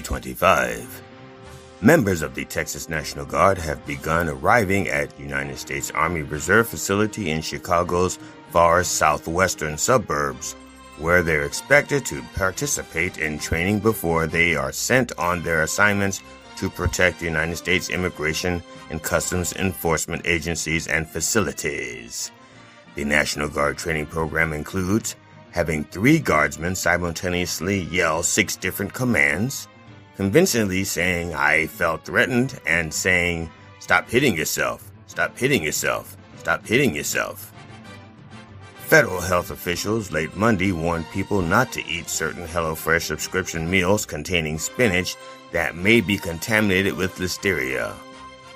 2025. Members of the Texas National Guard have begun arriving at United States Army Reserve Facility in Chicago's far southwestern suburbs, where they're expected to participate in training before they are sent on their assignments to protect the United States immigration and customs enforcement agencies and facilities. The National Guard training program includes having 3 guardsmen simultaneously yell 6 different commands, convincingly saying, "I felt threatened," and saying, "Stop hitting yourself, stop hitting yourself, stop hitting yourself." Federal health officials late Monday warned people not to eat certain HelloFresh subscription meals containing spinach that may be contaminated with listeria.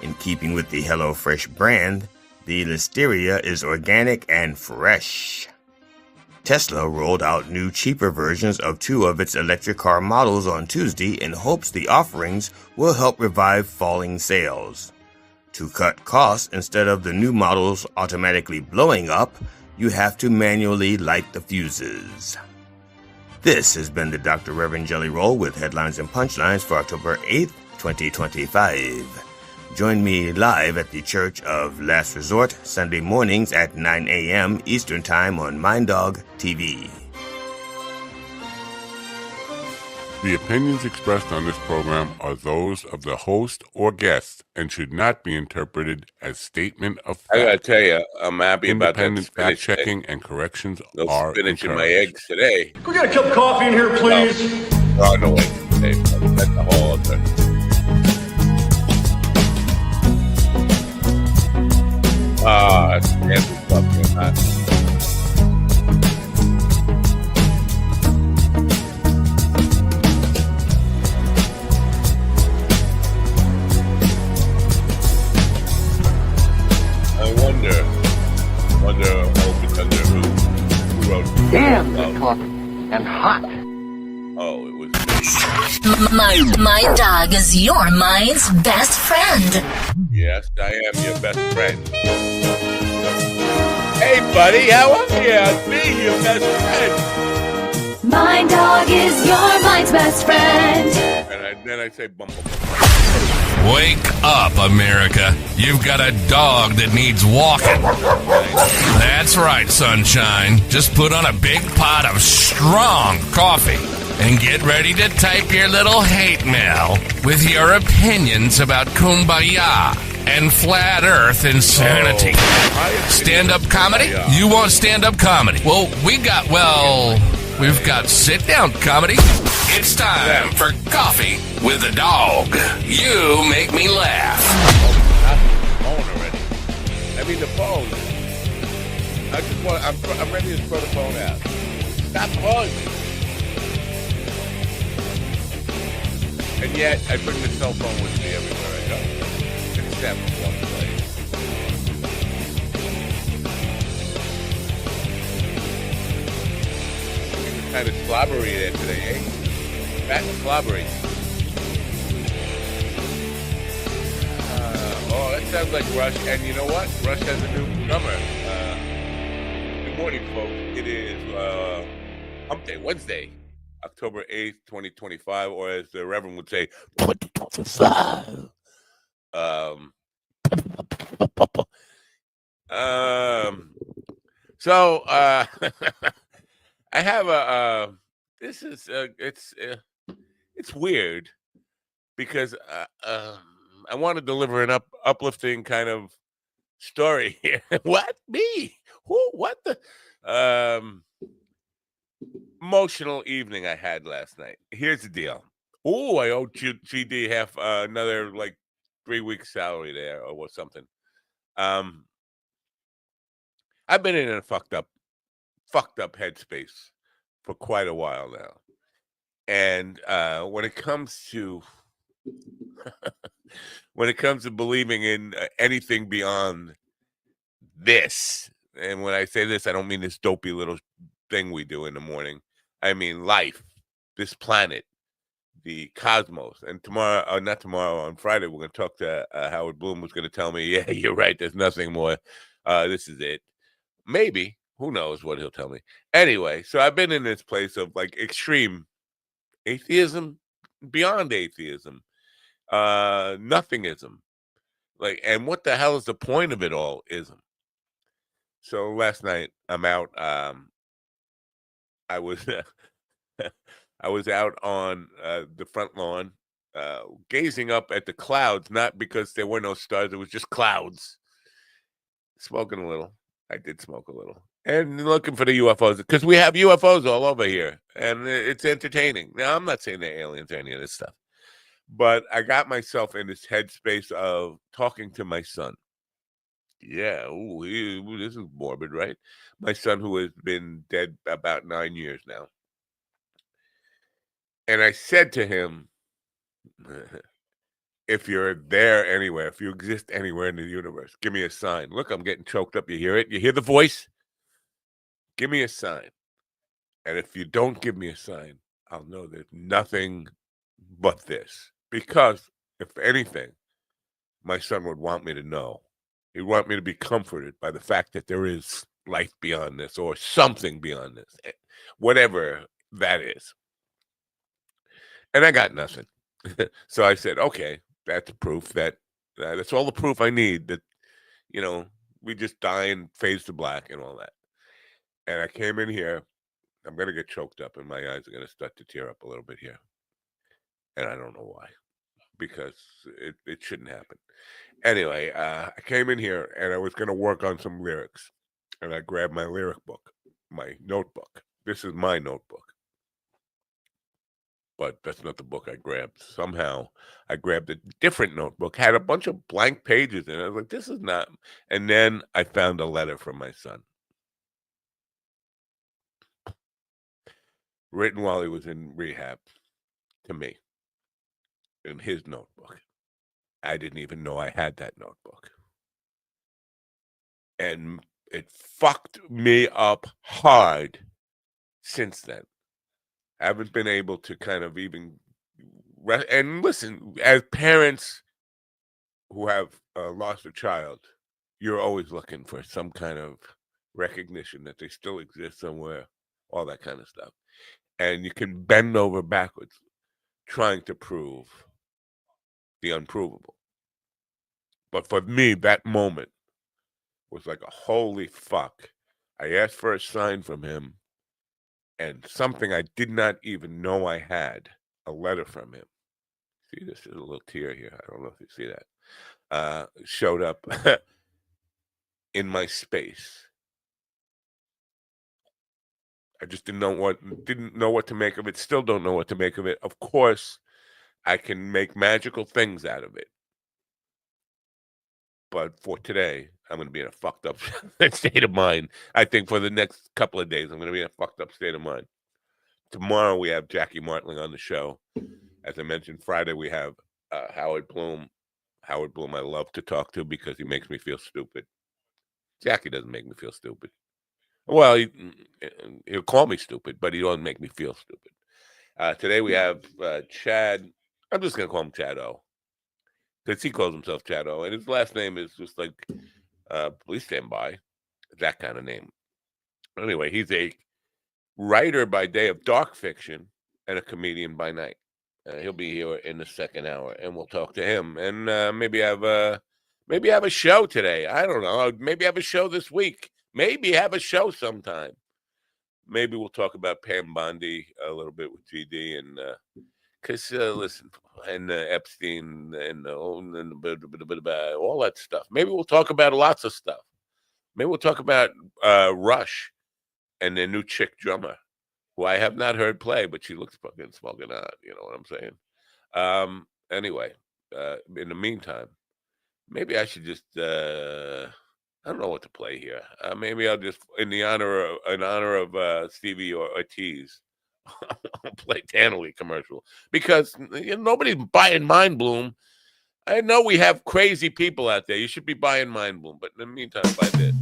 In keeping with the HelloFresh brand, the listeria is organic and fresh. Tesla rolled out new, cheaper versions of 2 of its electric car models on Tuesday in hopes the offerings will help revive falling sales. To cut costs, instead of the new models automatically blowing up, you have to manually light the fuses. This has been the Dr. Reverend Jelly Roll with headlines and punchlines for October 8th, 2025. Join me live at the Church of Last Resort Sunday mornings at 9 a.m. Eastern Time on MindDog TV. The opinions expressed on this program are those of the host or guest and should not be interpreted as statement of fact. I gotta tell you, I'm happy about that Independent spinach fact-checking and corrections No are spinach in my encouraged. eggs today. Can we get a cup of coffee in here, please? Oh, no way. Hey, that's the whole other. That's nasty stuff, man. I wonder, oh, it's under who wrote it? Damn, good coffee. And hot. Oh, it was me. My dog is your mind's best friend. Yes, I am your best friend. Hey, buddy, how are you? It's me, your best friend. My dog is your mind's best friend. And then I say, bum, bum, bum. Wake up, America. You've got a dog that needs walking. That's right, sunshine. Just put on a big pot of strong coffee and get ready to type your little hate mail with your opinions about kumbaya and flat earth insanity. Stand-up comedy? You want stand-up comedy? Well, we've got sit-down comedy. It's time for Coffee with a Dog. You make me laugh. Phone already. I mean, the phone. I'm ready to throw the phone out. Stop calling me. And yet, I bring the cell phone with me everywhere I go. Except one place. It's kind of slobbery there today, eh? Fat and slobbery. Oh, that sounds like Rush. And you know what? Rush has a new drummer. Good morning, folks. It is Hump Day, Wednesday, October 8th, 2025, or as the Reverend would say, 2025. So I have this is it's weird because I want to deliver an uplifting kind of story here. What? Me? Who? What the? Emotional evening I had last night. Here's the deal. Oh, I owe GD half another like 3 weeks salary there or something. I've been in a fucked up headspace for quite a while now. And when it comes to believing in anything beyond this, and when I say this, I don't mean this dopey little thing we do in the morning. I mean life, this planet, the cosmos. And tomorrow, not tomorrow, on Friday, we're going to talk to Howard Bloom, who's going to tell me, yeah, you're right, there's nothing more. This is it. Maybe. Who knows what he'll tell me. Anyway, so I've been in this place of like extreme atheism, beyond atheism, nothingism. Like, and what the hell is the point of it all? Ism. So last night I'm out. I was I was out on the front lawn, gazing up at the clouds. Not because there were no stars; it was just clouds. Smoking a little. I did smoke a little, and looking for the UFOs because we have UFOs all over here, and it's entertaining. Now I'm not saying they're aliens or any of this stuff, but I got myself in this headspace of talking to my son. Yeah, this is morbid, right? My son, who has been dead about 9 years now. And I said to him, if you're there anywhere, if you exist anywhere in the universe, give me a sign. Look, I'm getting choked up. You hear it? You hear the voice? Give me a sign. And if you don't give me a sign, I'll know there's nothing but this. Because, if anything, my son would want me to know. He'd want me to be comforted by the fact that there is life beyond this or something beyond this, whatever that is. And I got nothing. So I said, okay, that's proof that's all the proof I need that, we just die and phase to black and all that. And I came in here. I'm going to get choked up and my eyes are going to start to tear up a little bit here. And I don't know why, because it shouldn't happen. Anyway, I came in here and I was going to work on some lyrics. And I grabbed my lyric book, my notebook. This is my notebook. But that's not the book I grabbed. Somehow I grabbed a different notebook, had a bunch of blank pages in it. I was like, this is not. And then I found a letter from my son, written while he was in rehab, to me, in his notebook. I didn't even know I had that notebook. And it fucked me up hard since then. I haven't been able to kind of even... And listen, as parents who have lost a child, you're always looking for some kind of recognition that they still exist somewhere, all that kind of stuff. And you can bend over backwards trying to prove the unprovable. But for me, that moment was like a holy fuck. I asked for a sign from him, and something I did not even know I had, a letter from him. See, this is a little tear here. I don't know if you see that. Showed up in my space. I just didn't know what to make of it. Still don't know what to make of it. Of course, I can make magical things out of it. But for today, I'm going to be in a fucked up state of mind. I think for the next couple of days, I'm going to be in a fucked up state of mind. Tomorrow, we have Jackie Martling on the show. As I mentioned, Friday, we have Howard Bloom. Howard Bloom I love to talk to because he makes me feel stupid. Jackie doesn't make me feel stupid. Well, he'll call me stupid, but he doesn't make me feel stupid. Today we have Chad. I'm just going to call him Chad O. Because he calls himself Chad O. And his last name is just like, please stand by. That kind of name. Anyway, he's a writer by day of dark fiction and a comedian by night. He'll be here in the second hour, and we'll talk to him. And maybe have a show today. I don't know. Maybe have a show this week. Maybe have a show sometime. Maybe we'll talk about Pam Bondi a little bit with GD and because listen, and Epstein and all that stuff. Maybe we'll talk about lots of stuff. Maybe we'll talk about Rush and their new chick drummer, who I have not heard play, but she looks fucking smoking hot. You know what I'm saying? Anyway, in the meantime, maybe I should just. I don't know what to play here. Maybe I'll just, in honor of Stevie Ortiz, I'll play Tannerly commercial because nobody's buying Mind Bloom. I know we have crazy people out there. You should be buying Mind Bloom, but in the meantime, buy this.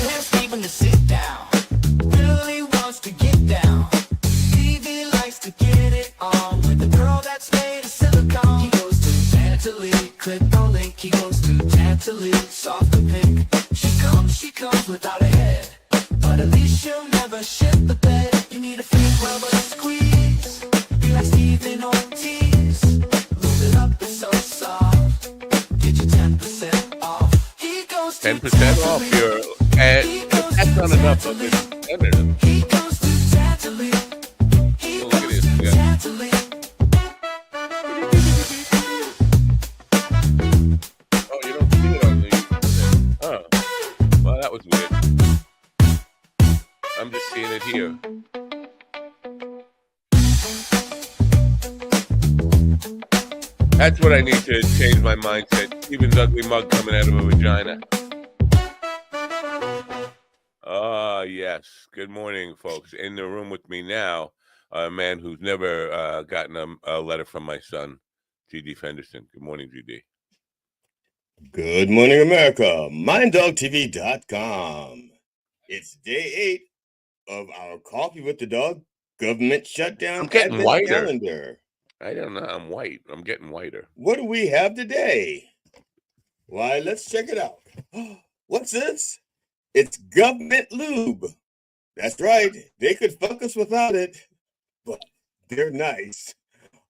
Here's Steven to sit down. Really wants to get down. To get it on with a girl that's made of silicone. He goes to Tannerly, click no link. He goes to Tannerly, soft opinion. house without a head, but at least you'll never shit the bed. You need a fake rubber to squeeze. Be like Stephen Ortiz. Lube it up, it's so soft. Get you 10% off. He goes to 10% off your, and that's not enough of it. He goes to Tatooine. He Look at goes this, to yeah. Tatooine. Oh, you don't see it on the. Oh, well, that was weird. I'm just seeing it here. That's what I need to change my mindset. Steven's ugly mug coming out of a vagina. Ah, yes. Good morning, folks. In the room with me now, a man who's never gotten a letter from my son, G.D. Fenderson. Good morning, G.D. Good morning, America. MindDogTV.com. It's day 8 of our Coffee with the Dog government shutdown I'm getting advent whiter. calendar. I don't know. I'm white. I'm getting whiter. What do we have today? Why, let's check it out. What's this? It's government lube. That's right. They could fuck us without it, but they're nice.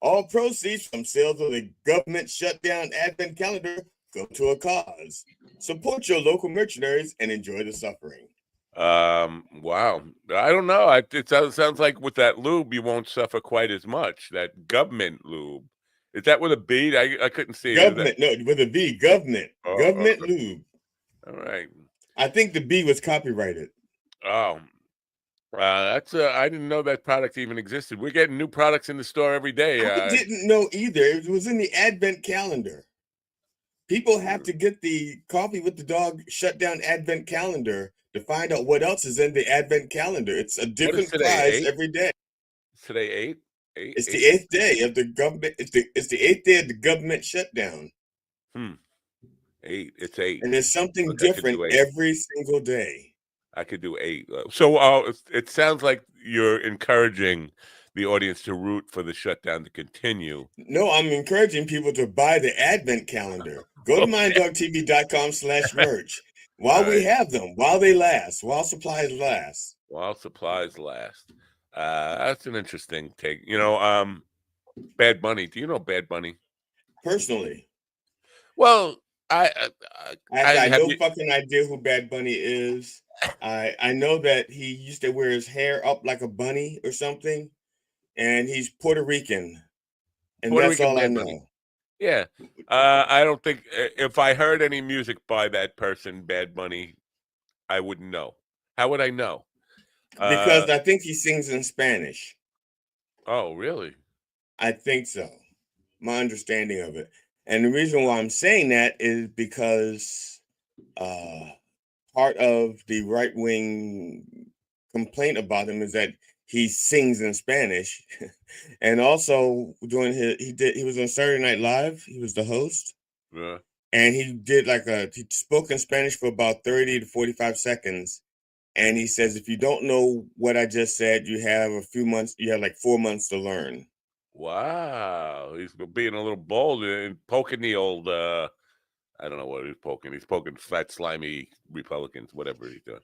All proceeds from sales of the government shutdown advent calendar go to a cause. Support your local mercenaries and enjoy the suffering. Wow. I don't know. It sounds like with that lube, you won't suffer quite as much. That government lube. Is that with a B? I couldn't see. Government, no, with a V, government. Oh, Government okay. lube. All right. I think the B was copyrighted. Oh, that's I didn't know that product even existed. We're getting new products in the store every day. I didn't know either. It was in the advent calendar. People have to get the Coffee with the Dog shutdown advent calendar to find out what else is in the advent calendar. It's a different today, prize 8? every day. Is today 8? It's the 8th day of the government. It's the 8th day of the government shutdown. 8. It's 8. And there's something Look, I could different do 8. every single day. I could do 8. So it sounds like you're encouraging the audience to root for the shutdown to continue. No, I'm encouraging people to buy the advent calendar. Go to minddogtv.com/merch. While we have them, while they last, while supplies last. While supplies last. That's an interesting take. Bad Bunny. Do you know Bad Bunny? Personally. Well, I have no fucking idea who Bad Bunny is. I know that he used to wear his hair up like a bunny or something, and he's Puerto Rican, and Puerto that's Rican all I Bad know. Bunny. Yeah, I don't think if I heard any music by that person, Bad Bunny, I wouldn't know. How would I know? Because I think he sings in Spanish. Oh, really? I think so. My understanding of it. And the reason why I'm saying that is because part of the right-wing complaint about him is that he sings in Spanish. And also doing he was on Saturday Night Live. He was the host. Yeah. And he did he spoke in Spanish for about 30 to 45 seconds. And he says, if you don't know what I just said, you have like 4 months to learn. Wow. He's being a little bold and poking the old, I don't know what he's poking. He's poking fat, slimy Republicans, whatever he's doing.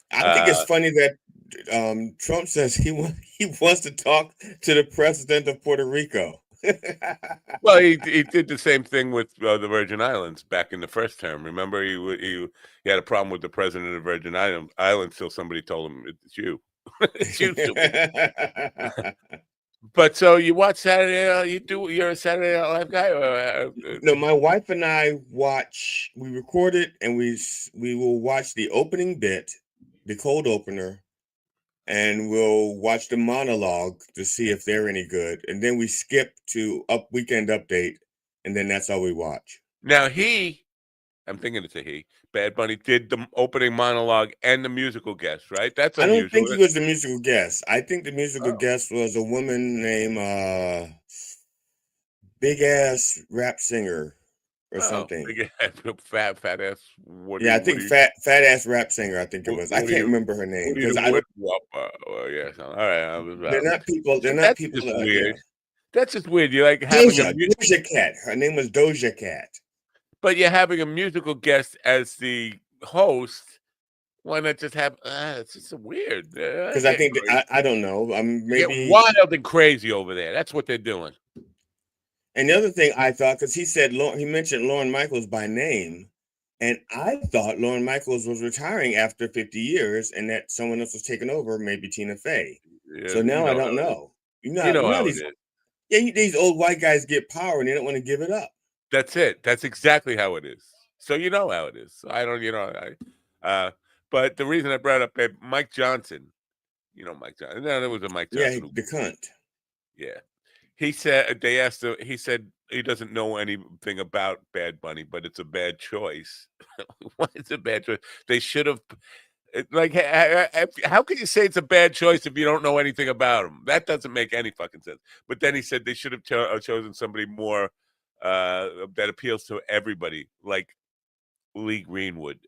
I think it's funny that Trump says he wants to talk to the president of Puerto Rico. Well, he did the same thing with the Virgin Islands back in the first term. Remember, he had a problem with the president of the Virgin Islands till somebody told him it's you. It's you. But so you watch Saturday? You're a Saturday Night Live guy? No, my wife and I watch. We record it, and we will watch the opening bit, the cold opener, and we'll watch the monologue to see if they're any good, and then we skip to Weekend Update, and then that's all we watch. Now I'm thinking it's a he. Bad Bunny did the opening monologue and the musical guest, right? That's unusual. I don't think he was the musical guest. I think the musical guest was a woman named Big Ass Rap Singer or something. Big ass, fat ass. I think fat ass rap singer. I think it was. I can't remember her name because yeah. All right. They're not people. They're not people. Just weird. That's just weird. You like having Doja Cat. Her name was Doja Cat. But you're having a musical guest as the host Why not just have? It's just weird. Because I think I don't know. Get Maybe. wild and crazy over there. That's what they're doing. And the other thing I thought, because he mentioned Lorne Michaels by name, and I thought Lorne Michaels was retiring after 50 years, and that someone else was taking over, maybe Tina Fey. Yeah, So now I don't know. You know how it is. Yeah, these old white guys get power and they don't want to give it up. That's it. That's exactly how it is. So you know how it is. So I don't, but the reason I brought up Mike Johnson, Mike Johnson. No, there was a Mike Johnson. Yeah, the cunt. Yeah. He said they asked him. He said he doesn't know anything about Bad Bunny, but it's a bad choice. Why is it a bad choice? They should have. Like, how can you say it's a bad choice if you don't know anything about him? That doesn't make any fucking sense. But then he said they should have chosen somebody more that appeals to everybody, like Lee Greenwood.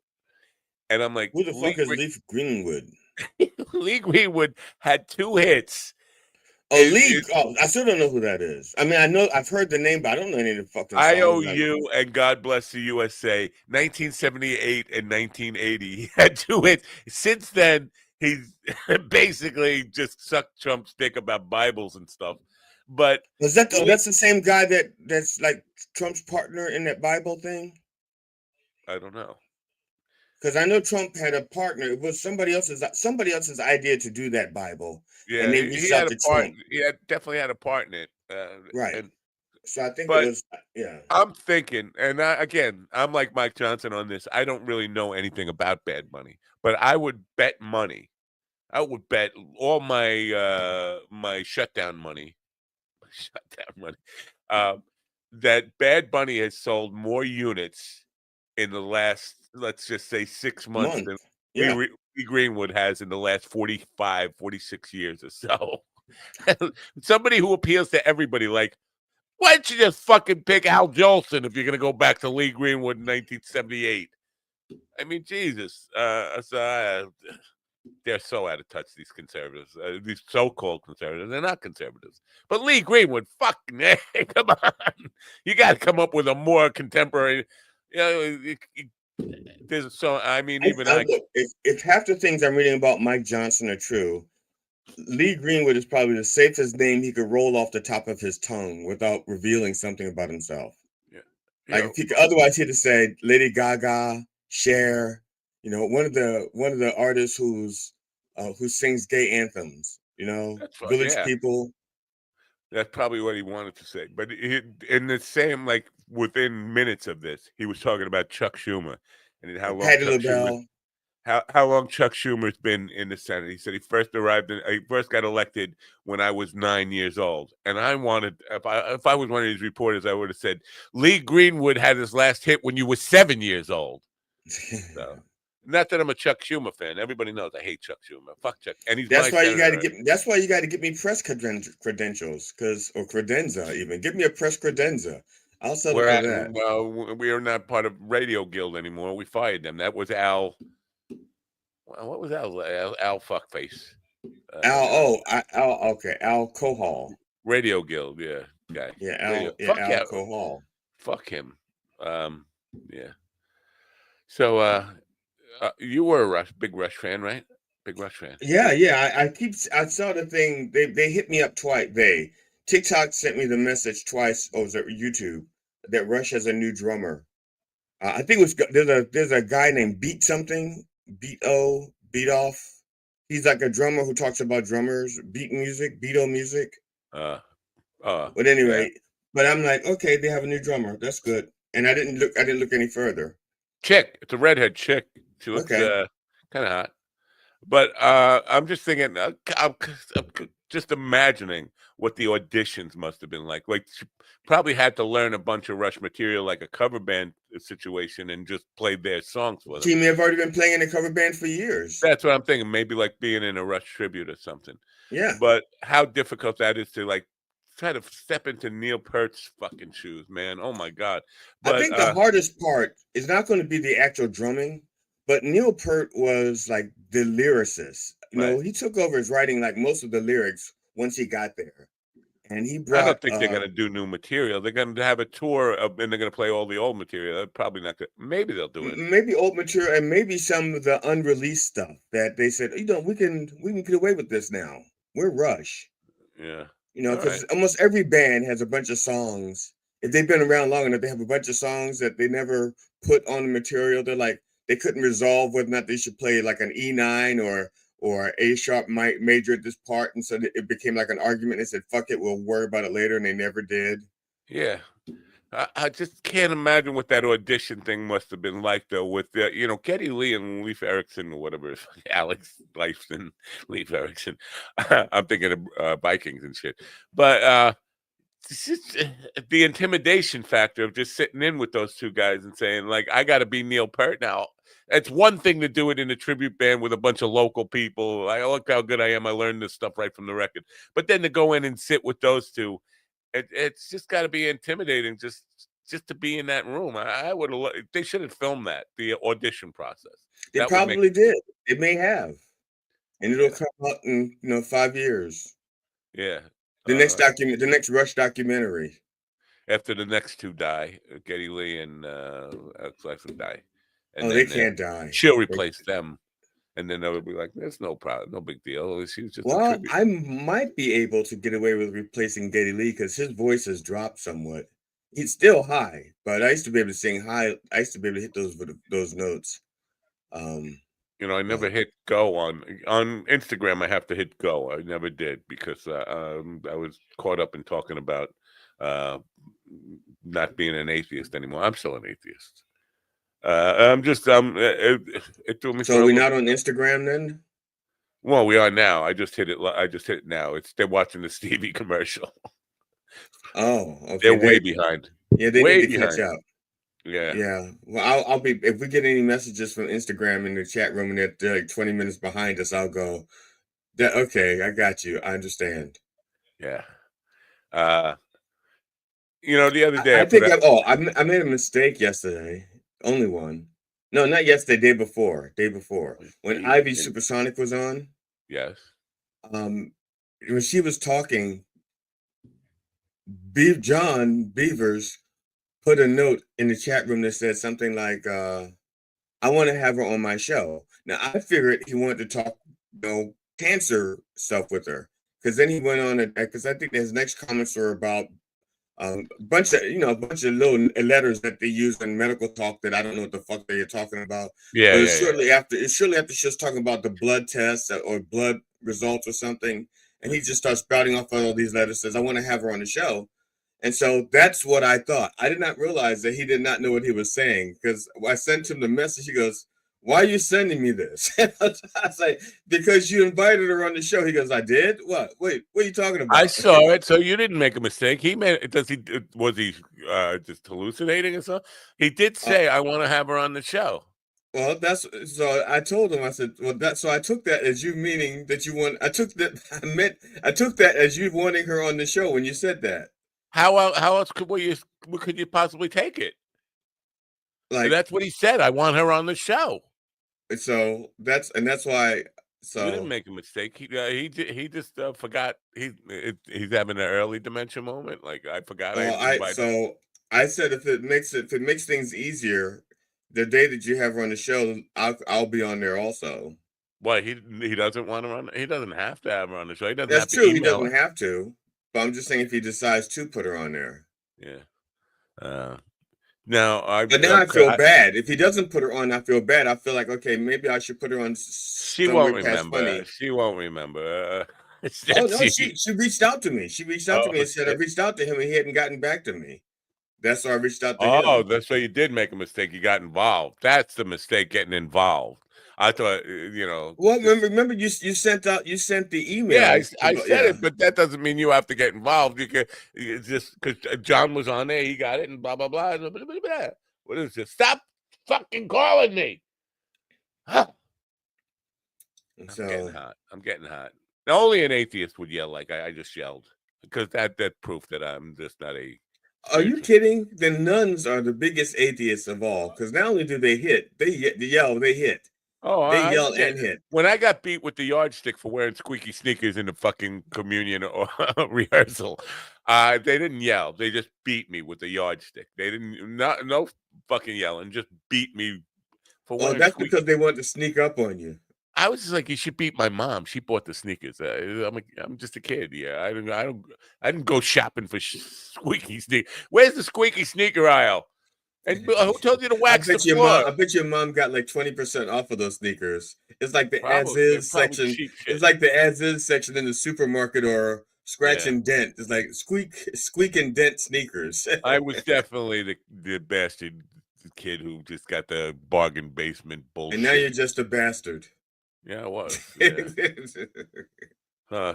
And I'm like, who the fuck is Lee Greenwood? Lee Greenwood had 2 hits. I still don't know who that is. I mean, I've heard the name, but I don't know any of the fucking songs. IOU and God Bless the USA, 1978 and 1980. He had 2 hits. Since then, he's basically just sucked Trump's dick about Bibles and stuff. But that's the same guy that's like Trump's partner in that Bible thing? I don't know. Because I know Trump had a partner. It was somebody else's idea to do that Bible. Yeah, and they reached out to Trump. He definitely had a part in it. Right. So I think I'm thinking, and I'm like Mike Johnson on this. I don't really know anything about Bad Bunny, but I would bet money. I would bet all my my shutdown money, that Bad Bunny has sold more units in the last, let's just say 6 months than Lee Greenwood has in the last 45, 46 years or so. Somebody who appeals to everybody, like, why don't you just fucking pick Al Jolson if you're going to go back to Lee Greenwood in 1978? I mean, Jesus. They're so out of touch, these conservatives, these so-called conservatives. They're not conservatives. But Lee Greenwood, fucking, come on. You got to come up with a more contemporary, there's so, I mean, if half the things I'm reading about Mike Johnson are true, Lee Greenwood is probably the safest name he could roll off the top of his tongue without revealing something about himself. Yeah. Like otherwise he'd have said Lady Gaga, Cher, one of the artists who sings gay anthems, Village People. That's probably what he wanted to say. But in the same, like, within minutes of this, he was talking about Chuck Schumer and how long Chuck Schumer's been in the Senate. He said he first got elected when I was 9 years old. And I wanted, if I was one of these reporters, I would have said, Lee Greenwood had his last hit when you were 7 years old. So, not that I'm a Chuck Schumer fan. Everybody knows I hate Chuck Schumer. Fuck Chuck. And that's why you got to get me press credentials, or credenza even. Give me a press credenza. I'll settle for that. Well, we are not part of Radio Guild anymore. We fired them. That was Al. What was Al fuckface? Al Cohol. Radio Guild, yeah, guy. Yeah, Al Cohol. Fuck him. Yeah. So, you were a big Rush fan, right? Big Rush fan. Yeah. I saw the thing. They hit me up twice. TikTok sent me the message twice. Oh, it was YouTube that Rush has a new drummer. I think there's a guy named Beat Off. He's like a drummer who talks about drummers, Beato music. But anyway, but I'm like, okay, they have a new drummer. That's good. And I didn't look any further. Chick, it's a redhead chick. She looks kind of hot. But I'm just thinking, I'm just imagining what the auditions must have been like. Like, she probably had to learn a bunch of Rush material, like a cover band situation, and just play their songs with them. She may have already been playing in a cover band for years. That's what I'm thinking. Maybe like being in a Rush tribute or something. Yeah. But how difficult that is to, like, try to step into Neil Peart's fucking shoes, man. Oh my God. But I think the hardest part is not going to be the actual drumming, but Neil Peart was like the lyricist. He took over his writing, like most of the lyrics, once he got there. and he I brought don't think they're gonna do new material. They're gonna have a tour and they're gonna play all the old material. They're probably not gonna. Maybe they'll do it. maybe old material and maybe some of the unreleased stuff that they said, we can get away with this now. We're Rush. Yeah. All Because right. almost every band has a bunch of songs. If they've been around long enough, they have a bunch of songs that they never put on the material. They're like they couldn't resolve whether or not they should play like an E9 or A sharp major at this part, and so it became like an argument. They said, "Fuck it, we'll worry about it later," and they never did. Yeah. I just can't imagine what that audition thing must have been like, though, with Geddy Lee and Leif Erikson or whatever, Alex Lifeson, Leif Erikson. I'm thinking of Vikings and shit, but it's just the intimidation factor of just sitting in with those two guys and saying, like, I got to be Neil Peart now. It's one thing to do it in a tribute band with a bunch of local people. Like, look how good I am. I learned this stuff right from the record. But then to go in and sit with those two, it's just got to be intimidating just to be in that room. I would have. They should have filmed the audition process. They That would make probably did. It may have, and it'll yeah, come out in 5 years. yeah. The next Rush documentary. After the next two die, Geddy Lee and Alex Lifeson die, and Oh, they then can't die. she'll replace them, and then they'll be like, "There's no problem, no big deal. She was just a Well, tribute." I might be able to get away with replacing Geddy Lee because his voice has dropped somewhat. He's still high, but I used to be able to sing high. I used to be able to hit those notes. I But never hit go on Instagram. I have to hit go. I never did because I was caught up in talking about uh, not being an atheist anymore. I'm still an atheist. It threw me for so a we're loop. not on Instagram then? Well, we are now. I just hit it. I just hit it now. They're watching the Stevie commercial. Oh, okay. They're way behind. Yeah, they Way need to catch behind. up. Yeah. Yeah. Well, I'll be if we get any messages from Instagram in the chat room and they're like 20 minutes behind us, I'll go. Okay, I got you. I understand. Yeah. The other day I I put think out. I made a mistake yesterday. Only one. No, not yesterday. Day before. Day before. When Ivy Supersonic was on. Yes. When she was talking, John Beavers put a note in the chat room that said something like, "I want to have her on my show." Now I figured he wanted to talk, cancer stuff with her, because then he went on because I think his next comments were about a bunch of little letters that they use in medical talk that I don't know what the fuck they are talking about. Yeah, But yeah, yeah. it's shortly after she was talking about the blood tests or blood results or something, and he just starts spouting off all these letters. Says, "I want to have her on the show," and so that's what I thought. I did not realize that he did not know what he was saying because I sent him the message. He goes, "Why are you sending me this?" I was like, "Because you invited her on the show." He goes, "I did? What? Wait, what are you talking about?" I saw it, so you didn't make a mistake. He made it. Was he just hallucinating or something? He did say, "I want to have her on the show." Well, that's so I told him, I said, well, so I took that as you meaning that you want, I took that as you wanting her on the show when you said that. How else what could you possibly take it? Like, That's what he said. I want her on the show. so that's why, You didn't so, make a mistake. He just forgot. He's having an early dementia moment. Like, I forgot I invited. I said if it makes things easier, the day that you have her on the show, I'll be on there also. What, he doesn't want her on. He doesn't have to have her on the show. He doesn't have That's to true. He email doesn't her. have to, but I'm just saying if he decides to put her on there. Yeah. Now But now I feel bad. If he doesn't put her on, I feel bad. I feel like, okay, maybe I should put her on She somewhere won't past remember. funny. She won't remember. Oh no, she reached out to me. She reached out to me Oh, and said I reached out to him and he hadn't gotten back to me. That's why I reached out to oh, him. that's why you did make a mistake. You got involved. That's the mistake, getting involved. I thought, Well, remember you sent the email. Yeah, I about, said it, but that doesn't mean you have to get involved. It's just because John was on there, he got it, and blah blah blah. Blah, blah, blah, blah. What is this? Stop fucking calling me! Huh. So I'm getting hot. Now, only an atheist would yell like I just yelled, because that proof that I'm just not a. are you kidding? The nuns are the biggest atheists of all because not only do they hit, they yell, they hit. Oh, They I yell understand. and hit. When I got beat with the yardstick for wearing squeaky sneakers in the fucking communion or rehearsal, they didn't yell. They just beat me with the yardstick. They didn't no fucking yelling, just beat me for Oh, wearing that's squeaky. because they want to sneak up on you. I was just like, you should beat my mom. She bought the sneakers. I'm just a kid. Yeah, I didn't go shopping for squeaky sneakers. Where's the squeaky sneaker aisle? And who told you to I wax the bet your mom. floor? I bet your mom got like 20% off of those sneakers. It's like the as Probably, they're is probably section. cheap It's shit. like the as is section in the supermarket or scratch Yeah. and dent. It's like squeak and dent sneakers. I was definitely the bastard kid who just got the bargain basement And now you're bullshit. just a bastard. Yeah, I was. Yeah.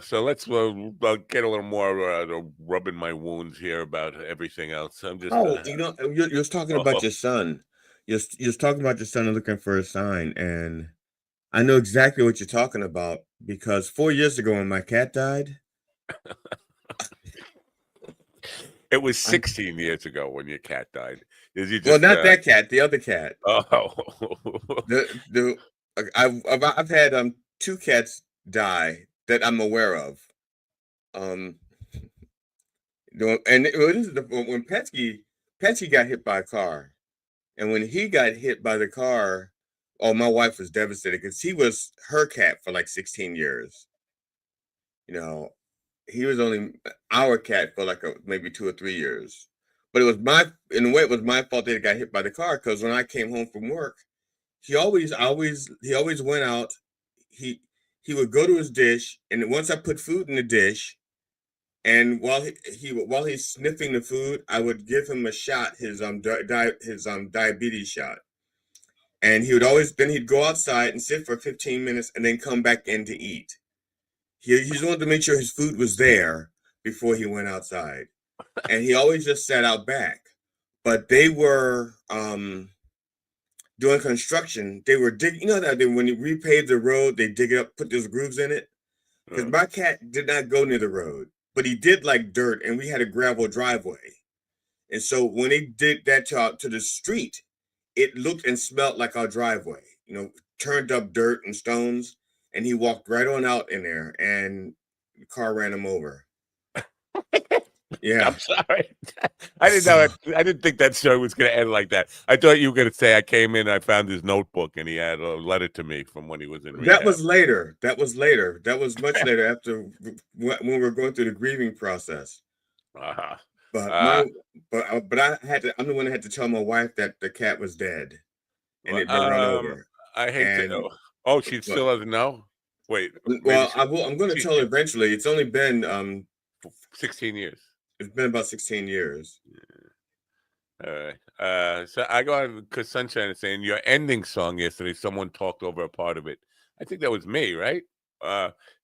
So let's get a little more rubbing my wounds here about everything else. I'm just. Oh, you're talking about your son. You're talking about your son and looking for a sign, and I know exactly what you're talking about because 4 years ago when my cat died, It was I 16 years ago when your cat died. Is you well, just? not that cat, the other cat. Oh. The I've had two cats die that I'm aware of. Um, and this is when Petsky got hit by a car, and when he got hit by the car, oh, my wife was devastated because he was her cat for like 16 years. You know, he was only our cat for like maybe 2 or 3 years. But in a way, it was my fault that he got hit by the car because when I came home from work, he always went out. He he would go to his dish, and once I put food in the dish, and while he's sniffing the food, I would give him a shot, his diabetes shot, and he'd go outside and sit for 15 minutes, and then come back in to eat. He just wanted to make sure his food was there before he went outside, and he always just sat out back. But they were doing construction. They were digging. You know that when you repave the road, they dig it up, put those grooves in it. Because my cat did not go near the road, but he did like dirt, and we had a gravel driveway. And so when they did that to the street, it looked and smelled like our driveway. Turned up dirt and stones, and he walked right on out in there, and the car ran him over. Yeah. I'm sorry. I didn't know. I didn't think that story was going to end like that. I thought you were going to say I came in, I found his notebook, and he had a letter to me from when he was in rehab. That was later. That was much later after when we were going through the grieving process. Uh-huh. But I'm the one that had to tell my wife that the cat was dead and it'd been run over. I hate to. Oh, she still doesn't know. Wait. Well, I'm going to tell her eventually. It's only been 16 years. It's been about 16 years. All right. So I go on because Sunshine is saying your ending song yesterday. Someone talked over a part of it. I think that was me, right?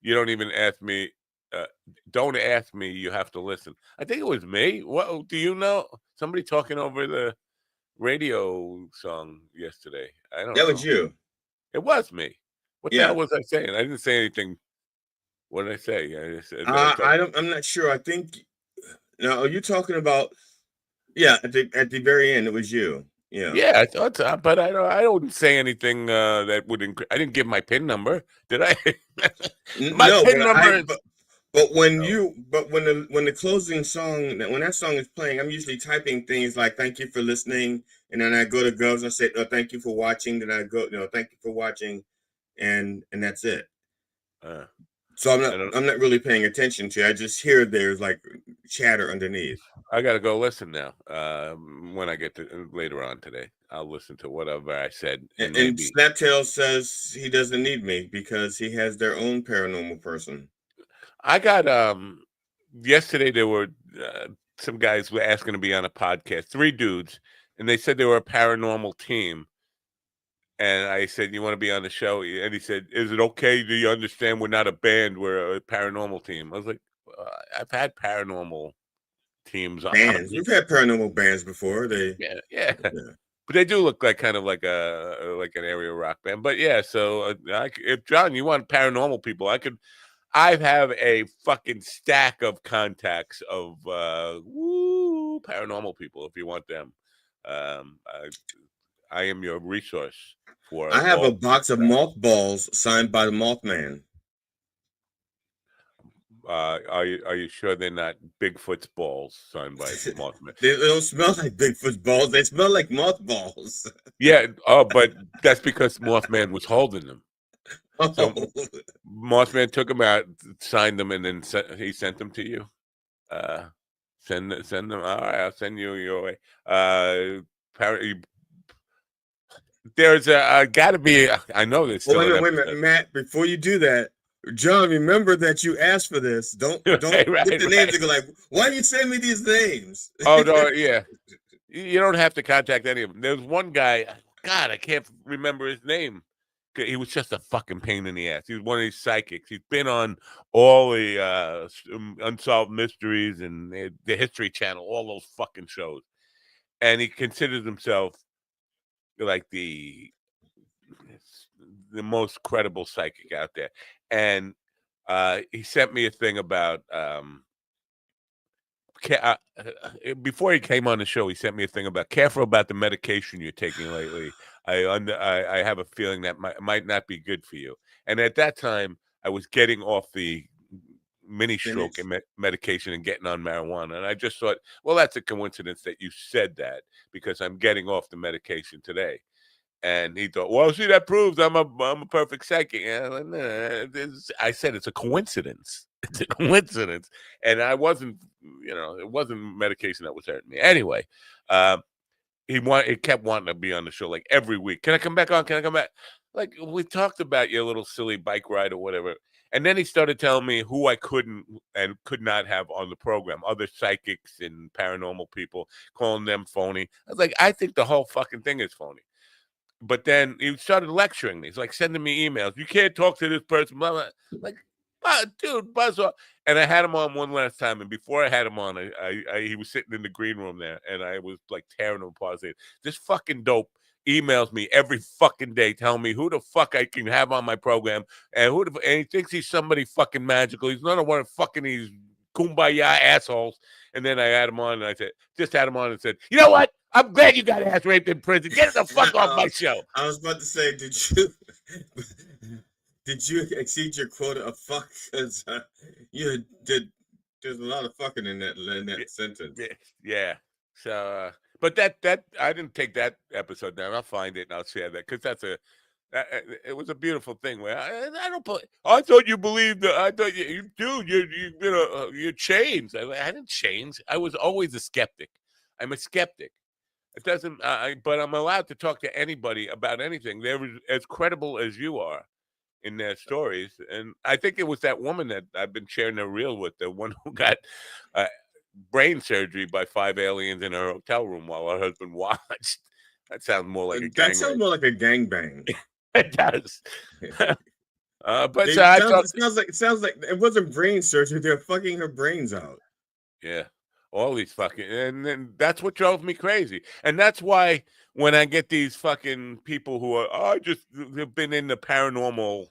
You don't even ask me. Don't ask me. You have to listen. I think it was me. What do you know? Somebody talking over the radio song yesterday. I don't know. That was you. It was me. What the hell was I saying? I didn't say anything. What did I say? I'm not sure. I think. Now, are you talking about? Yeah, at the very end, it was you. Yeah. Yeah, I thought so, but I don't say anything that would. I didn't give my PIN number, did I? My PIN number. But when the closing song, when that song is playing, I'm usually typing things like "Thank you for listening," and then I go to Govs and I say, "Oh, thank you for watching." Then I go, "Thank you for watching," and that's it. So I'm not really paying attention to it. I just hear there's like chatter underneath. I got to go listen now. When I get to later on today, I'll listen to whatever I said. And Snaptail says he doesn't need me because he has their own paranormal person. I got yesterday there were some guys were asking to be on a podcast, 3 dudes, and they said they were a paranormal team. And I said, "You want to be on the show?" And he said, "Is it okay? Do you understand we're not a band, we're a paranormal team?" I was like, "I've had paranormal teams bands. You've had paranormal bands before. Yeah. But they do look like kind of like an area rock band. But yeah, so if John, you want paranormal people, I have a fucking stack of contacts of paranormal people if you want them. I am your resource for. I have a all box of mothballs signed by the Mothman. Are you sure they're not Bigfoot's balls signed by Mothman? They don't smell like Bigfoot's balls. They smell like mothballs. Yeah. But that's because Mothman was holding them. So Mothman took them out, signed them, and then he sent them to you. Send them. All right, I'll send you your way. There's got to be. I know there's still wait a an minute, episode. Matt. Before you do that, John, remember that you asked for this. Don't Right, get the right. names and go like, why you send me these names? Oh no, yeah. You don't have to contact any of them. There's one guy. God, I can't remember his name. He was just a fucking pain in the ass. He was one of these psychics. He's been on all the Unsolved Mysteries and the History Channel, all those fucking shows. And he considers himself like the most credible psychic out there. And he sent me a thing about before he came on the show. He sent me a thing about careful about the medication you're taking lately. I have a feeling that might not be good for you. And at that time, I was getting off the mini stroke medication and getting on marijuana. And I just thought, well, that's a coincidence that you said that, because I'm getting off the medication today. And he thought, well, see, that proves I'm a perfect psychic. And I said it's a coincidence. It's a coincidence. And I wasn't, it wasn't medication that was hurting me. Anyway, he kept wanting to be on the show like every week. Can I come back on? Can I come back? Like, we talked about your little silly bike ride or whatever. And then he started telling me who I couldn't and could not have on the program, other psychics and paranormal people, calling them phony. I was like, I think the whole fucking thing is phony. But then he started lecturing me. He's like sending me emails. You can't talk to this person. Blah, blah. Like, dude, buzz off. And I had him on one last time. And before I had him on, he was sitting in the green room there. And I was like tearing him apart. Saying, this fucking dope emails me every fucking day telling me who the fuck I can have on my program. And and he thinks he's somebody fucking magical. He's not one of fucking these kumbaya assholes. And then I had him on and had him on and said, you know what? I'm glad you got ass raped in prison. Get the fuck off my show. I was about to say, did you exceed your quota of fuck? Because you did. There's a lot of fucking in that sentence. Yeah. So, but that I didn't take that episode down. I'll find it and I'll share that, because it was a beautiful thing. Where I don't. I thought you believed. I thought you changed. I didn't change. I was always a skeptic. I'm a skeptic. It doesn't, but I'm allowed to talk to anybody about anything. They're as credible as you are in their stories. And I think it was that woman that I've been sharing a reel with, the one who got brain surgery by 5 aliens in her hotel room while her husband watched. That sounds more like a gang. That sounds more like a gangbang. It does. But it sounds like it wasn't brain surgery. They're fucking her brains out. Yeah. All these fucking, and then that's what drove me crazy. And that's why when I get these fucking people who are, have been in the paranormal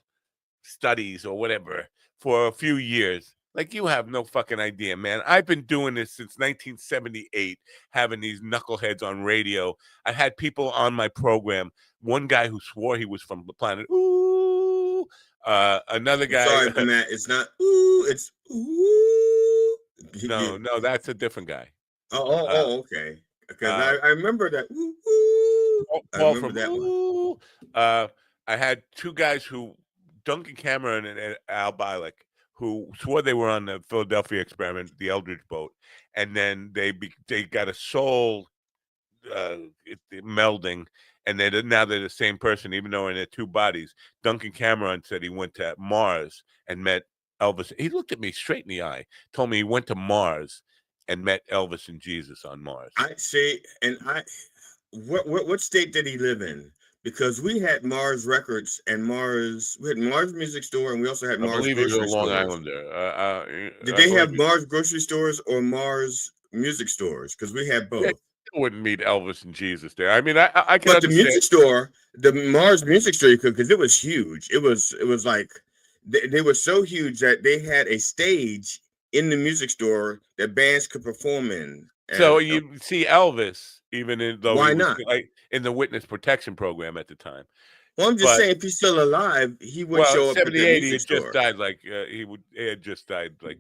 studies or whatever for a few years, like, you have no fucking idea, man. I've been doing this since 1978, having these knuckleheads on radio. I had people on my program. One guy who swore he was from the planet Ooh. Another guy. Sorry, Matt. It's not ooh. It's ooh. No, that's a different guy. Okay. Because I remember that. I remember that one. I had two guys Duncan Cameron and Al Bielek, who swore they were on the Philadelphia experiment, the Eldridge boat, and then they got a soul melding, and now they're the same person, even though in their two bodies. Duncan Cameron said he went to Mars and met Elvis. He looked at me straight in the eye, told me he went to Mars and met Elvis and Jesus on Mars. I say, and what state did he live in? Because we had Mars Records and we had Mars Music Store, and we also had Mars. I believe he was a Long Islander. Did they have Mars grocery stores or Mars music stores? Because we had both. You wouldn't meet Elvis and Jesus there. I mean, I can. But the music store, the Mars Music Store, you could, because it was huge. It was like. They were so huge that they had a stage in the music store that bands could perform in. So you see Elvis even though Why he was not? like in the witness protection program at the time. Well, I'm just But saying, if he's still alive, he would well, show up at the 78, he music had just store. died. Like he had just died like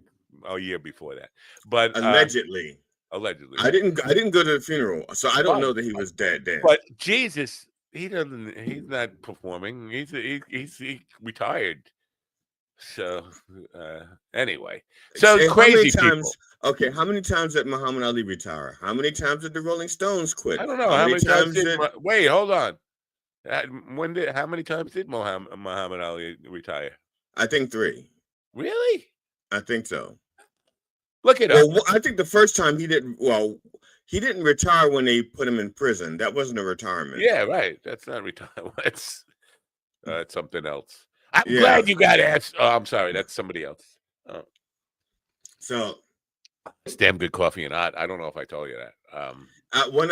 a year before that. But Allegedly. allegedly, I right? didn't go to the funeral, so I don't know Fine. that he was dead. But Jesus, he's not performing. He's retired. So anyway, so How many crazy times? people. Okay, how many times did Muhammad Ali retire? How many times did the Rolling Stones quit? I don't know How how many many times times did. did Wait, hold on. How many times did Muhammad Ali retire? I think 3? Really? I think so. Look it up. Well, I think the first time he didn't. Well, he didn't retire when they put him in prison. That wasn't a retirement. Yeah, right. That's not retirement. It's something else. I'm Yeah. glad you got asked. Oh, I'm sorry. That's somebody else. Oh, So it's damn good coffee and hot. I don't know if I told you that. when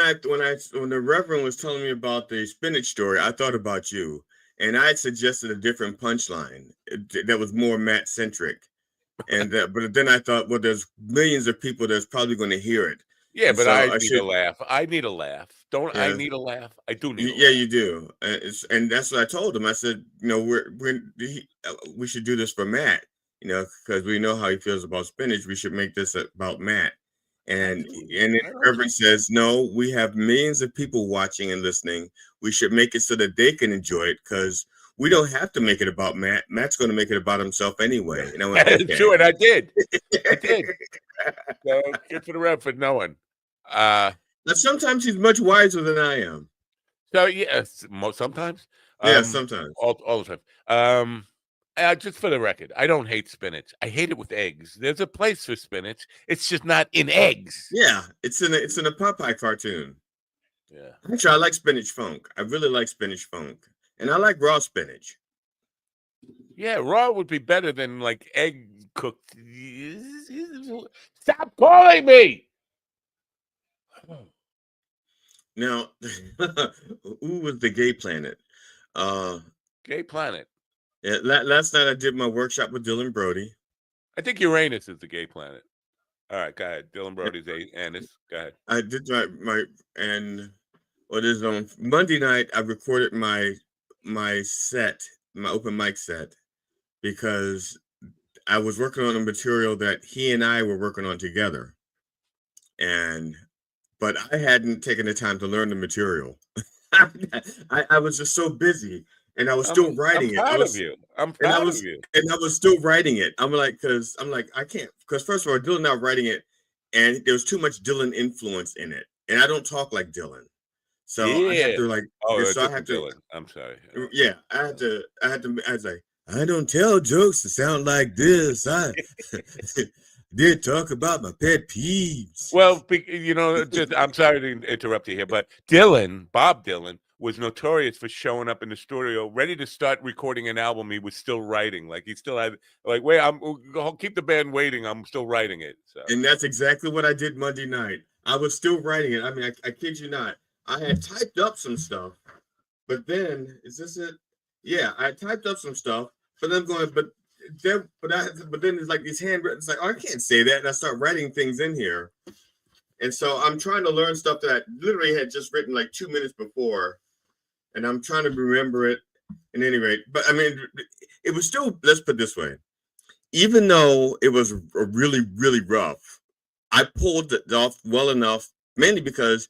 the Reverend was telling me about the spinach story, I thought about you, and I had suggested a different punchline that was more Matt centric. And but then I thought, well, there's millions of people that's probably going to hear it. Yeah, And but so I I need should. a laugh. I need a laugh. Don't I Yeah. need a laugh? I do need a Yeah, laugh. you do, and that's what I told him. I said, we should do this for Matt, because we know how he feels about spinach. We should make this about Matt, and then the Reverend says, no, we have millions of people watching and listening. We should make it so that they can enjoy it, because we don't have to make it about Matt. Matt's going to make it about himself anyway. And I went, okay. Sure, and I did. I did. So good for the Rev for knowing. But sometimes he's much wiser than I am. So yes, sometimes. Yeah, sometimes. All the time. Just for the record, I don't hate spinach. I hate it with eggs. There's a place for spinach. It's just not in eggs. Yeah, it's in a Popeye cartoon. Yeah. Actually, I like spinach funk. I really like spinach funk, and I like raw spinach. Yeah, raw would be better than like egg cooked. Stop calling me. Now, who was the gay planet? Gay planet. Yeah, last night I did my workshop with Dylan Brody. I think Uranus is the gay planet. All right, go ahead. Dylan Brody's Anus. Go ahead. I did and what is on Monday night I recorded my set, my open mic set, because I was working on a material that he and I were working on together. But I hadn't taken the time to learn the material. I was just so busy, and I was still writing it. I'm proud of you. I'm proud of you. And I was still writing it. I can't, because first of all, Dylan not writing it, and there was too much Dylan influence in it, and I don't talk like Dylan, so I have to like. So I have to. Dylan. I'm sorry. Yeah, I was like, I don't tell jokes to sound like this. I did talk about my pet peeves. Well, I'm sorry to interrupt you here, but Bob Dylan, was notorious for showing up in the studio ready to start recording an album. He was still writing. Like he still had, like, wait, I'll keep the band waiting. I'm still writing it. So. And that's exactly what I did Monday night. I was still writing it. I mean, I kid you not. I had typed up some stuff, but then, is this it? Yeah, I typed up some stuff, but I'm going, but then it's like these handwritten. It's like, oh, I can't say that, and I start writing things in here, and so I'm trying to learn stuff that I literally had just written like 2 minutes before, and I'm trying to remember it. At any rate, but I mean, it was still. Let's put it this way: even though it was really, really rough, I pulled it off well enough, mainly because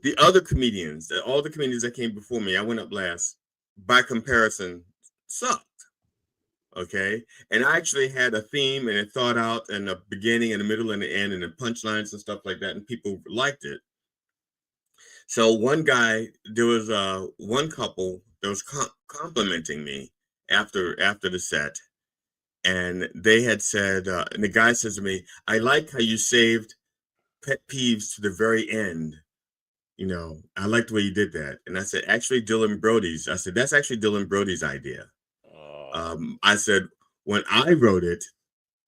the other comedians, all the comedians that came before me, I went up last, by comparison, sucked. Okay. And I actually had a theme and it thought out in the beginning and the middle and the end and the punchlines and stuff like that. And people liked it. So one guy, there was one couple that was complimenting me after the set. And they had said, and the guy says to me, I like how you saved pet peeves to the very end. You know, I like the way you did that. And I said, actually, that's actually Dylan Brody's idea. I said, when I wrote it,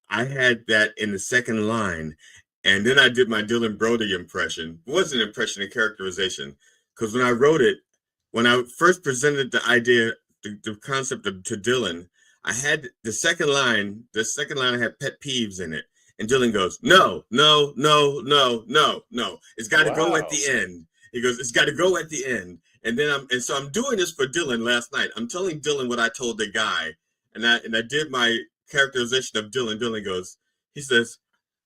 I had that in the second line. And then I did my Dylan Brody impression. It wasn't an impression, a characterization. Because when I wrote it, when I first presented the idea, the concept to Dylan, I had the second line I had pet peeves in it. And Dylan goes, no. It's got to go at the end. He goes, it's got to go at the end. And then so I'm doing this for Dylan last night. I'm telling Dylan what I told the guy, and I did my characterization of Dylan. Dylan goes, he says,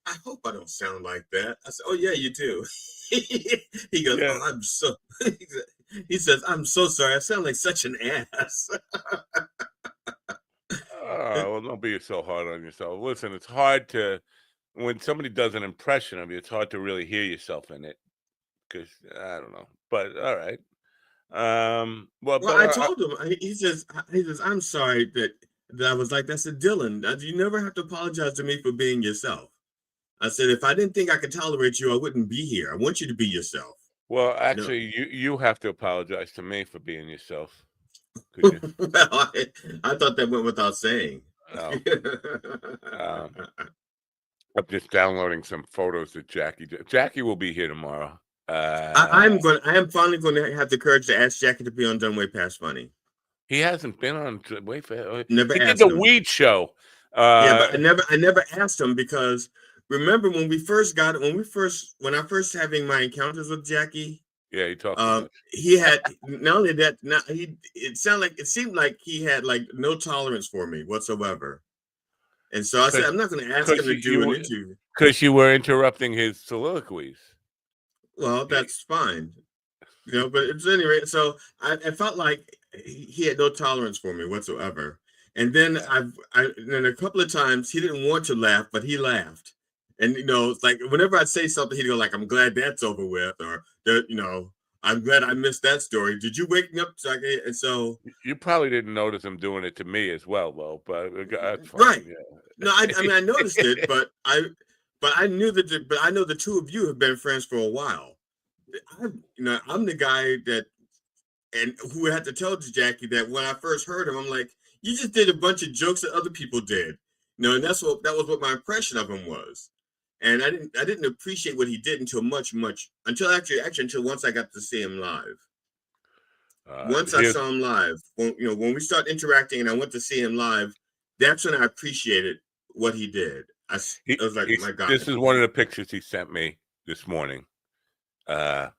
I hope I don't sound like that. I said, oh yeah, you do. He goes, Yeah. oh, I'm so. He says, I'm so sorry. I sound like such an ass. Well, don't be so hard on yourself. Listen, it's hard to when somebody does an impression of you. It's hard to really hear yourself in it because I don't know. But all right. Well, Well, I told him. He says, I'm sorry that I was like that. I said, Dylan, you never have to apologize to me for being yourself. I said, if I didn't think I could tolerate you, I wouldn't be here. I want you to be yourself. well, actually, you have to apologize to me for being yourself. Could you? Well, I thought that went without saying. Oh. I'm just downloading some photos that Jackie will be here tomorrow. I am finally going to have the courage to ask Jackie to be on Done Way Past Funny. He hasn't been on Way Past. Never he did asked the him. weed show. Yeah, but I never asked him because remember when I first having my encounters with Jackie. Yeah, he talked too much. He had not only that. It seemed like he had like no tolerance for me whatsoever. And so I said, I'm not going to ask him to do an interview. Because you were interrupting his soliloquies. Well, that's fine. But it's anyway, so I felt like he had no tolerance for me whatsoever. And then then a couple of times he didn't want to laugh, but he laughed. And it's like whenever I say something, he'd go like, I'm glad that's over with, or I'm glad I missed that story. Did you wake me up? And so you probably didn't notice him doing it to me as well, though. But that's fine. Right. Yeah. No, I mean I noticed it, but I knew that. But I know the two of you have been friends for a while. I'm the guy who had to tell Jackie that when I first heard him, I'm like, you just did a bunch of jokes that other people did. And that was what my impression of him was. And I didn't appreciate what he did until until once I got to see him live. Once I saw him live, when we start interacting and I went to see him live, that's when I appreciated what he did. I was like, my God. This is one of the pictures he sent me this morning. I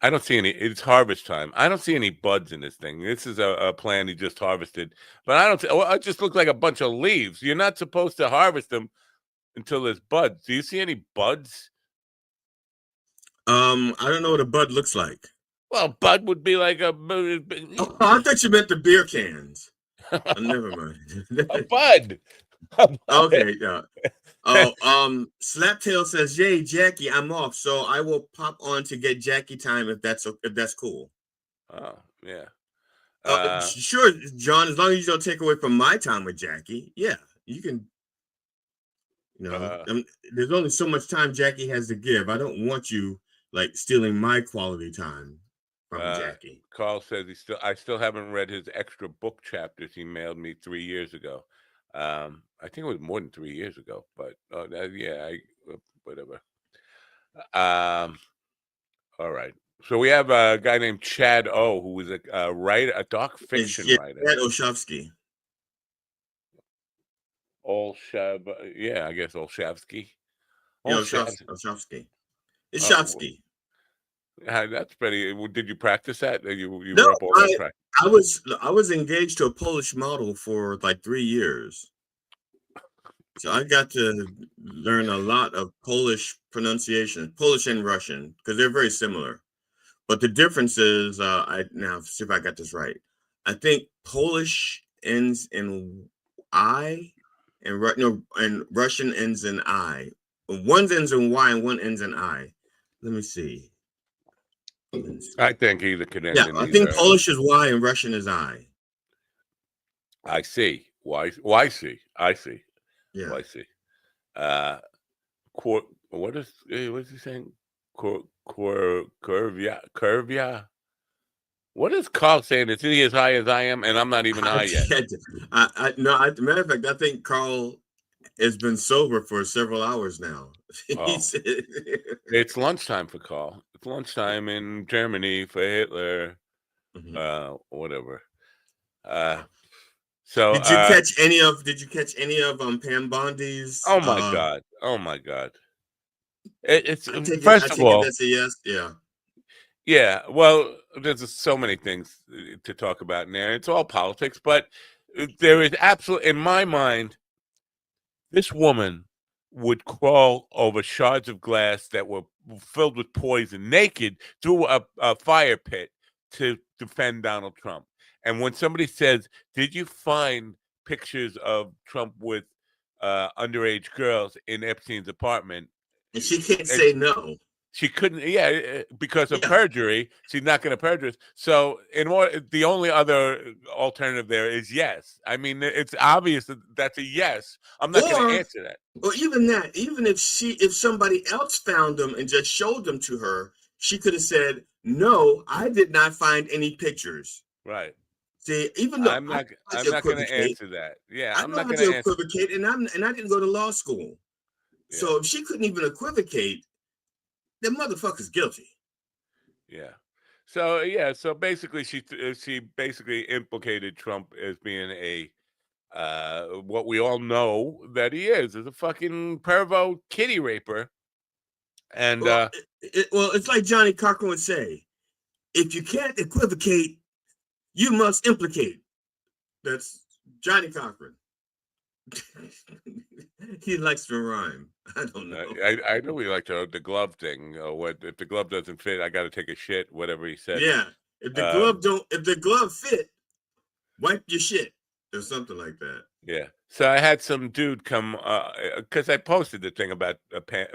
don't see any. It's harvest time. I don't see any buds in this thing. This is a plant he just harvested, but I don't. It just looks like a bunch of leaves. You're not supposed to harvest them until there's buds. Do you see any buds? I don't know what a bud looks like. Well, bud would be like a. Oh, I thought you meant the beer cans. Never mind. A bud. Okay, yeah. Oh, Slaptail says, "Yay, Jackie, I'm off, so I will pop on to get Jackie time if that's cool." Oh, yeah. Sure, John. As long as you don't take away from my time with Jackie, yeah, you can. There's only so much time Jackie has to give. I don't want you like stealing my quality time from Jackie. Carl says I still haven't read his extra book chapters he mailed me 3 years ago. I think it was more than 3 years ago, but whatever. All right. So we have a guy named Chad O, who was a writer, a doc fiction writer. Chad Olshavsky. I guess Olshavsky. Olshavsky. It's Shavsky. That's pretty. Did you practice that? You No, were up all that practice? I was engaged to a Polish model for like 3 years. So I got to learn a lot of Polish pronunciation, Polish and Russian, because they're very similar. But the difference is, now see if I got this right. I think Polish ends in I, and Russian ends in I. One ends in Y and one ends in I. Let me see. I think either could end. Yeah, I think Polish is Y and Russian is I. I see. I see. Yeah. I see. What is he saying? Curvia. What is Carl saying? Is he as high as I am? And I'm not even high yet. Matter of fact, I think Carl has been sober for several hours now. Oh. It's lunchtime for Carl. It's lunchtime in Germany for Hitler. Mm-hmm. Whatever. So did you catch any of Pam Bondi's? Oh my God! It's first of all, that's a yes. Yeah. Yeah, well, there's just so many things to talk about in there. It's all politics, but there is absolutely, in my mind, this woman would crawl over shards of glass that were filled with poison, naked, through a fire pit to defend Donald Trump. And when somebody says, "Did you find pictures of Trump with underage girls in Epstein's apartment?" And she can't and say no. she couldn't, yeah, because of Yeah. perjury. She's not going to perjure us. So, in order, the only other alternative there is yes. I mean, it's obvious that that's a yes. I'm not going to answer that. Or even that, even if somebody else found them and just showed them to her, she could have said, "No, I did not find any pictures." Right. See, even though I'm not. I I'm not going to equivocate, answer that. Yeah, I I'm know not how going to to answer. equivocate, and I didn't go to law school. Yeah. So if she couldn't even equivocate, the motherfucker's guilty. Yeah. So yeah. So basically, she basically implicated Trump as being a what we all know that he is a fucking pervo kitty raper. And Well, it's like Johnny Cochran would say: if you can't equivocate, you must implicate. That's Johnny Cochran. He likes to rhyme. I don't know. I know we like the glove thing. What if the glove doesn't fit? I got to take a shit. Whatever he said. Yeah, if the glove fit, wipe your shit or something like that. Yeah. So I had some dude come because I posted the thing about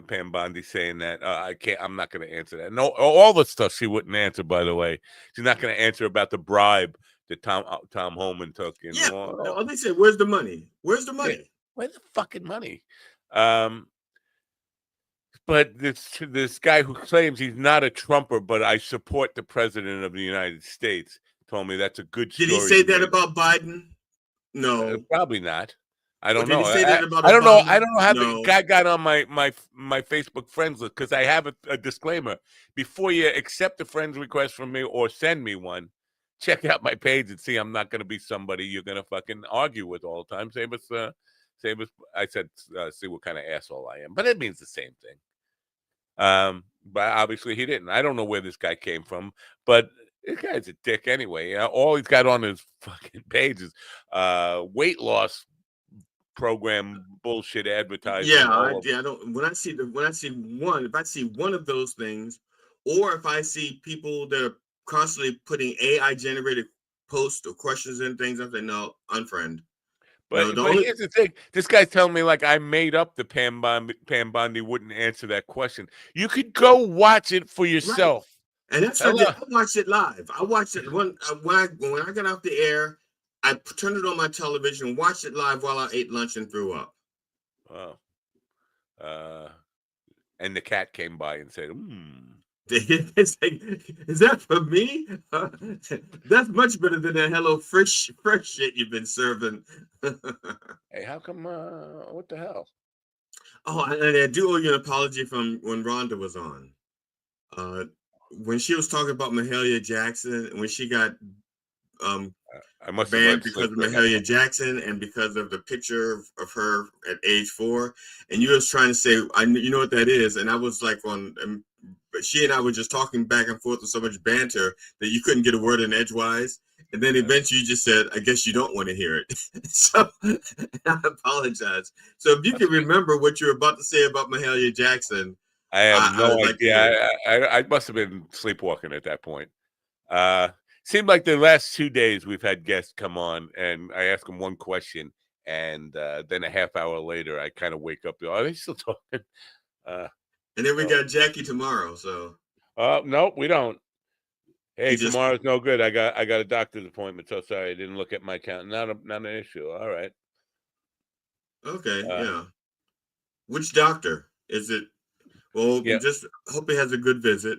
Pam Bondi saying that I can't. I'm not going to answer that. No, all the stuff she wouldn't answer. By the way, she's not going to answer about the bribe that Tom Holman took. You Yeah. know, Oh, they said, "Where's the money? Where's the money?" yeah, where's the fucking money? But this guy who claims he's not a Trumper, but I support the president of the United States, told me that's a good story. Did he say that about Biden? No. Probably not. I don't Did know. he say that about I don't know. Obama? I don't know how the No. guy got on my Facebook friends list because I have a disclaimer. Before you accept a friend's request from me or send me one, check out my page and see I'm not going to be somebody you're going to fucking argue with all the time. Save us. I said, see what kind of asshole I am, but it means the same thing. But obviously he didn't. I don't know where this guy came from, but this guy's a dick anyway. All he's got on his fucking page is weight loss program bullshit advertising. Yeah, I don't. When I see if I see one of those things, or if I see people that are constantly putting AI generated posts or questions and things, I'm saying no, unfriend. But here's the thing: this guy's telling me like I made up the Pam Bondi wouldn't answer that question. You could go watch it for yourself. Right. And that's what I watched it live. I watched it when I got off the air. I turned it on my television, watched it live while I ate lunch and threw up. Wow. And the cat came by and said, It's like, is that for me? That's much better than that Hello Fresh shit you've been serving. Hey, how come? What the hell? Oh, and I do owe you an apology from when Rhonda was on. When she was talking about Mahalia Jackson, when she got I must banned because of Mahalia Jackson and because of the picture of her at age 4, and you was trying to say, you know what that is, and I was like but she and I were just talking back and forth with so much banter that you couldn't get a word in edgewise. And then eventually you just said, I guess you don't want to hear it. So I apologize. So if you can remember what you were about to say about Mahalia Jackson. I have no idea. I must have been sleepwalking at that point. Seemed like the last 2 days we've had guests come on and I ask them one question and then a half hour later I kind of wake up. Are they still talking? And then we got Jackie tomorrow. So nope, we don't. Hey, tomorrow's no good. I got a doctor's appointment. So sorry, I didn't look at my account. Not an issue. All right. Okay. Yeah. Which doctor is it? Well, just hope he has a good visit.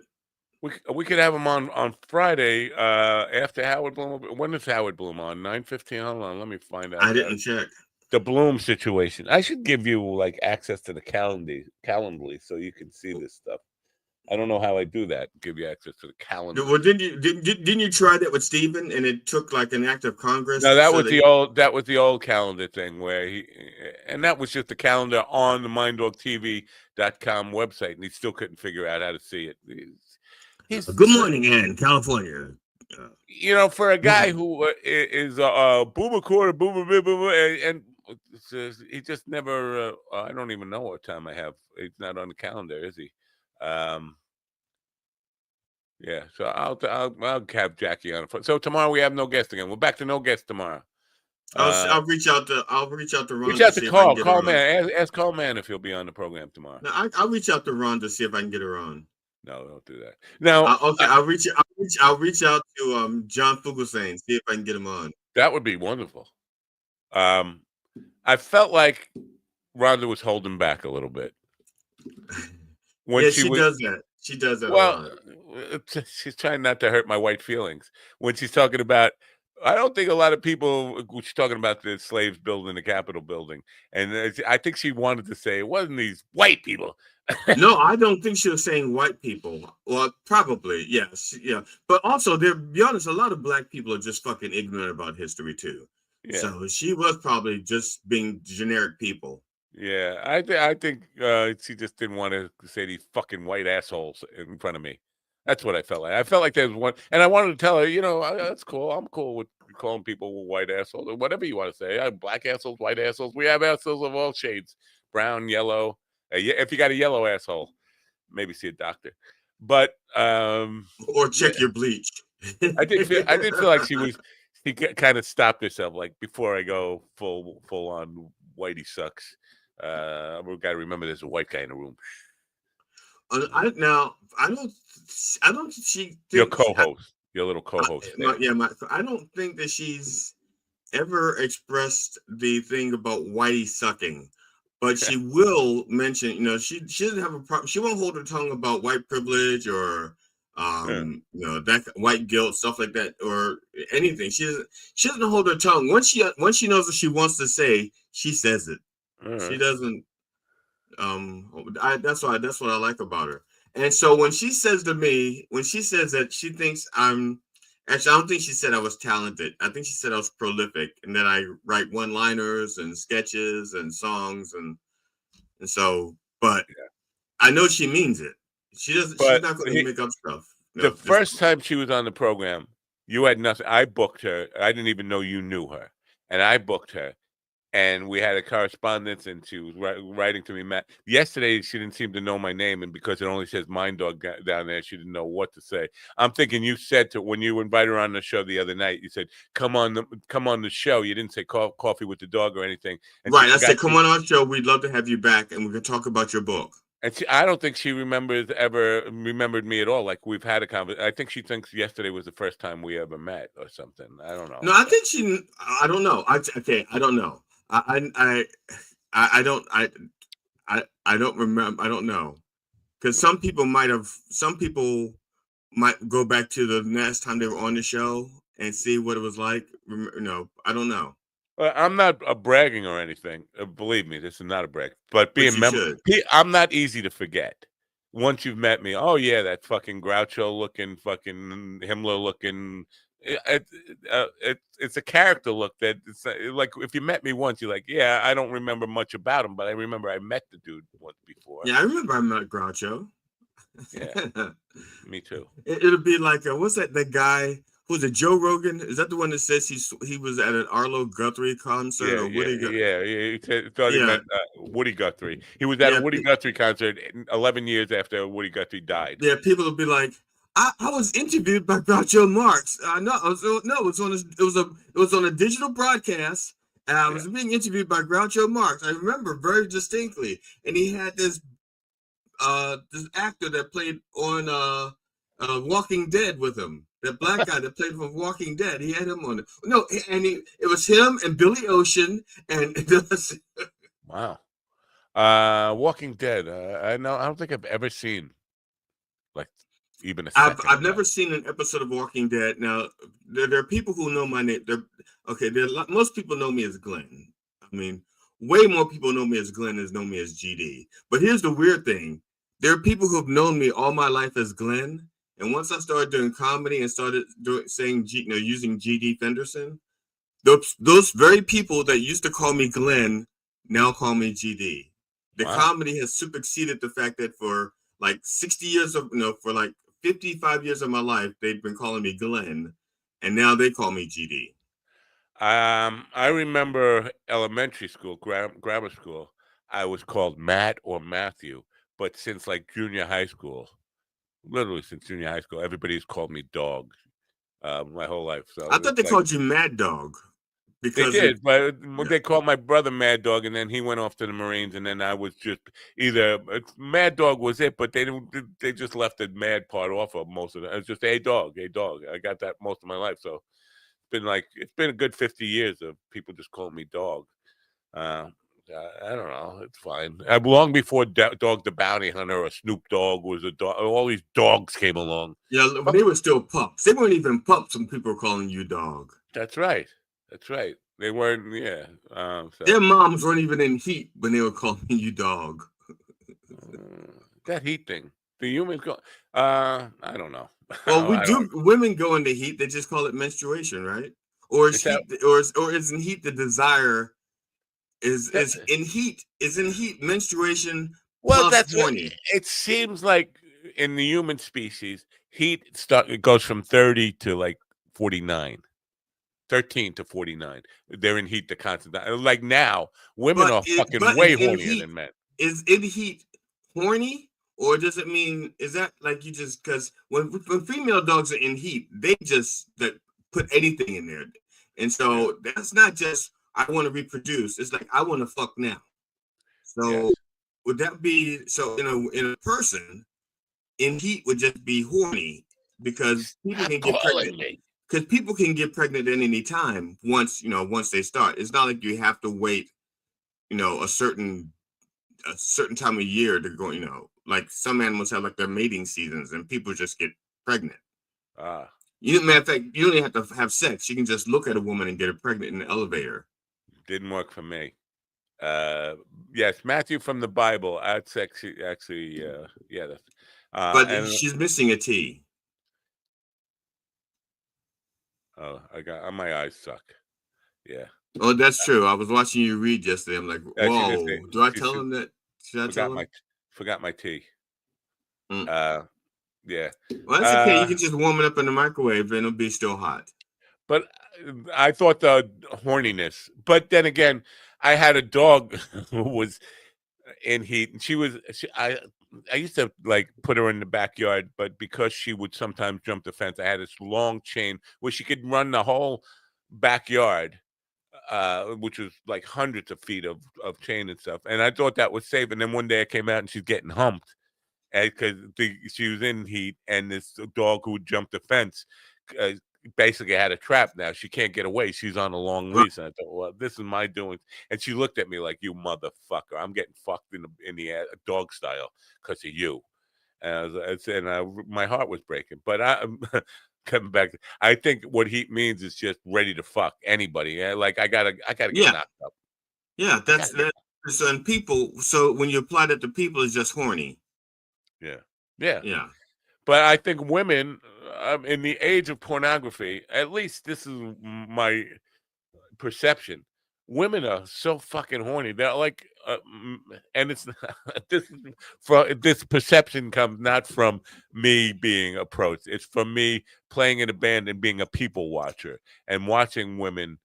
We could have him on Friday after Howard Bloom. When is Howard Bloom on? 9:15. Hold on, let me find out. I didn't check the Bloom situation. I should give you like access to the Calendly so you can see this stuff. I don't know how I do that. Give you access to the calendar. Well, didn't you try that with Stephen? And it took like an act of Congress. No, that was the old calendar thing where that was just the calendar on the minddogtv.com website, and he still couldn't figure out how to see it. He's Good morning, Ann, California. for a guy who is boomer quarter, boomer, and he just never. I don't even know what time I have. He's not on the calendar, is he? Yeah, so I'll have Jackie on. So tomorrow we have no guest again. We're back to no guest tomorrow. I'll reach out to Ron Reach out to see if I can Carl. get Call her on. man. Ask Call man if he'll be on the program tomorrow. No, I'll reach out to Ron to see if I can get her on. No, don't do that. Now, okay, I'll reach out to John Fugelsang, see if I can get him on. That would be wonderful. I felt like Rhonda was holding back a little bit. When she does that. She does that a lot. She's trying not to hurt my white feelings. When she's talking about, I don't think a lot of people, she's talking about the slaves building the Capitol building. And I think she wanted to say it wasn't these white people. No, I don't think she was saying white people. Well, probably, yes. Yeah. But also, to be honest, a lot of black people are just fucking ignorant about history, too. Yeah. So she was probably just being generic people. Yeah, I think she just didn't want to say these fucking white assholes in front of me. That's what I felt like. I felt like there was one, and I wanted to tell her, that's cool. I'm cool with calling people white assholes or whatever you want to say. Black assholes, white assholes. We have assholes of all shades: brown, yellow. If you got a yellow asshole, maybe see a doctor. But or check your bleach. I did feel like she kind of stopped herself, like before I go full on whitey sucks. We've got to remember there's a white guy in the room. I don't. She your co-host, your little co-host. I don't think that she's ever expressed the thing about whitey sucking, but she will mention. She doesn't have a problem. She won't hold her tongue about white privilege or that white guilt, stuff like that, or anything. She doesn't hold her tongue. Once she knows what she wants to say, she says it. She doesn't. That's what I like about her. And so when she says that she thinks I don't think she said I was talented. I think she said I was prolific and that I write one-liners and sketches and songs and so. But I know she means it. She's not going to make up stuff. The first time she was on the program, you had nothing. I booked her. I didn't even know you knew her, and I booked her. And we had a correspondence, and she was writing to me. Matt, yesterday she didn't seem to know my name, and because it only says Mind Dog down there, she didn't know what to say. I'm thinking you said when you invited her on the show the other night, you said, "Come on the show." You didn't say coffee with the dog or anything. And right, I said, "Come on our show. We'd love to have you back, and we can talk about your book." And I don't think she remembered me at all. Like we've had a conversation. I think she thinks yesterday was the first time we ever met or something. I don't know. No, I think I don't know. I don't know. I don't remember. I don't know, because some people might go back to the last time they were on the show and see what it was like. I don't know. I'm not bragging or anything. Believe me, this is not a brag. But I'm not easy to forget. Once you've met me, oh yeah, that fucking Groucho looking, fucking Himmler looking. It's a character look that it's like if you met me once, you're like, yeah, I don't remember much about him, but I remember I met the dude once before. Yeah, I remember I met Groucho. Yeah, me too. It'll be like, what's that guy? Who's it, Joe Rogan? Is that the one that says he was at an Arlo Guthrie concert? He thought he meant Woody Guthrie. He was at a Woody Guthrie concert 11 years after Woody Guthrie died. Yeah, people will be like, I was interviewed by Groucho Marx. It was on a digital broadcast, and I was being interviewed by Groucho Marx. I remember very distinctly, and he had this actor that played on Walking Dead with him. That black guy that played from Walking Dead. He had him on it. No, and it was him and Billy Ocean and. Wow, Walking Dead. I don't think I've ever seen like. Even I've never seen an episode of Walking Dead. Now there are people who know my name. Most people know me as Glenn. I mean, way more people know me as Glenn as know me as GD. But here's the weird thing: there are people who've known me all my life as Glenn, and once I started doing comedy and started using GD Fenderson, those very people that used to call me Glenn now call me GD. The comedy has superseded the fact that for like 60 years of for like 55 years of my life, they've been calling me Glenn, and now they call me GD. I remember elementary school, grammar school, I was called Matt or Matthew, but since like junior high school, literally since junior high school, everybody's called me Dog my whole life. So I thought they it's like called you Mad Dog they because did, but yeah. they called my brother Mad Dog, and then he went off to the Marines, and then I was just either Mad Dog was it, but they didn't. They just left the Mad part off of most of it. It was just hey dog. I got that most of my life, so it's been a good 50 years of people just calling me Dog. I don't know. It's fine. Long before Dog the Bounty Hunter or Snoop Dogg was a dog, all these dogs came along. Yeah, but they were still pups. They weren't even pups when people were calling you Dog. That's right. That's right. They weren't. Yeah. So. Their moms weren't even in heat when they were calling you Dog. That heat thing. The humans go. I don't know. Well, women go into heat. They just call it menstruation, right? Or is heat, or isn't heat the desire? Is in heat menstruation? Well, that's horny. It seems like in the human species, it goes from 30 to like 49. 13 to 49. They're in heat the constant. Like now, women are fucking way hornier than men. Is in heat horny? Or does it mean, is that like you just, because when female dogs are in heat, they just put anything in there. And so that's not just, I want to reproduce. It's like, I want to fuck now. So would that be, so in a person, in heat would just be horny because people can get pregnant. Because people can get pregnant at any time once they start. It's not like you have to wait, a certain time of year to go, like some animals have like their mating seasons and people just get pregnant. Matter of fact, you don't even have to have sex. You can just look at a woman and get her pregnant in the elevator. Didn't work for me. Yes, Matthew from the Bible. That's actually yeah. But she's missing a T. Oh, my eyes suck. Yeah. Oh, that's true. I was watching you read yesterday. I'm like, whoa. Do I tell him that? Should I tell him? Forgot my tea. Yeah. Well, that's okay. You can just warm it up in the microwave and it'll be still hot. But I thought the horniness. But then again, I had a dog who was in heat, and I used to like put her in the backyard, but because she would sometimes jump the fence, I had this long chain where she could run the whole backyard, which was like hundreds of feet of chain and stuff. And I thought that was safe. And then one day I came out and she's getting humped because she was in heat, and this dog who would jump the fence basically had a trap now. She can't get away. She's on a long leash. And I thought, well, this is my doing. And she looked at me like, you motherfucker. I'm getting fucked in the dog style because of you. And my heart was breaking. But coming back, I think what heat means is just ready to fuck anybody. Like I gotta get knocked up. Yeah, that's so people. So when you apply that to people, it's just horny. Yeah. But I think women, in the age of pornography, at least this is my perception, women are so fucking horny. They're like, and it's this perception comes not from me being approached. It's from me playing in a band and being a people watcher and watching women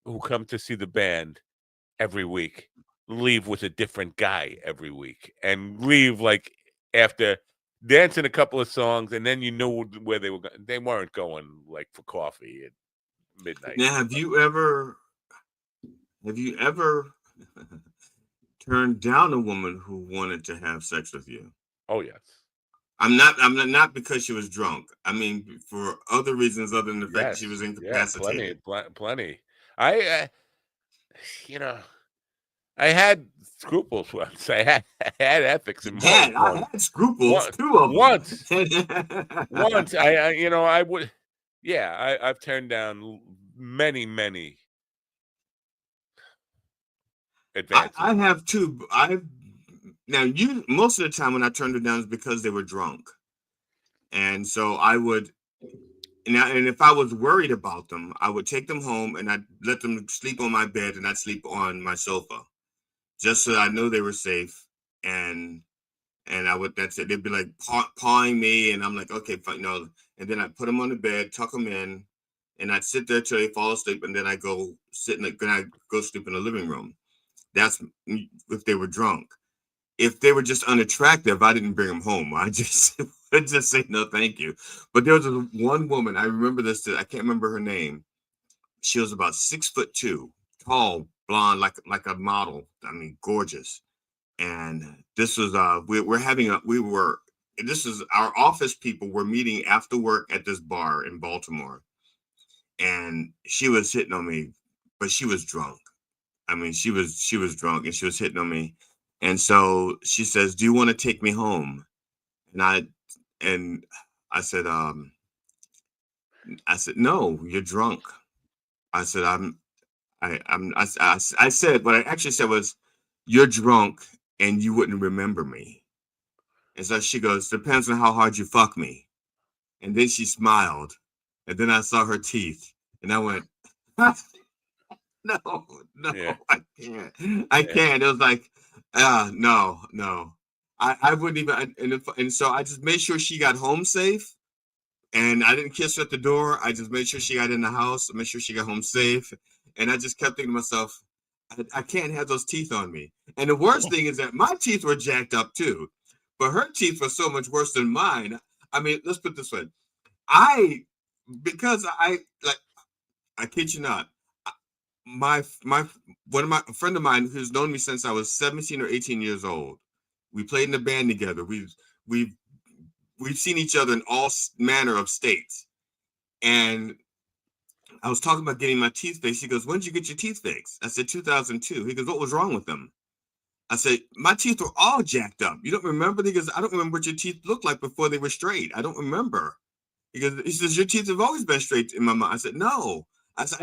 who come to see the band every week leave with a different guy every week and leave like after dancing a couple of songs, and then you know where they were going. They weren't going like for coffee at midnight. Now, have you ever turned down a woman who wanted to have sex with you? Oh yes. I'm not because she was drunk. I mean, for other reasons other than the fact that she was incapacitated. Yeah, plenty. I I had scruples once. I had ethics involved. I had scruples. Two of them. Once. I would. Yeah, I've turned down many advances. I have too. Most of the time when I turned them down is because they were drunk, and so I would. And if I was worried about them, I would take them home and I'd let them sleep on my bed and I'd sleep on my sofa, just so I know they were safe. And And that's it. They'd be like pawing me, and I'm like, okay, fine, no. And then I put them on the bed, tuck them in, and I'd sit there till they fall asleep, and then I go then I go sleep in the living room. That's if they were drunk. If they were just unattractive, I didn't bring them home. I just would just say no, thank you. But there was one woman, I remember this. I can't remember her name. She was about 6'2", tall, blonde, like a model. I mean, gorgeous. And this was this is our office people were meeting after work at this bar in Baltimore, and she was hitting on me, but she was drunk. I mean, she was drunk and she was hitting on me, and so she says, "Do you want to take me home?" And and I said, "No, you're drunk." I said, I said what I actually said was, "You're drunk and you wouldn't remember me." And so she goes, "Depends on how hard you fuck me." And then she smiled. And then I saw her teeth. And I went, no, Yeah. I can't. I can't. It was like, no, no. I wouldn't even. And so I just made sure she got home safe. And I didn't kiss her at the door. I just made sure she got in the house, made sure she got home safe. And I just kept thinking to myself, I can't have those teeth on me. And the worst thing is that my teeth were jacked up too, but her teeth were so much worse than mine. I mean, let's put it this way. I, because I, like, I kid you not, my one of my a friend of mine who's known me since I was 17 or 18 years old. We played in a band together. We've we've seen each other in all manner of states. And I was talking about getting my teeth fixed. He goes, "When did you get your teeth fixed?" I said, 2002. He goes, "What was wrong with them?" I said, "My teeth were all jacked up. You don't remember?" He goes, "I don't remember what your teeth looked like before they were straight. I don't remember." He says, "Your teeth have always been straight in my mind." I said, "No." I said,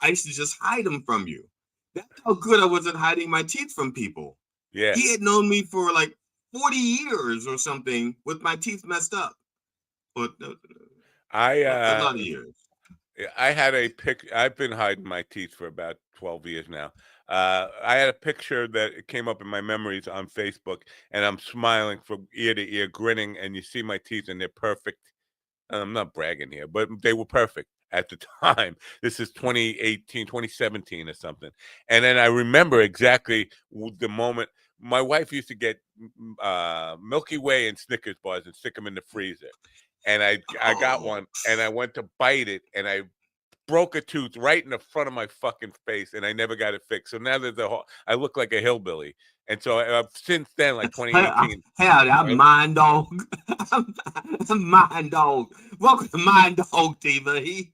I used to just hide them from you. That's how good I was at hiding my teeth from people. Yeah. He had known me for like 40 years or something with my teeth messed up. But a lot of years. I had a pic. I've been hiding my teeth for about 12 years now. I had a picture that came up in my memories on Facebook, and I'm smiling from ear to ear, grinning, and you see my teeth, and they're perfect. I'm not bragging here, but they were perfect at the time. This is 2018, 2017 or something. And then I remember exactly the moment my wife used to get Milky Way and Snickers bars and stick them in the freezer. And I got one and I went to bite it and I broke a tooth right in the front of my fucking face, and I never got it fixed. So now there's I look like a hillbilly, and so since then, like 2018. Hell, I'm Mind Dog. I'm Mind Dog. Welcome to Mind Dog TV.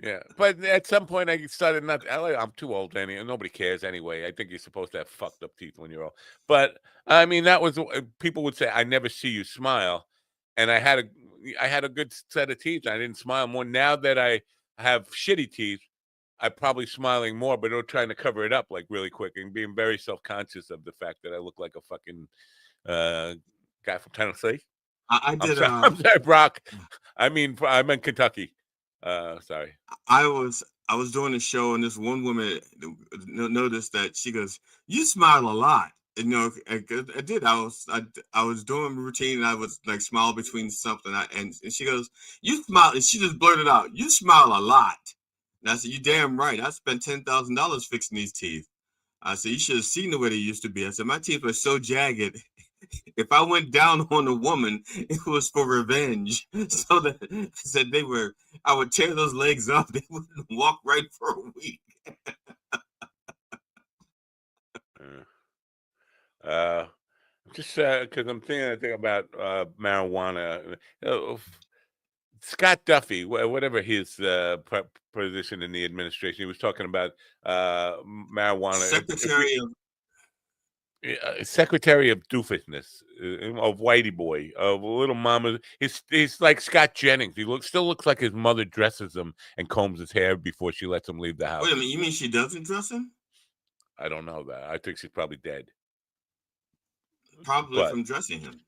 Yeah, but at some point I started not. I'm too old anyway. Nobody cares anyway. I think you're supposed to have fucked up teeth when you're old. But I mean, that was people would say, "I never see you smile," and I had a good set of teeth. I didn't smile more. Now that I have shitty teeth, I'm probably smiling more, but I'm trying to cover it up like really quick and being very self conscious of the fact that I look like a fucking uh, guy from Tennessee. I I'm did. sorry, I'm sorry, Brock. I meant Kentucky. Sorry. I was doing a show, and this one woman noticed that. She goes, "You smile a lot." And, I did. I was doing routine, and I was like smile between something. And she goes, "You smile," and she just blurted out, "You smile a lot." And I said, "You damn right. I spent $10,000 fixing these teeth." I said, "You should have seen the way they used to be." I said, "My teeth were so jagged. If I went down on a woman, it was for revenge." So that I said I would tear those legs up. They wouldn't walk right for a week. Uh, just because I'm thinking about marijuana. Scott Duffy, whatever his position in the administration, he was talking about marijuana. Secretary of Secretary of Doofusness, of Whitey Boy, of Little Mama. He's like Scott Jennings. He still looks like his mother dresses him and combs his hair before she lets him leave the house. Wait a minute, you mean she doesn't dress him? I don't know that. I think she's probably dead. Probably from dressing him.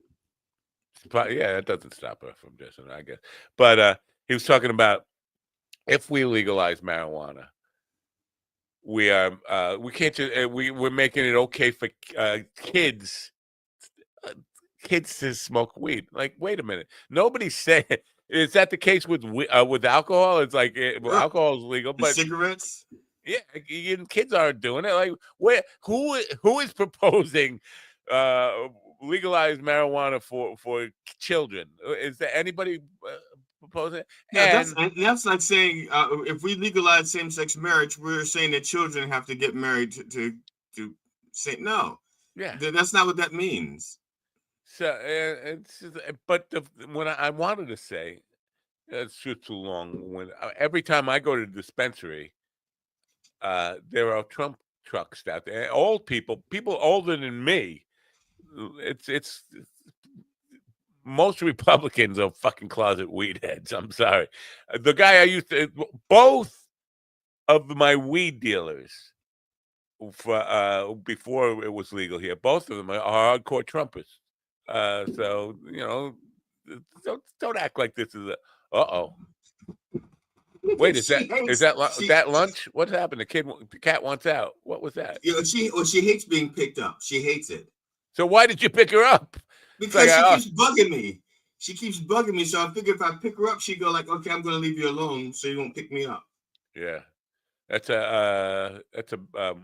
Yeah, that doesn't stop her from dressing him, I guess. But he was talking about if we legalize marijuana, we can't just we're making it okay for kids kids to smoke weed. Like, wait a minute. Nobody's saying. Is that the case with alcohol? It's like alcohol is legal, The but cigarettes? yeah, kids aren't doing it. Like, who is proposing legalized marijuana for children? Is there anybody proposing it? Yeah, And that's like saying if we legalize same-sex marriage, we're saying that children have to get married to say no. yeah, That's not what that means. so it's but when I wanted to say it's just too long. When every time I go to the dispensary, there are Trump trucks out there. Old people older than me. It's most Republicans are fucking closet weed heads. I'm sorry. The guy I used to, both of my weed dealers for before it was legal here, both of them are hardcore Trumpers. So don't act like this is a uh-oh. Wait, is that lunch? What happened? The cat wants out. What was that? You know, she hates being picked up. She hates it. So why did you pick her up? Because she keeps bugging me. She keeps bugging me. So I figure if I pick her up, she'd go like, okay, I'm going to leave you alone so you won't pick me up. Yeah. That's a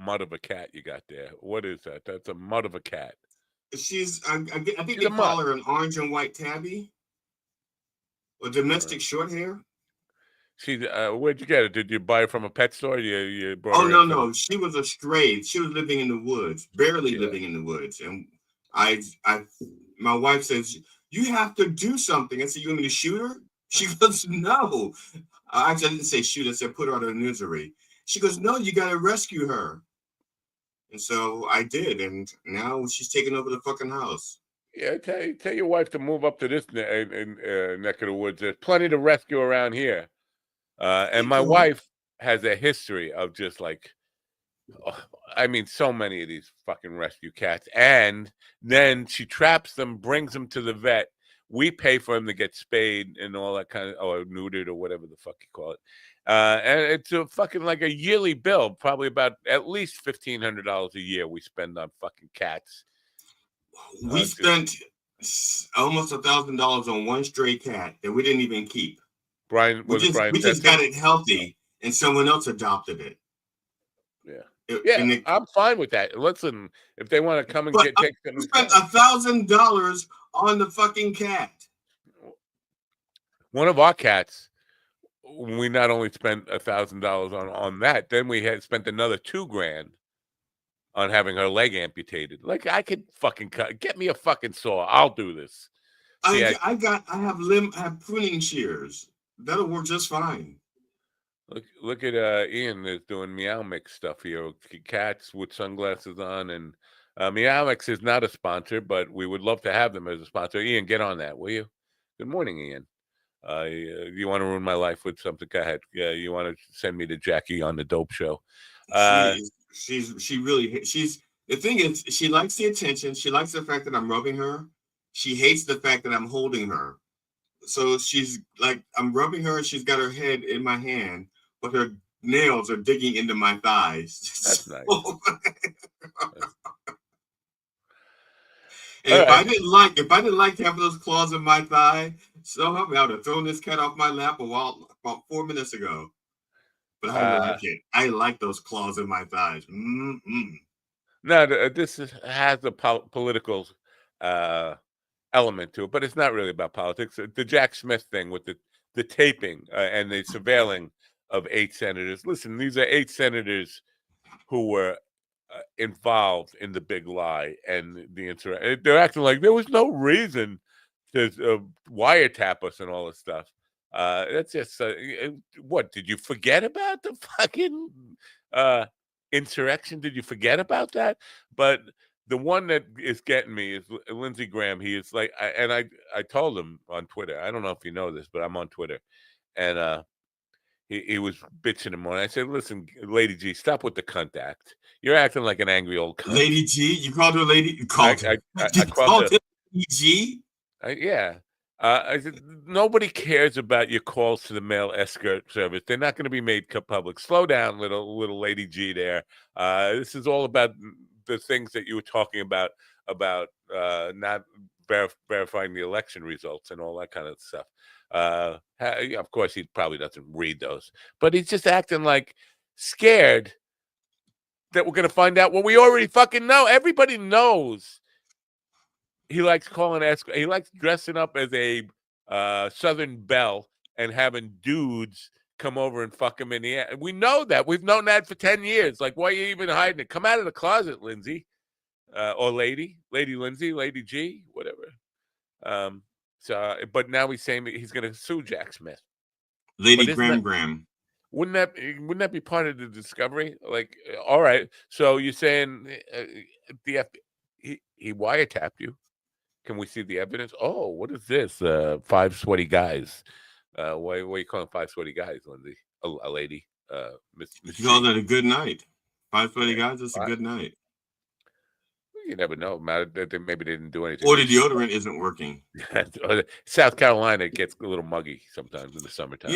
mud of a cat you got there. What is that? That's a mud of a cat. I think they call her an orange and white tabby. Or domestic short hair. Where'd you get it? Did you buy it from a pet store? You brought her no. She was a stray. She was living in the woods, barely living in the woods. And my wife says, you have to do something. I said, you want me to shoot her? She goes, no. Actually, I didn't say shoot. I said, put her out of misery. She goes, no, you got to rescue her. And so I did. And now she's taking over the fucking house. Yeah, tell your wife to move up to this neck of the woods. There's plenty to rescue around here. And my wife has a history of just like, so many of these fucking rescue cats. And then she traps them, brings them to the vet. We pay for them to get spayed and all that kind of, or neutered or whatever the fuck you call it. And it's a fucking like a yearly bill, probably about at least $1,500 a year we spend on fucking cats. We spent almost $1,000 on one stray cat that we didn't even keep. Brian, we just got it healthy, and someone else adopted it. Yeah, I'm fine with that. Listen, if they want to come and take them, we spent $1,000 on the fucking cat. One of our cats, we not only spent $1,000 on that, then we had spent another $2,000 on having her leg amputated. Like, I could fucking get me a fucking saw. I'll do this. I have pruning shears. That'll work just fine. Look at Ian is doing Meow Mix stuff here. Cats with sunglasses on, and Meow Mix is not a sponsor, but we would love to have them as a sponsor. Ian, get on that, will you? Good morning, Ian. You want to ruin my life with something? Go ahead. Yeah, you want to send me to Jackie on the Dope Show? The thing is, she likes the attention. She likes the fact that I'm rubbing her. She hates the fact that I'm holding her. So she's like, I'm rubbing her. She's got her head in my hand, but her nails are digging into my thighs. That's nice. And if I didn't like having those claws in my thigh, so help me, I would have thrown this cat off my lap about 4 minutes ago. But I like it. I like those claws in my thighs. Mm-hmm. No, this has a political element to it, but it's not really about politics. The Jack Smith thing with the taping and the surveilling of 8 senators. Listen, these are 8 senators who were involved in the big lie and the interaction. They're acting like there was no reason to wiretap us and all this stuff. That's just what? Did you forget about the fucking insurrection? Did you forget about that? But the one that is getting me is Lindsey Graham. He is like, I told him on Twitter. I don't know if you know this, but I'm on Twitter, and he was bitching him on. I said, "Listen, Lady G, stop with the cunt act. You're acting like an angry old cunt." Lady G, you called her Lady? You called her. I called her Lady G. Yeah. I said, nobody cares about your calls to the male escort service. They're not going to be made public. Slow down, little Lady G there. This is all about the things that you were talking about not verifying the election results and all that kind of stuff. Of course, he probably doesn't read those, but he's just acting like scared that we're going to find out what we already fucking know. Everybody knows he likes he likes dressing up as a Southern belle and having dudes come over and fuck him in the ass. We know that. We've known that for 10 years. Like, why are you even hiding it? Come out of the closet, Lindsay. Or Lady Lindsay, Lady G, whatever. But now he's saying that he's going to sue Jack Smith. Lady Graham. Wouldn't that be part of the discovery? Like, all right, so you're saying he wiretapped you? Can we see the evidence? Oh, what is this? 5 sweaty guys. Why are you calling 5 sweaty guys, Lindsay? A lady, Miss. You call that a good night? 5 sweaty guys. That's a good night. You never know. Maybe they didn't do anything. Or the deodorant isn't working. South Carolina gets a little muggy sometimes in the summertime.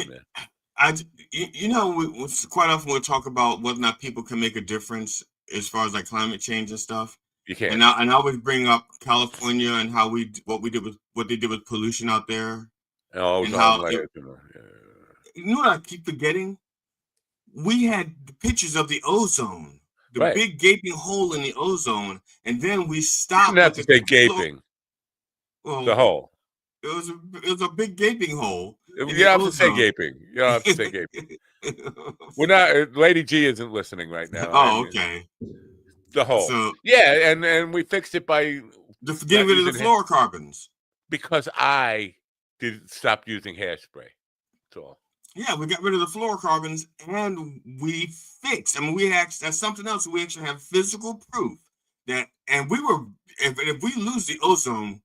Quite often we'll talk about whether or not people can make a difference as far as like climate change and stuff. You can't. And I always bring up California and what they did with pollution out there. Oh, and how you know what I keep forgetting? We had the pictures of the ozone. The big gaping hole in the ozone, and then we stopped. You don't have to say gaping. Well, the hole. It was a big gaping hole. You don't have to say gaping. You don't have to say gaping. We're not. Lady G isn't listening right now. Oh, okay. The hole. So, yeah, and we fixed it by getting rid of the fluorocarbons. Because I did stop using hairspray. That's all. Yeah, we got rid of the fluorocarbons and we fixed. I mean, that's something else. We actually have physical proof that, and if we lose the ozone,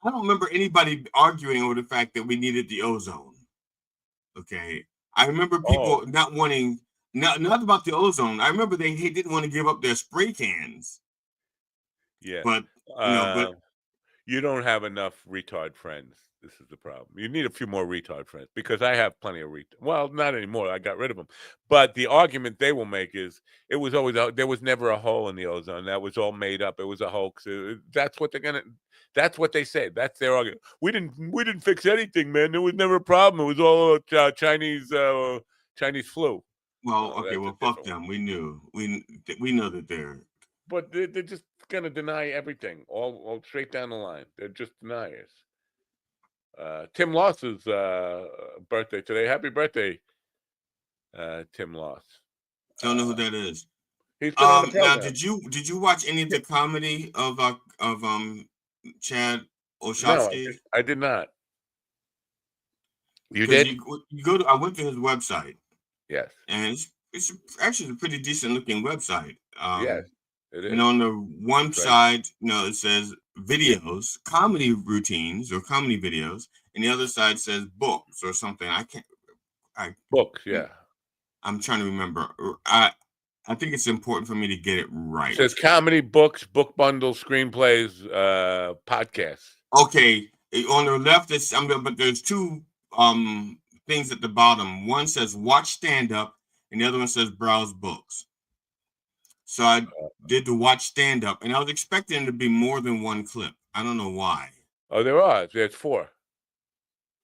I don't remember anybody arguing over the fact that we needed the ozone. Okay. I remember people not wanting, not about the ozone. I remember they didn't want to give up their spray cans. Yeah. But, you don't have enough retard friends. This is the problem. You need a few more retard friends because I have plenty of well, not anymore. I got rid of them. But the argument they will make is it was always there was never a hole in the ozone. That was all made up. It was a hoax. That's what that's what they say. That's their argument. We didn't fix anything, man. There was never a problem. It was all Chinese flu. Well, okay. Well, fuck them. We knew. We know that they're. But they're just gonna deny everything all straight down the line. They're just deniers. Tim Loss's birthday today. Happy birthday, Tim Loss. Don't know who that is. He's been on the program. Now, did you watch any of the comedy of Chad Oshofsky? No, I did not. You did? You go to. I went to his website. Yes. And it's actually a pretty decent looking website. Yes. It is. And on the one side, it says videos, comedy routines or comedy videos, and the other side says books or something. Books, yeah. I'm trying to remember. I think it's important for me to get it right. It says comedy, books, book bundles, screenplays, podcasts. Okay, on the left but there's two things at the bottom. One says watch stand up, and the other one says browse books. So I did the watch stand up, and I was expecting to be more than one clip. I don't know why. Oh, there are. There's 4.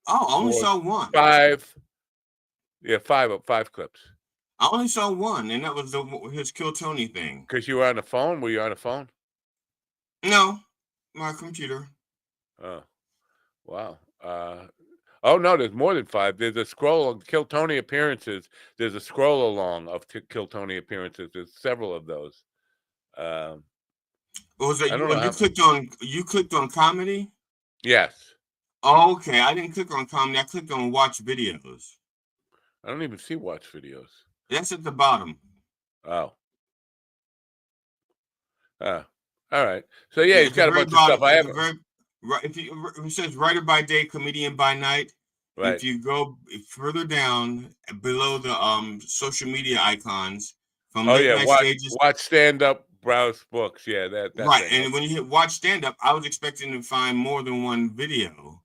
Oh, I only saw one. 5. Yeah, 5 clips. I only saw one, and that was his Kill Tony thing. Because you were on the phone? Were you on the phone? No, my computer. Oh, wow. Oh, no, there's more than 5. There's a scroll of Kill Tony appearances. There's a scroll along of Kill Tony appearances. There's several of those. What was that? You clicked on comedy? Yes. Oh, okay. I didn't click on comedy. I clicked on watch videos. I don't even see watch videos. That's at the bottom. Oh. All right. So, yeah, he's got a bunch of stuff. I haven't. Right, it says writer by day, comedian by night. Right. If you go further down below the social media icons from watch stand up, browse books. Yeah, that right. And when you hit watch stand up, I was expecting to find more than one video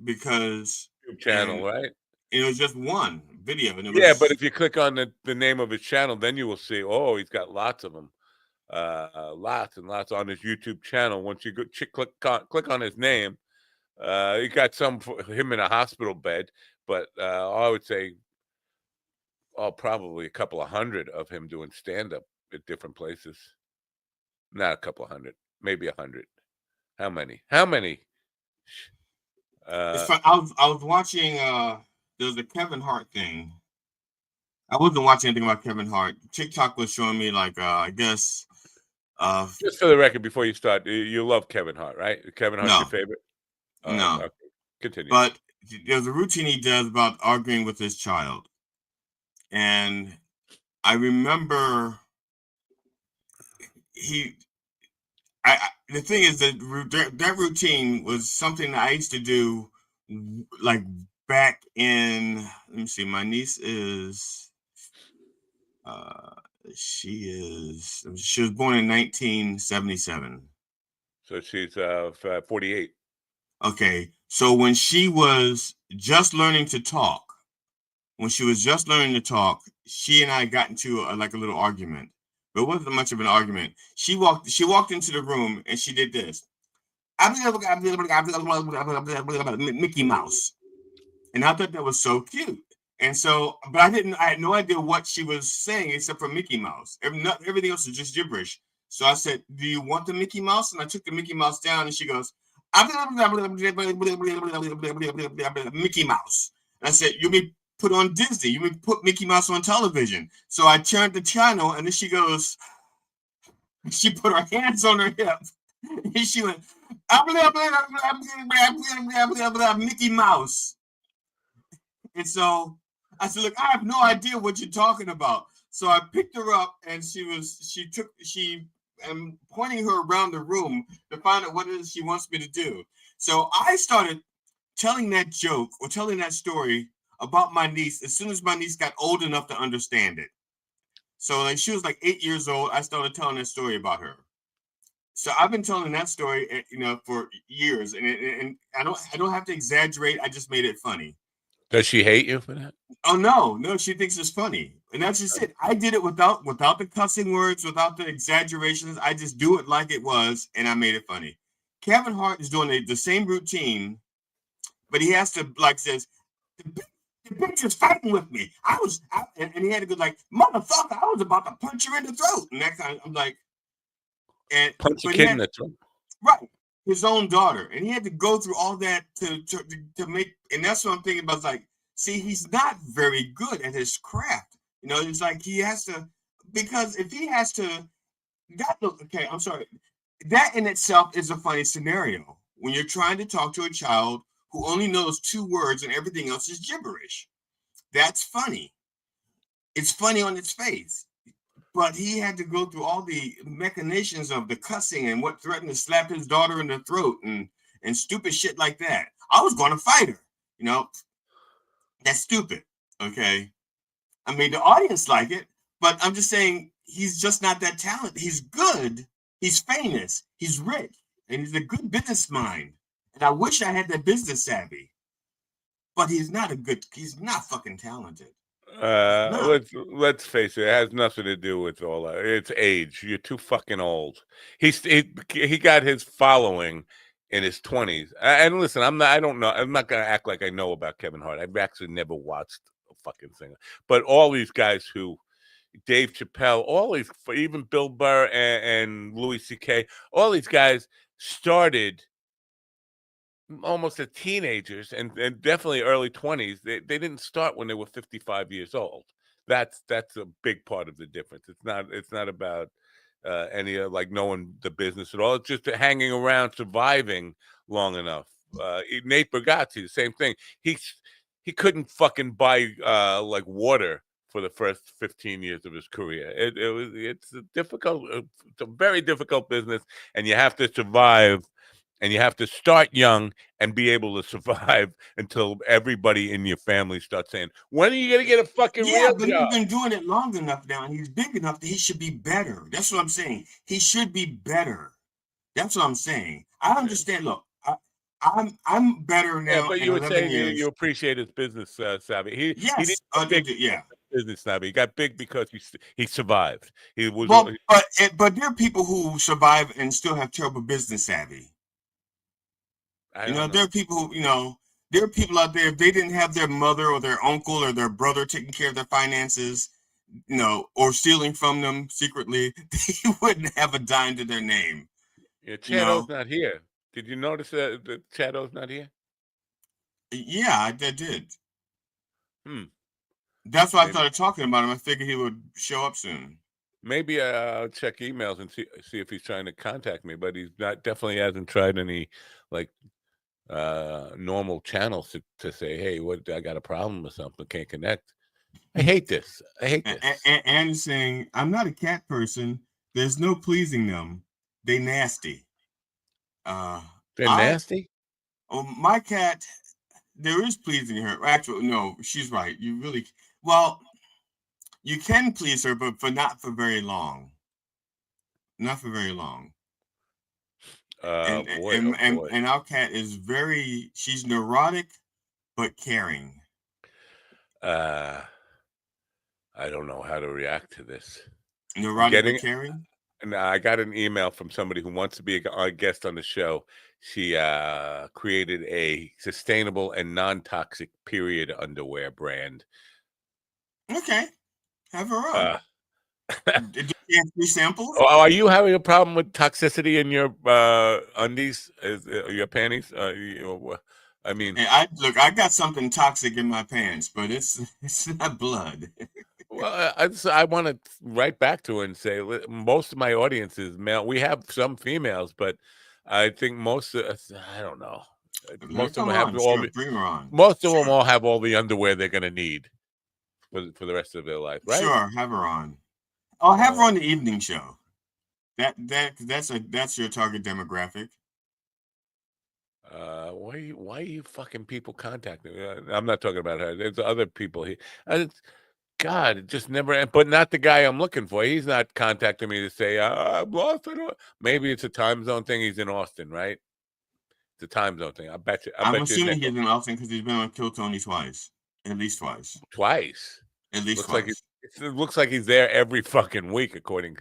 because YouTube channel, right? It was just one video. And but if you click on the name of his channel, then you will see. Oh, he's got lots of them. lots and lots on his YouTube channel. Once you go click on his name, he got some for him in a hospital bed, but I would say, probably a couple of hundred of him doing stand up at different places. Not a couple of hundred, maybe 100. How many? It's fun. I was watching. There was a Kevin Hart thing. I wasn't watching anything about Kevin Hart. TikTok was showing me like I guess. Just for the record, before you start, you love Kevin Hart, right? Kevin Hart's your favorite. No. Okay. Continue. But there's a routine he does about arguing with his child, and I remember the thing is that routine was something that I used to do, like back in. Let me see. My niece is. She was born in 1977. So she's 48. Okay, so when she was just learning to talk, she and I got into a little argument. But it wasn't much of an argument. She walked into the room and she did this. Mickey Mouse. And I thought that was so cute. And so, but I had no idea what she was saying except for Mickey Mouse. Everything else is just gibberish. So I said, "Do you want the Mickey Mouse?" And I took the Mickey Mouse down and she goes, Mickey Mouse. And I said, "You may put on Disney. You may put Mickey Mouse on television." So I turned the channel and then she goes, she put her hands on her hip and she went, Mickey Mouse. And so I said, "Look, I have no idea what you're talking about." So I picked her up and I'm pointing her around the room to find out what it is she wants me to do. So I started telling that joke or telling that story about my niece as soon as my niece got old enough to understand it. So she was like 8 years old. I started telling that story about her. So I've been telling that story, for years, and I don't have to exaggerate. I just made it funny. Does she hate you for that? Oh no, she thinks it's funny, and that's just it. I did it without the cussing words, without the exaggerations. I just do it like it was, and I made it funny. Kevin Hart is doing the same routine, but he has to says, "The bitch is fighting with me. And he had to go like, motherfucker, I was about to punch her in the throat." And that kind of, I'm like, and punch a kid in the throat, right? His own daughter, and he had to go through all that to make. And that's what I'm thinking about. Like, see, he's not very good at his craft. It's like he has to, because if he has to, okay, I'm sorry. That in itself is a funny scenario when you're trying to talk to a child who only knows 2 words and everything else is gibberish. That's funny. It's funny on its face. But he had to go through all the machinations of the cussing and what threatened to slap his daughter in the throat and stupid shit like that. I was going to fight her. That's stupid. Okay. I mean, the audience like it, but I'm just saying he's just not that talented. He's good. He's famous. He's rich. And he's a good business mind. And I wish I had that business savvy. But he's not fucking talented. Let's face it. It has nothing to do with all that. It's age. You're too fucking old. He got his following in his 20s. And listen, I don't know. I'm not gonna act like I know about Kevin Hart. I've actually never watched a fucking thing. But all these guys Dave Chappelle, all these, even Bill Burr and Louis C.K., all these guys started almost as teenagers and definitely early 20s. They didn't start when they were 55 years old. That's a big part of the difference. It's not about any like knowing the business at all. It's just hanging around, surviving long enough. Nate Bargatze, the same thing. He couldn't fucking buy like water for the first 15 years of his career. It's a very difficult business, and you have to survive. And you have to start young and be able to survive until everybody in your family starts saying, "When are you going to get a fucking real but job?" He's been doing it long enough now, and he's big enough that he should be better. That's what I'm saying. He should be better. That's what I'm saying. I understand. Look, I'm better now. Yeah, but you were saying you appreciate his business savvy. Yes. He didn't Yeah. business snobby. He got big because he survived. He was Well, but there are people who survive and still have terrible business savvy. I You know, don't there know. are people who, there are people out there, if they didn't have their mother or their uncle or their brother taking care of their finances, or stealing from them secretly, they wouldn't have a dime to their name. Yeah, Chado's not here. Did you notice that Chado's not here? Yeah, I did. Hmm. That's why I Maybe. started talking about him. I figured he would show up soon. Maybe I'll check emails and see if he's trying to contact me, but he's definitely hasn't tried any like normal channels to say, hey, what, I got a problem with something, can't connect. I hate this. And saying, I'm not a cat person. There's no pleasing them. They nasty. They're nasty? My cat, there is pleasing her. Actually, no, she's right. Well, you can please her, but not for very long. Not for very long. And our cat is she's neurotic, but caring. I don't know how to react to this. Neurotic but caring? And I got an email from somebody who wants to be a guest on the show. She created a sustainable and non-toxic period underwear brand. Okay. Have her on. Did you have 3 samples? Oh, are you having a problem with toxicity in your undies, your panties? I mean, I got something toxic in my pants, but it's not blood. Well, I want to write back to her and say most of my audience is male. We have some females, but I think most of I don't know. Most of them have most of them all have all the underwear they're going to need for the rest of their life, right? Sure, have her on. I'll have her on the evening show. That's your target demographic. Why are you fucking people contacting me? I'm not talking about her. There's other people here. God, it just never. But not the guy I'm looking for. He's not contacting me to say I'm lost. Maybe it's a time zone thing. He's in Austin, right? It's a time zone thing. I bet you. I'm assuming he's in Austin because he's been on Kill Tony twice, at least twice. Twice. At least twice. It looks like he's there every fucking week, according.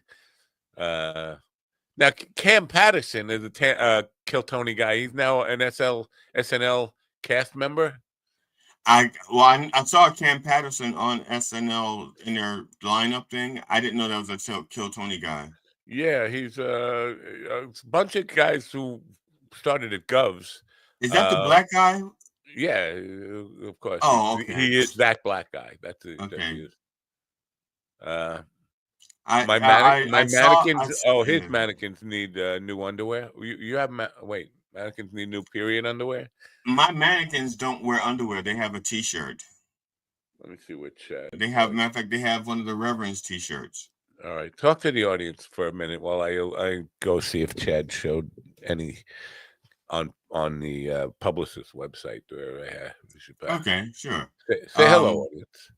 Now Cam Patterson is a Kill Tony guy. He's now an SNL cast member. I saw Cam Patterson on SNL in their lineup thing. I didn't know that was a Kill Tony guy. Yeah, he's a bunch of guys who started at Govs. Is that the black guy? Yeah, of course. Oh, okay. He is that black guy. That's it. Okay. He is. My mannequins. His mannequins need new underwear. You have mannequins need new period underwear. My mannequins don't wear underwear. They have a T-shirt. Let me see which. They have. Matter of fact, they have one of the Reverend's T-shirts. All right, talk to the audience for a minute while I go see if Chad showed any on the publicist website where we should. Okay, sure. Say hello, audience.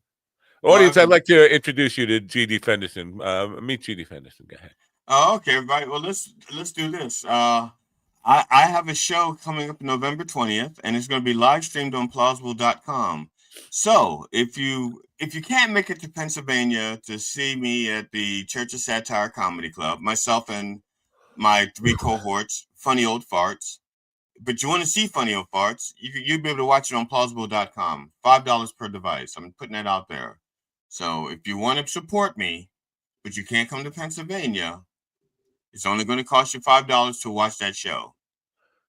Audience, I'd like to introduce you to G.D. Fenderson. Meet G.D. Fenderson. Go ahead. Oh, okay, right. Well, let's do this. I have a show coming up November 20th, and it's going to be live streamed on plausible.com. So if you can't make it to Pennsylvania to see me at the Church of Satire Comedy Club, myself and my 3 cohorts, Funny Old Farts, but you want to see Funny Old Farts, you'll be able to watch it on plausible.com. $5 per device. I'm putting that out there. So if you want to support me, but you can't come to Pennsylvania, it's only going to cost you $5 to watch that show.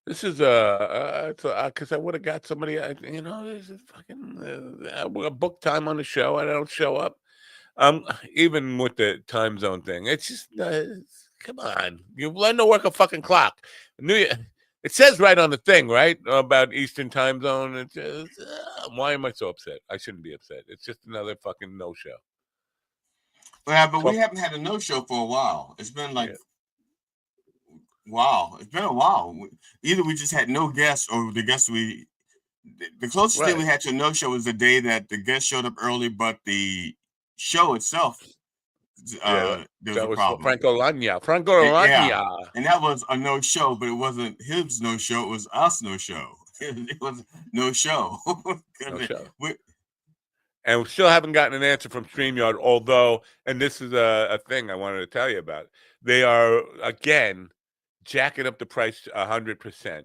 This is because I would have got somebody. This is fucking book time on the show, and I don't show up. Even with the time zone thing, it's just come on. You learn to work a fucking clock. It says right on the thing, right, about Eastern time zone. It's just, why am I so upset? I shouldn't be upset. It's just another fucking no show. Yeah, but we haven't had a no show for a while. It's been like. Yeah. Wow, it's been a while. Either we just had no guests, or the closest thing we had to a no show was the day that the guest showed up early, but the show itself, there was a problem. Franco Lagna, yeah, and that was a no show, but it wasn't his no show; it was us no show. It was no show. No show. And we still haven't gotten an answer from StreamYard, although, and this is a thing I wanted to tell you about, they are, again, jacking up the price 100%.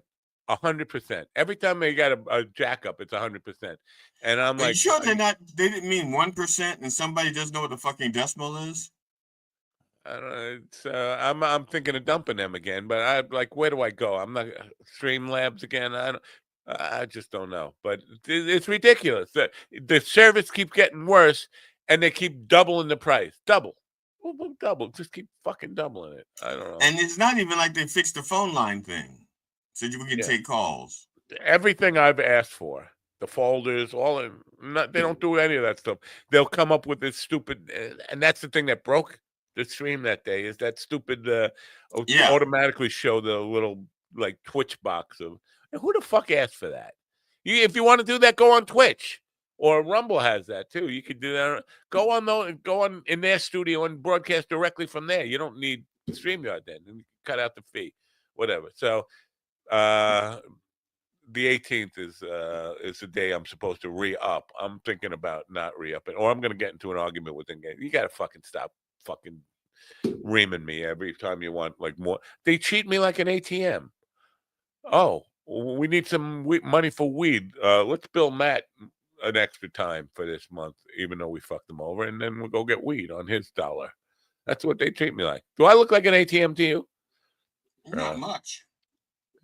100%. Every time they got a jack up, it's 100%. And I'm Are you like, sure they didn't mean 1% and somebody doesn't know what the fucking decimal is? I don't know. It's, I'm thinking of dumping them again, but I like, where do I go? I'm not Streamlabs again. I just don't know. But it's ridiculous. The service keeps getting worse, and they keep doubling the price. Double, just keep fucking doubling it. I don't know. And it's not even like they fixed the phone line thing, so you can take calls. Everything I've asked for, the folders, they don't do any of that stuff. They'll come up with this stupid, and that's the thing that broke the stream that day, is that stupid automatically show the little like Twitch box of, who the fuck asked for that? If you want to do that, go on Twitch, or Rumble has that too. You could do that. Go on in their studio and broadcast directly from there. You don't need StreamYard then. And cut out the fee, whatever. So the 18th is the day I'm supposed to re-up. I'm thinking about not re-upping, or I'm going to get into an argument with them. You got to fucking stop fucking reaming me every time you want like more. They cheat me like an ATM. Oh, we need some money for weed. Let's bill Matt an extra time for this month, even though we fucked him over, and then we'll go get weed on his dollar. That's what they treat me like. Do I look like an ATM to you? Not much.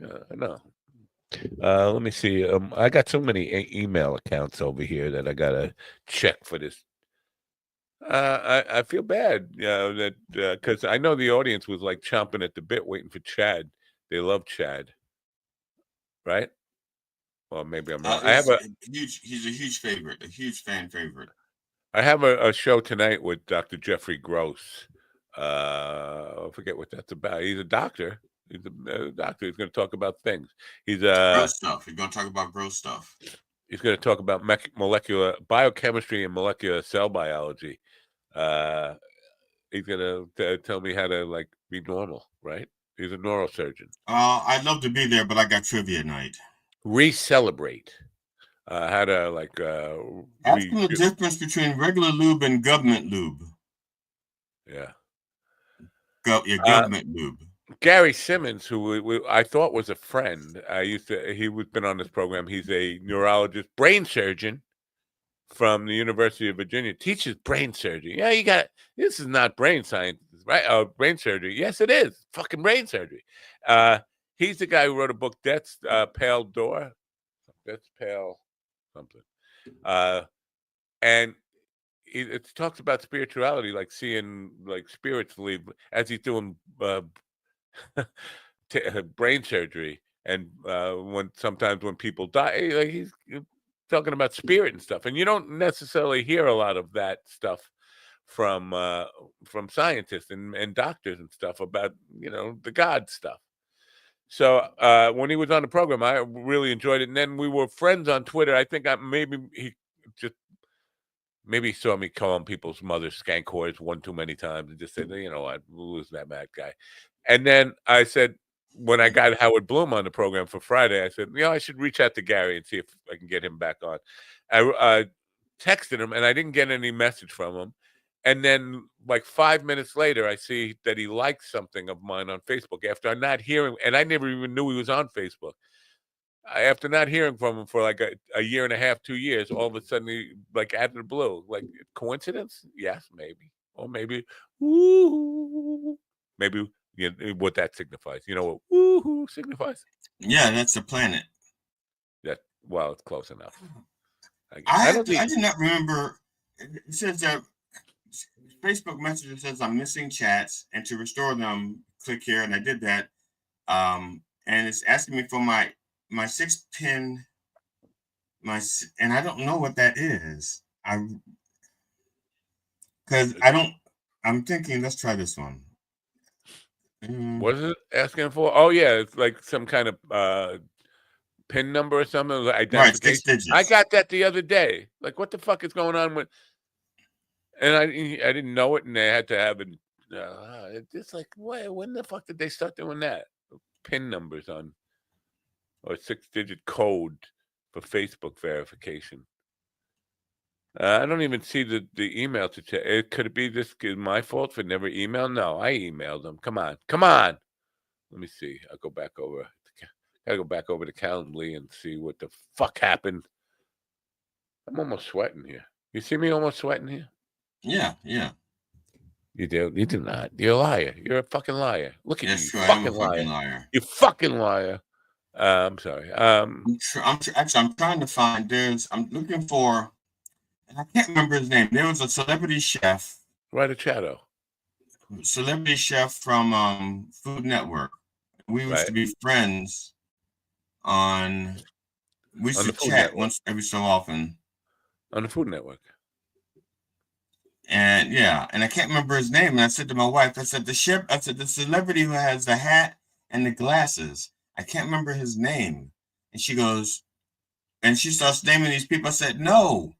I know. Let me see. I got so many email accounts over here that I gotta check for this. I feel bad, that because I know the audience was like chomping at the bit, waiting for Chad. They love Chad, right? Well, maybe I'm wrong. He's a huge favorite, a huge fan favorite. I have a show tonight with Dr. Jeffrey Gross. I forget what that's about. He's a doctor. He's a doctor. He's going to talk about things. He's gross stuff. He's going to talk about gross stuff. He's going to talk about molecular biochemistry and molecular cell biology. He's going to tell me how to like be normal, right? He's a neurosurgeon. I'd love to be there, but I got trivia night. Re-celebrate. How to like ask him the difference between regular lube and government lube. Yeah. Government lube. Gary Simmons, who I thought was a friend, he's been on this program. He's a neurologist, brain surgeon from the University of Virginia, teaches brain surgery. Yeah, this is not brain science, right? Brain surgery. Yes, it is. Fucking brain surgery. He's the guy who wrote a book, Death's Pale Door. Death's Pale something. And it talks about spirituality, like seeing like spirits leave as he's doing brain surgery, and sometimes when people die, like he's talking about spirit and stuff, and you don't necessarily hear a lot of that stuff from scientists and doctors and stuff about the God stuff. So when he was on the program, I really enjoyed it, and then we were friends on Twitter. I think maybe he saw me calling people's mothers skank whores one too many times and just said, what, we'll lose that Matt guy. And then I said, when I got Howard Bloom on the program for Friday, I said, I should reach out to Gary and see if I can get him back on. I texted him, and I didn't get any message from him. And then like 5 minutes later, I see that he liked something of mine on Facebook after I'm not hearing, and I never even knew he was on Facebook. After not hearing from him for like a year and a half, 2 years, all of a sudden, he, like out of the blue, like coincidence? Yes, maybe. Or maybe, woo, maybe what that signifies. You know what woohoo signifies? Yeah, that's a planet. Well, it's close enough. I did not remember. It says that Facebook Messenger says I'm missing chats, and to restore them, click here, and I did that. And it's asking me for my 6-pin, and I don't know what that is. I'm thinking, let's try this one. What is it asking for? Oh yeah, it's like some kind of PIN number or something, identification. Right, 6 digits. I got that the other day. Like, what the fuck is going on with? And I didn't know it, and they had to have it. It's like, when the fuck did they start doing that? PIN numbers on, or 6-digit code for Facebook verification. I don't even see the email to check. Could it be this is my fault for never emailed? No, I emailed them. Come on. Let me see. I'll go back over. Gotta go back over to Calendly and see what the fuck happened. I'm almost sweating here. You see me almost sweating here? Yeah. You do? You do not. You're a liar. You're a fucking liar. Look at Yes, you, true. I am a fucking liar. You fucking liar. I'm sorry. Actually, I'm trying to find. I'm looking for, and I can't remember his name. There was a celebrity chef. Right at Shadow. Celebrity chef from Food Network. We used to be friends on. We used to chat once every so often. On the Food Network. And I can't remember his name. And I said to my wife, I said, the celebrity who has the hat and the glasses. I can't remember his name. And she goes, and she starts naming these people. I said, no.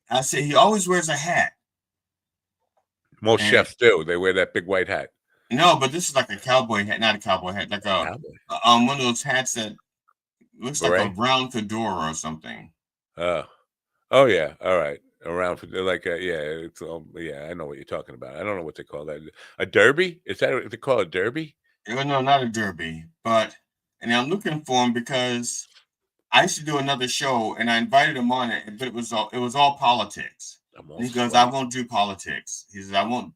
I said, he always wears a hat. Most chefs do. They wear that big white hat. No, but this is like a cowboy hat, not a cowboy hat, like one of those hats that looks like a brown fedora or something. Oh yeah. All right. Around for like it's I know what you're talking about. I don't know what they call that. A derby? Is that what they call a derby? No, not a derby. And I'm looking for him because I used to do another show and I invited him on it, but it was all politics. And he goes, I won't do politics. He says, I won't,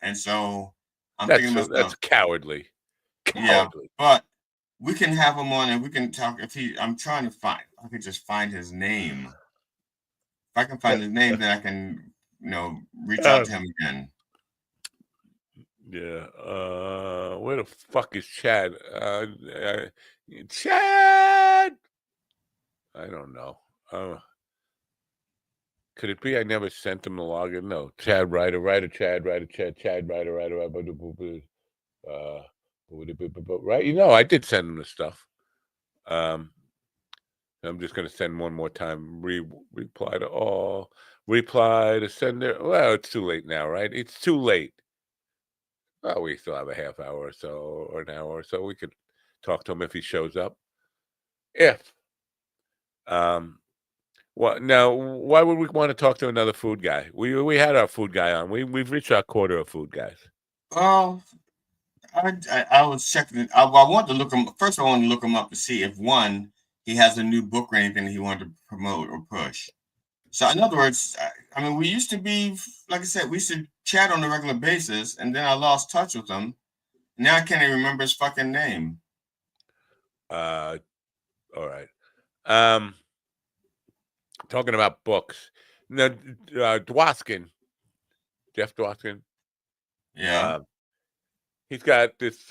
and so I'm thinking that's cowardly. Yeah, but we can have him on and we can talk. I'm trying to find. I can just find his name. If I can find his name, then I can, reach out to him again. Yeah. Where the fuck is Chad? Chad. I don't know. Could it be I never sent him the login? No. Chad Chad Chad Right. Right. I did send him the stuff. I'm just going to send one more time. Reply to all. Reply to sender. Well, it's too late now, right? It's too late. Well, we still have a half hour or so, or an hour or so. We could talk to him if he shows up. If. Well, now, why would we want to talk to another food guy? We had our food guy on. We've reached our quarter of food guys. Well, I was checking. I wanted to look him. First, I wanted to look him up to see if he has a new book or anything he wanted to promote or push. So, in other words, I mean, we used to be, like I said, we used to chat on a regular basis, and then I lost touch with him. Now I can't even remember his fucking name. All right. Talking about books. Now, Dwoskin, Jeff Dwoskin. Yeah. He's got this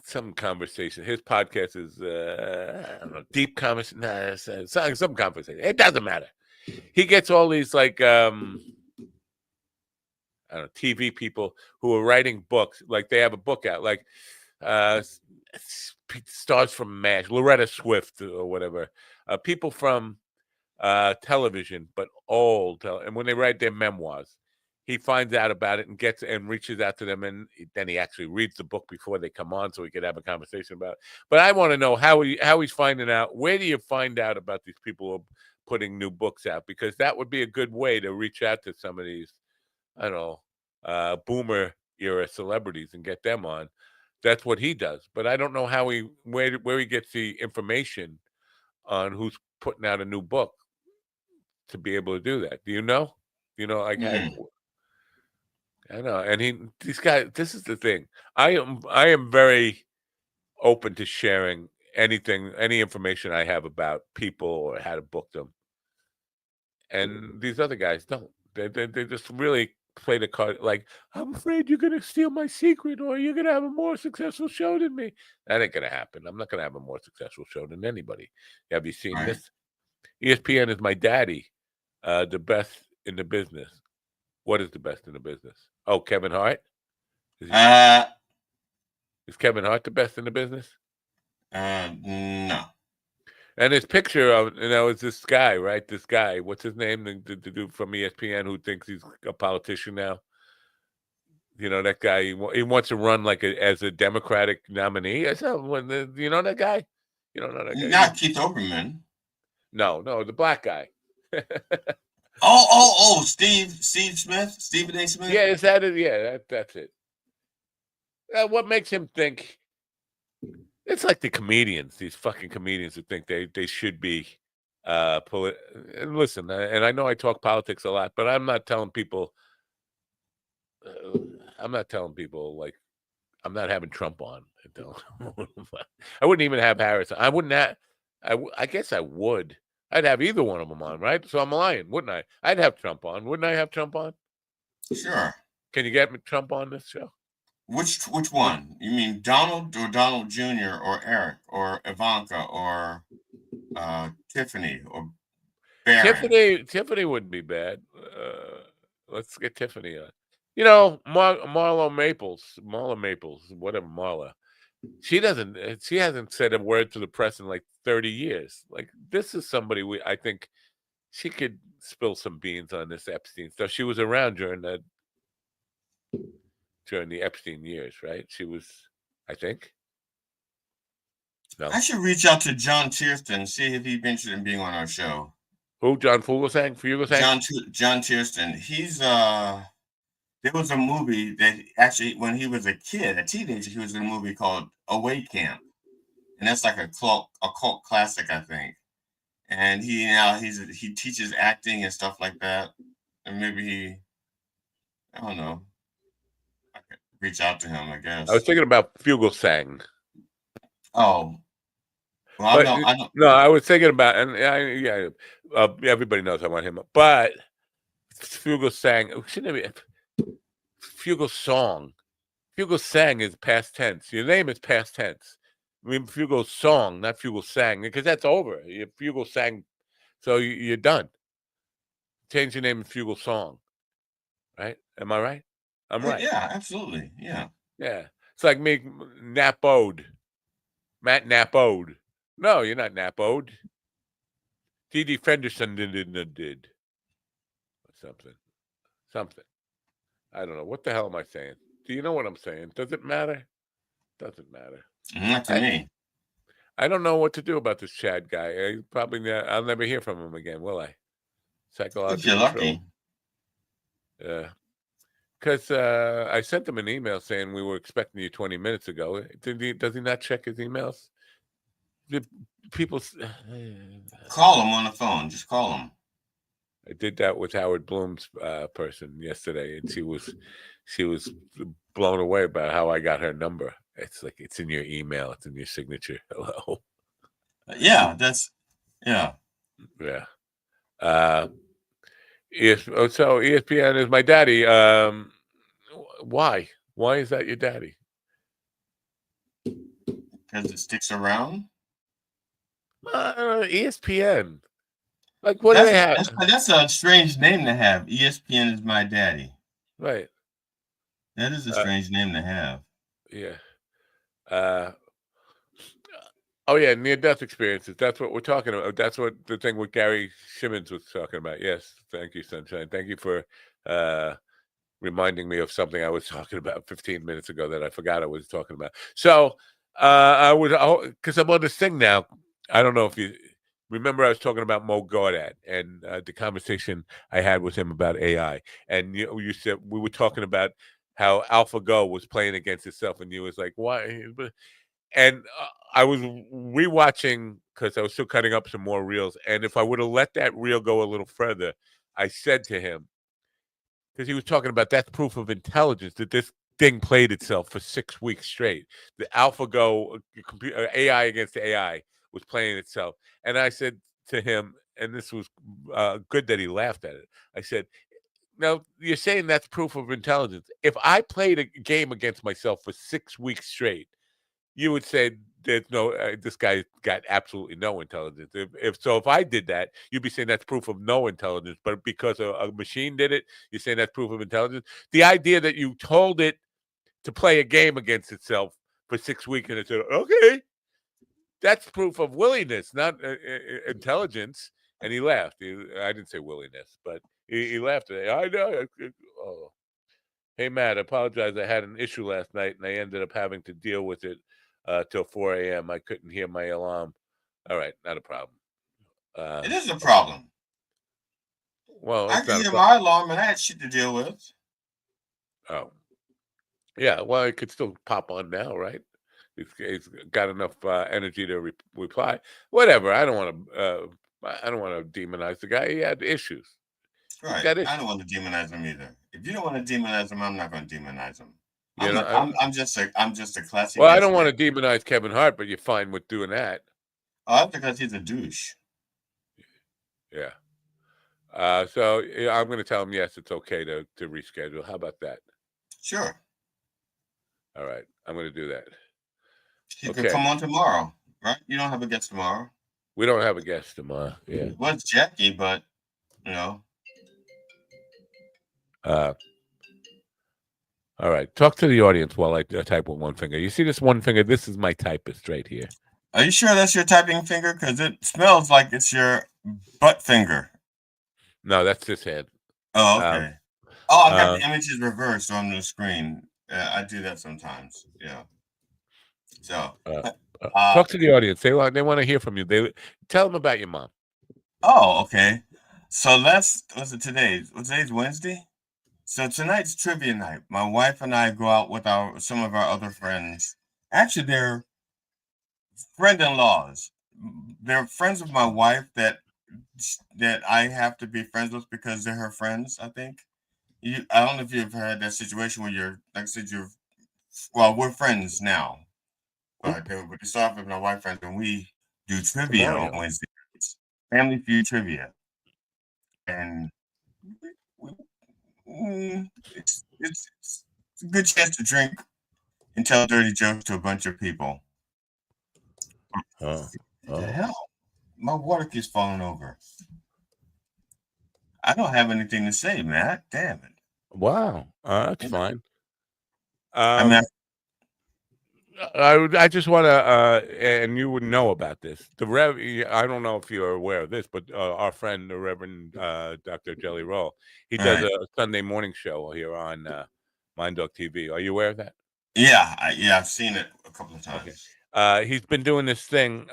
some conversation. His podcast is I don't know, deep conversation. Some conversation. It doesn't matter. He gets all these like I don't know, TV people who are writing books. Like they have a book out. Like stars from MASH, Loretta Swift or whatever. People from television, but old. And when they write their memoirs, he finds out about it and reaches out to them, and then he actually reads the book before they come on, so we could have a conversation about it. But I want to know how he's finding out. Where do you find out about these people who are putting new books out? Because that would be a good way to reach out to some of these, I don't know, boomer era celebrities and get them on. That's what he does. But I don't know where he gets the information on who's putting out a new book to be able to do that. Do you know? I know. And these guys, this is the thing. I am very open to sharing any information I have about people or how to book them. And these other guys don't. They just really play the card like, I'm afraid you're gonna steal my secret or you're gonna have a more successful show than me. That ain't gonna happen. I'm not gonna have a more successful show than anybody. Have you seen this? ESPN is my daddy, the best in the business. What is the best in the business? Oh, Kevin Hart? Is Kevin Hart the best in the business? No. And his picture of, is this guy, right? This guy, what's his name? The dude from ESPN who thinks he's a politician now. That guy, he wants to run as a Democratic nominee. I said, you know that guy? You don't know that guy? Not Keith Olbermann. No, the black guy. Stephen A. Smith. Yeah, is that it? Yeah, that's it. What makes him think? It's like the comedians, these fucking comedians who think they should be. And listen, and I know I talk politics a lot, but I'm not telling people. I'm not telling people like I'm not having Trump on. I wouldn't even have Harris. I wouldn't have. I guess I would. I'd have either one of them on, right? So I'm lying, wouldn't I? I'd have Trump on, wouldn't I? Have Trump on? Sure. Can you get Trump on this show? Which one? You mean Donald or Donald Jr. or Eric or Ivanka or Tiffany or Barron? Tiffany wouldn't be bad. Let's get Tiffany on. You know, Marla Maples, whatever Marla. She hasn't said a word to the press in like 30 years. Like this is somebody I think she could spill some beans on this Epstein stuff. She was around during the Epstein years, right? She was, I think. No. I should reach out to John Tiersten and see if he'd be interested in being on our show. Who? John Fugelsang? John Tiersten. He's there was a movie that actually, when he was a teenager, he was in a movie called Away Camp, and that's like a cult classic, I think. And he teaches acting and stuff like that, and maybe I don't know. I could reach out to him, I guess. I was thinking about Fugelsang. Oh, well, I know. No, I was thinking about, and everybody knows I want him, but Fugelsang shouldn't it be Fugelsang? Fugelsang is past tense. Your name is past tense. I mean, Fugelsang, not Fugelsang, because that's over. You Fugelsang, so you're done. Change your name to Fugelsang, right? Am I right? I'm right. Yeah, absolutely. Yeah. Yeah. It's like me, Napode. Matt Napode. No, you're not Napode. D.D. Fenderson did. Something. I don't know. What the hell am I saying? Do you know what I'm saying? Does it matter? Doesn't matter. Not to me. I don't know what to do about this Chad guy. I'll never hear from him again, will I? Psychological. If you're lucky. Yeah. Because I sent him an email saying we were expecting you 20 minutes ago. Does he not check his emails? People call him on the phone. Just call him. I did that with Howard Bloom's person yesterday, and she was blown away about how I got her number. It's like it's in your email, it's in your signature. Hello. Yeah. Yeah. So ESPN is my daddy. Why? Why is that your daddy? Because it sticks around. ESPN. Like, what do they have? That's a strange name to have. ESPN is my daddy. Right. That is a strange name to have. Yeah. Oh, yeah, near-death experiences. That's what we're talking about. That's what the thing with Gary Simmons was talking about. Yes. Thank you, Sunshine. Thank you for reminding me of something I was talking about 15 minutes ago that I forgot I was talking about. So because I'm on this thing now. I don't know if you remember I was talking about Mo Gaudat and the conversation I had with him about AI. And you said we were talking about how AlphaGo was playing against itself, and you was like, why? And I was rewatching because I was still cutting up some more reels. And if I would have let that reel go a little further, I said to him, because he was talking about that's proof of intelligence, that this thing played itself for 6 weeks straight. The AlphaGo AI against AI was playing itself. And I said to him, and this was good that he laughed at it. I said, now you're saying that's proof of intelligence. If I played a game against myself for 6 weeks straight, you would say there's no, this guy got absolutely no intelligence. If I did that, you'd be saying that's proof of no intelligence. But because a machine did it, you're saying that's proof of intelligence. The idea that you told it to play a game against itself for 6 weeks and it said, okay, that's proof of willingness, not intelligence. And he laughed. I didn't say willingness, but he laughed. I know. Oh. Hey, Matt, I apologize. I had an issue last night, and I ended up having to deal with it till 4 a.m. I couldn't hear my alarm. All right, not a problem. It is a problem. Well, I it's can not a hear problem. my alarm, and I had shit to deal with. Oh, yeah. Well, it could still pop on now, right? It's got enough energy to reply. Whatever. I don't want to. I don't want to demonize the guy. He had issues. He's Right. got I issues. don't want to demonize him either. If you don't want to demonize him, I'm not going to demonize him. You I'm know. not. I'm just a classy Well, I guest don't want here. to demonize Kevin Hart, but you're fine with doing that. Oh, that's because he's a douche. Yeah. So yeah, I'm going to tell him yes, it's okay to reschedule. How about that? Sure. All right, I'm going to do that. He could Okay. come on tomorrow, right? You don't have a guest tomorrow. We don't have a guest tomorrow. Yeah. Well, it's Jackie, but you know. All right. Talk to the audience while I type with one finger. You see this one finger? This is my typist right here. Are you sure that's your typing finger? Because it smells like it's your butt finger. No, that's this hand. Oh, okay. I got the images reversed on the screen. I do that sometimes. Yeah. So. Talk to the audience. They want to hear from you. They tell them about your mom. Oh, okay. So today's Wednesday? So tonight's trivia night. My wife and I go out with some of our other friends. Actually, they're friend-in-laws. They're friends of my wife that I have to be friends with because they're her friends, I think. I don't know if you've had that situation where we're friends now. But they start with my wife friends and we do trivia on Wednesday nights. Family Feud trivia. And it's a good chance to drink and tell dirty jokes to a bunch of people. What the hell? My water keeps falling over. I don't have anything to say, Matt. Damn it. Wow. That's fine. I mean, I just want to, and you would know about this. I don't know if you're aware of this, but our friend, the Reverend Dr. Jelly Roll, he does a Sunday morning show here on Mind Dog TV. Are you aware of that? Yeah, I've seen it a couple of times. Okay. He's been doing this thing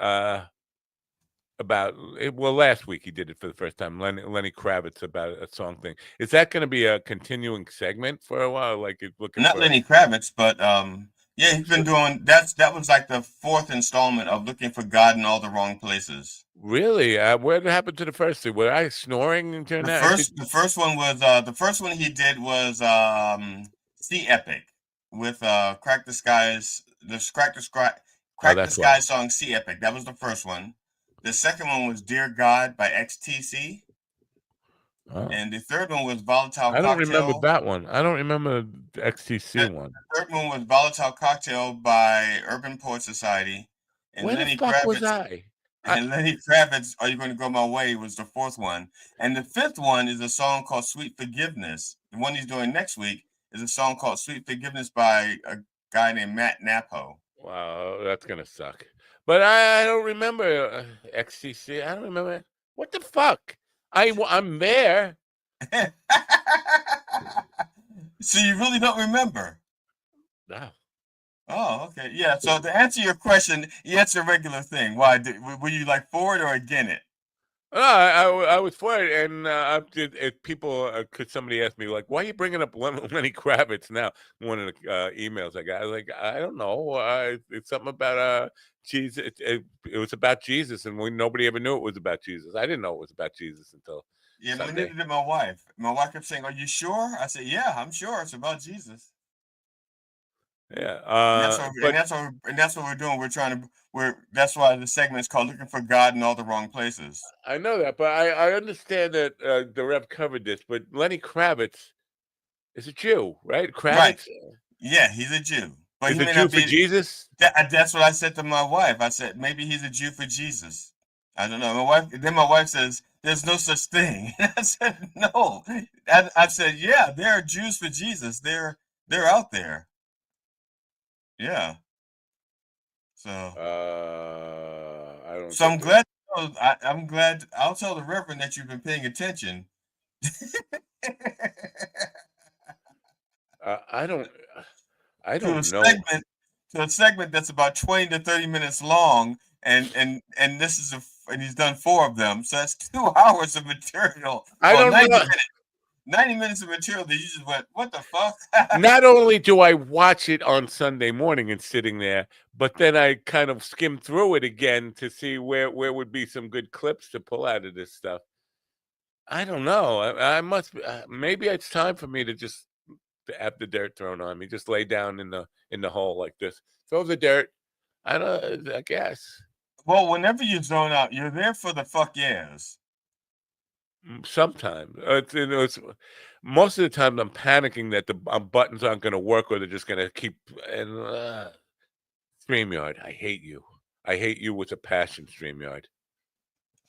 last week he did it for the first time. Lenny Kravitz about a song thing. Is that going to be a continuing segment for a while? Like it's looking not Lenny Kravitz, but yeah, he's been doing that was like the fourth installment of Looking for God in All the Wrong Places. Really? What happened to the first two? Were I snoring during that? The first one was the first one he did was Sea Epic with Crack the Sky song Sea Epic. That was the first one. The second one was Dear God by XTC. Oh. And the third one was Volatile Cocktail. I don't remember that one. I don't remember the XTC one. The third one was Volatile Cocktail by Urban Poet Society. And Where the fuck was I? And Lenny Kravitz, Are You Going to Go My Way was the fourth one. And the fifth one is a song called Sweet Forgiveness. The one he's doing next week is a song called Sweet Forgiveness by a guy named Matt Napo. Wow, that's going to suck. But I don't remember XTC. I don't remember. What the fuck? I'm there. So you really don't remember? No. Oh, okay. Yeah. So to answer your question, it's a regular thing. Why were you like for it or against it? I was for it, and somebody asked me like, "Why are you bringing up Lenny Kravitz now?" One of the emails I got, I was like, "I don't know. It's something about Jesus. It was about Jesus, and nobody ever knew it was about Jesus. I didn't know it was about Jesus until Sunday. But neither did my wife. My wife kept saying, "Are you sure?" I said, "Yeah, I'm sure. It's about Jesus." Yeah, and that's what we're doing. That's why the segment is called "Looking for God in All the Wrong Places." I know that, but I understand that the Rev covered this. But Lenny Kravitz is a Jew, right? Kravitz. Right. Yeah, he's a Jew. But he's a Jew for Jesus. That's what I said to my wife. I said maybe he's a Jew for Jesus. I don't know. My wife says there's no such thing. I said no. I said yeah, there are Jews for Jesus. They're out there. Yeah. So. I don't. So I'm glad. I'm glad. I'll tell the Reverend that you've been paying attention. I don't know. To a segment that's about 20 to 30 minutes long, and this is and he's done 4 of them. So that's 2 hours of material. I Well, don't 90 know. minutes. 90 minutes of material that you just went, what the fuck? Not only do I watch it on Sunday morning and sitting there, but then I kind of skim through it again to see where would be some good clips to pull out of this stuff. I don't know. I must maybe it's time for me to just have the dirt thrown on me. Just lay down in the hole like this. Throw the dirt. I guess. Well, whenever you zone out, you're there for the fuck yeahs. Sometimes it's most of the time I'm panicking that the buttons aren't going to work or they're just going to keep and StreamYard. I hate you. I hate you with a passion, StreamYard.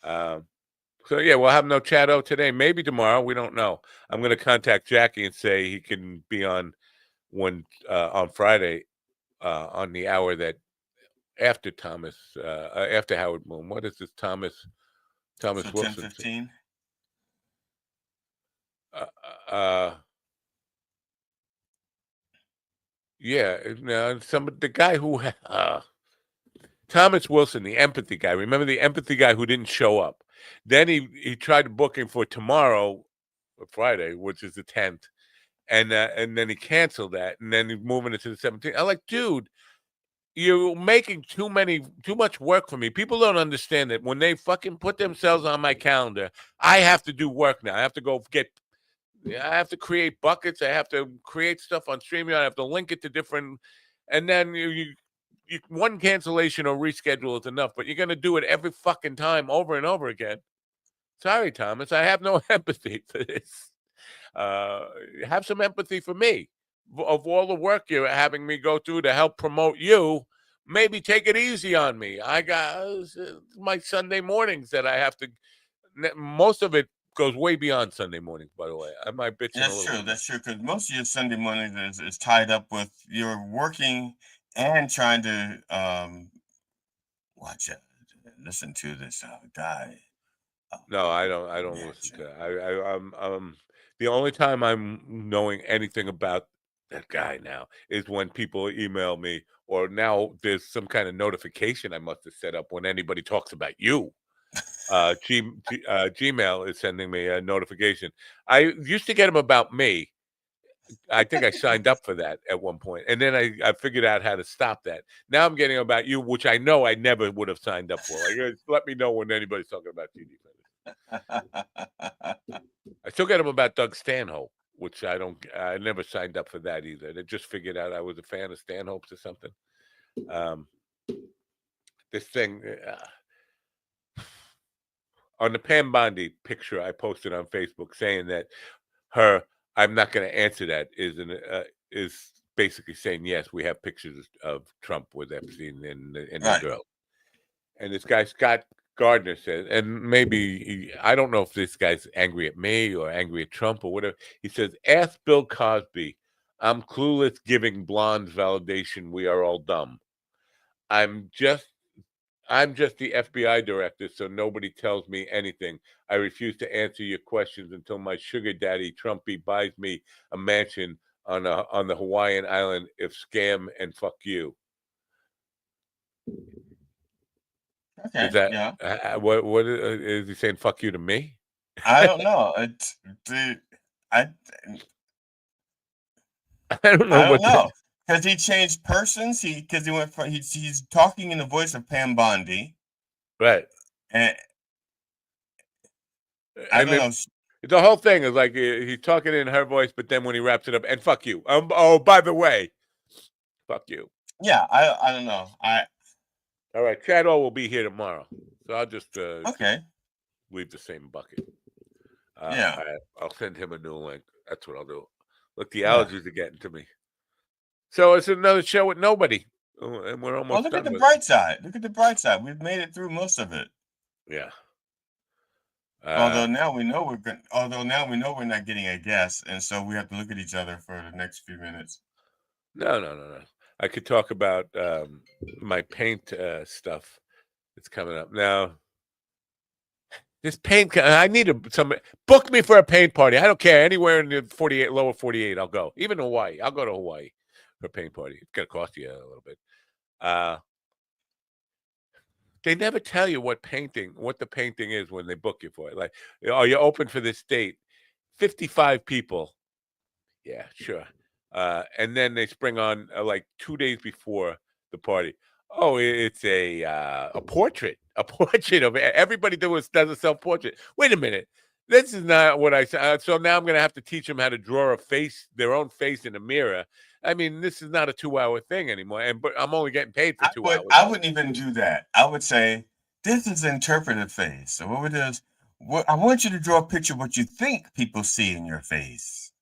So yeah, we'll have no Chatto today. Maybe tomorrow. We don't know. I'm going to contact Jackie and say he can be on on Friday on the hour that after Thomas after Howard Moon. What is this Thomas So Wilson? 10:15. Yeah, no, the guy who Thomas Wilson, the empathy guy. Remember the empathy guy who didn't show up? Then he tried booking for tomorrow, or Friday, which is the 10th, and then he canceled that, and then he's moving it to the 17th. I'm like, dude, you're making too much work for me. People don't understand that when they fucking put themselves on my calendar, I have to do work now. I have to go I have to create buckets. I have to create stuff on StreamYard. I have to link it to different, and then you one cancellation or reschedule is enough. But you're gonna do it every fucking time, over and over again. Sorry, Thomas. I have no empathy for this. Have some empathy for me. Of all the work you're having me go through to help promote you, maybe take it easy on me. I got my Sunday mornings that I have to. Most of it goes way beyond Sunday mornings, by the way. I might bitch. That's true. That's true. Because most of your Sunday mornings is tied up with you're working and trying to watch it, listen to this guy. No, I don't listen to that. I'm the only time I'm knowing anything about that guy now is when people email me, or now there's some kind of notification I must have set up when anybody talks about you. Gmail is sending me a notification. I used to get them about me. I think I signed up for that at one point, and then I figured out how to stop that. Now I'm getting about you, which I know I never would have signed up for. Like, let me know when anybody's talking about TD. I still get them about Doug Stanhope, which I never signed up for that either. They just figured out I was a fan of Stanhope's or something. This thing on the Pam Bondi picture I posted on Facebook saying that I'm not going to answer that is basically saying, yes, we have pictures of Trump with Epstein and the girl. And this guy, Scott Gardner, says, and maybe I don't know if this guy's angry at me or angry at Trump or whatever. He says, ask Bill Cosby. I'm clueless giving blondes validation. We are all dumb. I'm just the FBI director, so nobody tells me anything. I refuse to answer your questions until my sugar daddy Trumpy buys me a mansion on the Hawaiian island. If scam and fuck you. Okay. Is that yeah? What is he saying? Fuck you to me? I don't know. I don't know. I don't know because he changed persons. Because he went from he's talking in the voice of Pam Bondi, Right. and I don't know. The whole thing is like he's talking in her voice, but then when he wraps it up, and fuck you. Oh, by the way, fuck you. Yeah, I don't know. All right, Chado will be here tomorrow, so I'll just okay. leave the same bucket. Yeah. I'll send him a new link. That's what I'll do. Look, the allergies are getting to me. So it's another show with nobody, and we're almost. Well, look at the bright side. Look at the bright side. We've made it through most of it. Yeah. Although now we know we're not getting a guest, and so we have to look at each other for the next few minutes. No. I could talk about my paint stuff that's coming up now. This paint, I need some. Book me for a paint party. I don't care, anywhere in the lower 48. I'll go. Even Hawaii. I'll go to Hawaii for a paint party. It's gonna cost you a little bit. they never tell you what the painting is when they book you for it. Like, oh, you're open for this date, 55 people. Yeah, sure. And then they spring on like 2 days before the party. Oh, it's a portrait, a portrait of everybody does a self portrait. Wait a minute, this is not what I said. So now I'm going to have to teach them how to draw a face, their own face in a mirror. I mean, this is not a 2 hour thing anymore, but I'm only getting paid for 2 hours. I wouldn't even do that. I would say this is interpretive face. So what we do is, I want you to draw a picture of what you think people see in your face.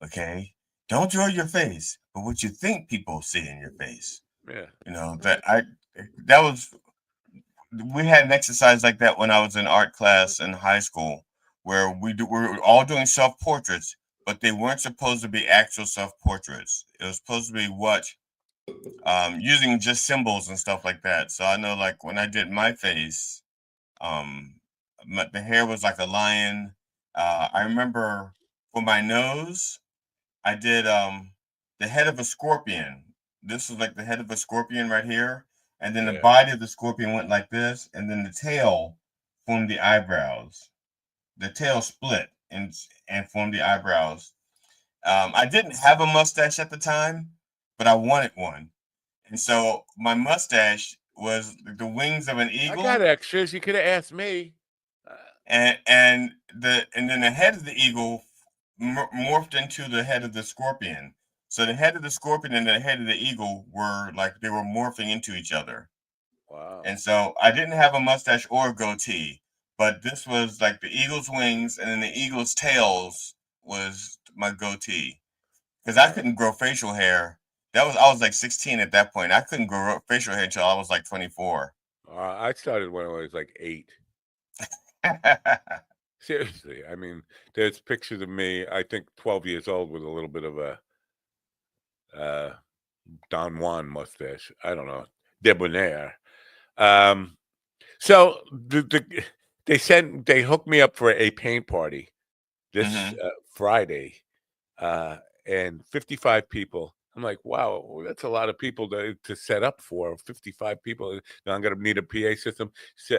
Okay, don't draw your face, but what you think people see in your face. Yeah, You know that was we had an exercise like that when I was in art class in high school, where we were all doing self portraits, but they weren't supposed to be actual self portraits. It was supposed to be what using just symbols and stuff like that. So I know, like when I did my face, the hair was like a lion. I remember for my nose, I did the head of a scorpion. This was like the head of a scorpion right here, and then the yeah. body of the scorpion went like this, and then the tail formed the eyebrows. The tail split and formed the eyebrows. I didn't have a mustache at the time, but I wanted one. And so my mustache was the wings of an I eagle, got extras. You could have asked me. and then the head of the eagle morphed into the head of the scorpion. So the head of the scorpion and the head of the eagle were like they were morphing into each other. Wow. And so I didn't have a mustache or a goatee, but this was like the eagle's wings, and then the eagle's tails was my goatee. Because I couldn't grow facial hair. I was like 16 at that point. I couldn't grow facial hair until I was like 24. I started when I was like 8. Seriously, I mean, there's pictures of me, I think 12 years old, with a little bit of a Don Juan mustache. I don't know, debonair. So they hooked me up for a paint party this Mhm. Friday, and 55 people. I'm like, wow, that's a lot of people to set up for. 55 people. Now I'm gonna need a PA system.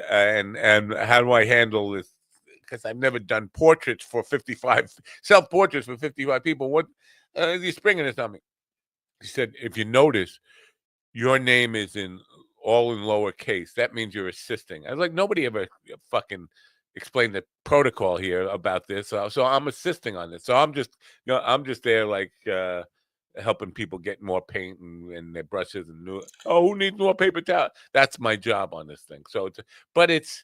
And how do I handle this? Because I've never done portraits for 55 self portraits for 55 people. What he's springing this on me? He said, if you notice, your name is all in lowercase. That means you're assisting. I was like, nobody ever fucking explained the protocol here about this. So I'm assisting on this. So I'm just there like helping people get more paint and their brushes and who needs more paper towel? That's my job on this thing. So it's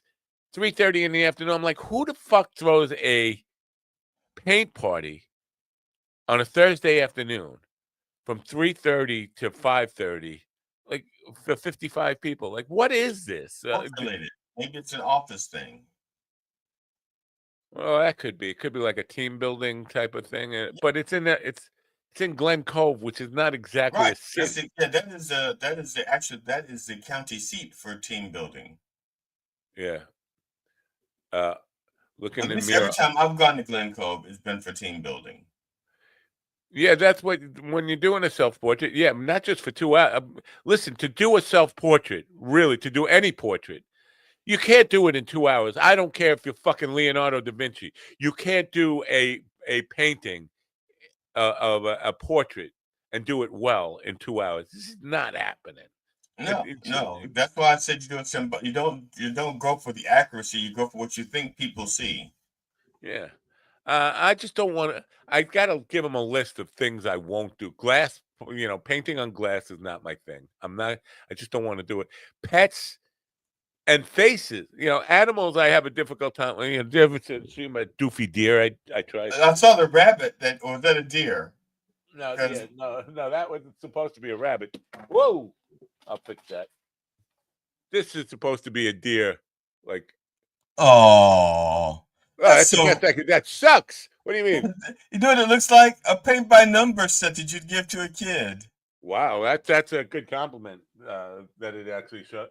3:30 in the afternoon. I'm like, who the fuck throws a paint party on a Thursday afternoon from 3:30 to 5:30, like for 55 people? Like, what is this? Work related. Maybe it's an office thing. Well, that could be. It could be like a team building type of thing. But it's in Glen Cove, which is not exactly Right. a city. That is the county seat for team building. Yeah. Uh, look in At the least every mirror. time I've gone to Glen Cove, it's been for team building. Yeah, that's what when you're doing a self portrait. Yeah, not just for 2 hours. Listen, to do a self portrait, really, to do any portrait, you can't do it in 2 hours. I don't care if you're fucking Leonardo da Vinci. You can't do a painting of a portrait and do it well in 2 hours. This is not happening. No. That's why I said you do it simple. You don't go for the accuracy. You go for what you think people see. Yeah. I just don't want to. I got to give them a list of things I won't do. Glass, painting on glass is not my thing. I just don't want to do it. Pets and faces, animals, I have a difficult time. You ever see my doofy deer? I tried. I saw the rabbit or was that a deer? No, yeah, no, that was supposed to be a rabbit. Whoa, I'll fix that. This is supposed to be a deer. Like, Oh, that's so. that sucks. What do you mean? You know what it looks like? A paint by number set that you'd give to a kid. Wow, that's a good compliment. That it actually showed.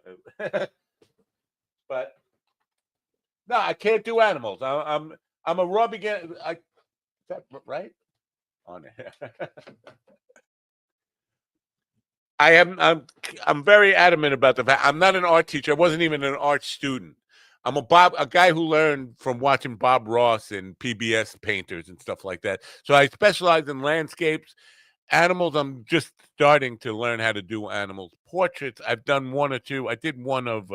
But no, I can't do animals. I'm a raw beginner. Is that right? On it. I'm very adamant about the fact I'm not an art teacher. I wasn't even an art student. I'm a guy who learned from watching Bob Ross and PBS painters and stuff like that. So I specialize in landscapes. Animals, I'm just starting to learn how to do animals. Portraits, I've done one or two. I did one of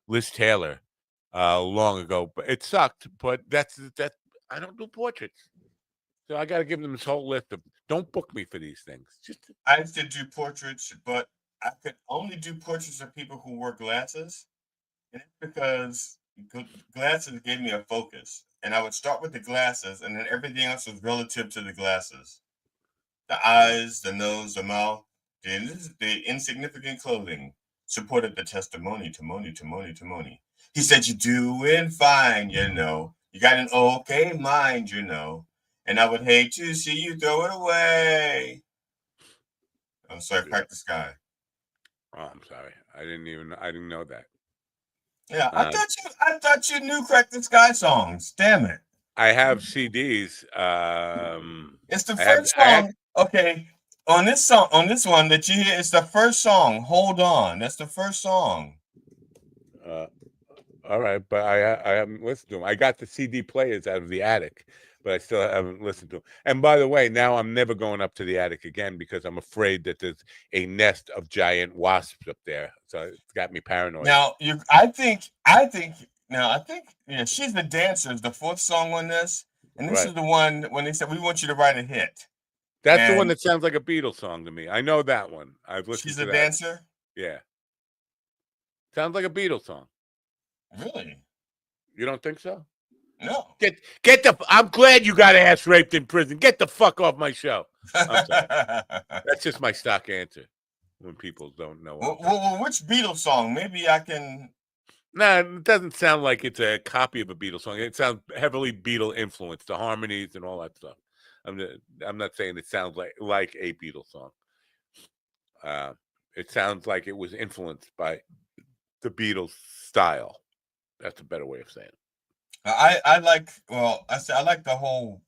Liz Taylor long ago, but it sucked. But that. I don't do portraits, so I got to give them this whole list of. Don't book me for these things. Just I used to do portraits, but I could only do portraits of people who wore glasses. And it's because glasses gave me a focus. And I would start with the glasses, and then everything else was relative to the glasses. The eyes, the nose, the mouth, the insignificant clothing supported the testimony, testimony. He said, "You're doing fine, you know. You got an okay mind, you know. And I would hate to see you throw it away." I'm sorry, Crack the Sky. Oh, I'm sorry. I didn't know that. Yeah, I thought you knew Crack the Sky songs. Damn it. I have CDs. It's the first song. Okay. On this one that you hear, it's the first song. Hold on. That's the first song. All right, but I haven't listened to them. I got the CD players out of the attic, but I still haven't listened to them. And by the way, now I'm never going up to the attic again because I'm afraid that there's a nest of giant wasps up there. So it's got me paranoid. Now yeah, She's the Dancer is the fourth song on this, and this is the one when they said we want you to write a hit. That's the one that sounds like a Beatles song to me. I know that one. I've listened She's to a that. Dancer? Yeah. Sounds like a Beatles song. Really? You don't think so? No. I'm glad you got ass raped in prison. Get the fuck off my show. I'm sorry. That's just my stock answer when people don't know. Well, which Beatles song? Maybe I can. No, it doesn't sound like it's a copy of a Beatles song. It sounds heavily Beatle influenced, the harmonies and all that stuff. I'm not saying it sounds like a Beatles song. It sounds like it was influenced by the Beatles style. That's a better way of saying it. I like the whole.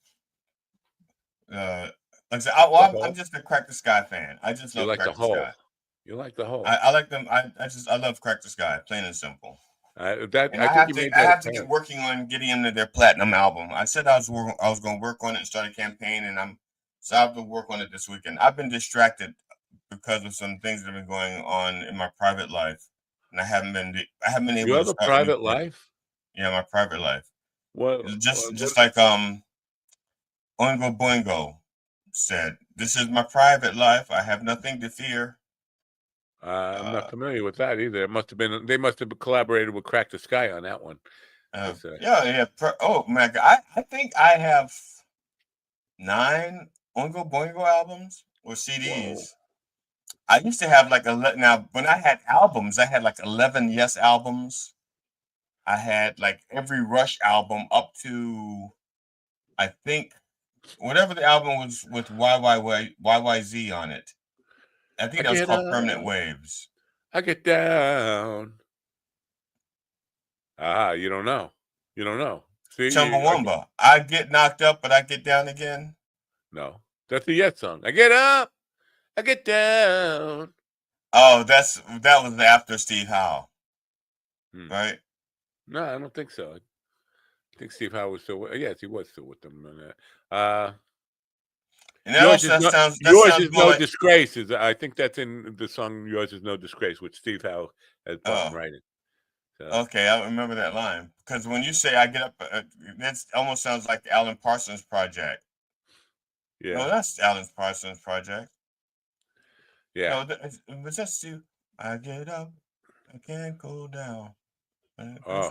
Like I said, I'm just a Crack the Sky fan. I just love Crack the Sky. You like the whole. I like them. I love Crack the Sky, plain and simple. I have to get working on getting into their platinum album. I said I was going to work on it and start a campaign, and I have to work on it this weekend. I've been distracted because of some things that have been going on in my private life, and I haven't been able. You have a private life? Yeah, my private life. What? Just like Oingo Boingo said, "This is my private life. I have nothing to fear." I'm not familiar with that either. They must have collaborated with Crack the Sky on that one. Yeah. Oh my God, I think I have 9 Oingo Boingo albums or CDs. Whoa. I used to have now when I had albums, I had 11 Yes albums. I had every Rush album up to, I think, whatever the album was with YYZ on it. I think that was called Permanent Waves. I get down. You don't know. You don't know. See, Chumbawamba. I get knocked up, but I get down again. No, that's the Yes song. I get up, I get down. Oh, that was after Steve Howe, right? No, I don't think so. I think Steve Howe was still. Yes, he was still with them. And yours is no disgrace. I think that's in the song "Yours Is No Disgrace," which Steve Howe has been writing. So. Okay, I remember that line because when you say "I get up," that almost sounds like the Alan Parsons Project. Yeah, no, that's Alan Parsons Project. Yeah, no, but just you. I get up, I can't go down. Yeah.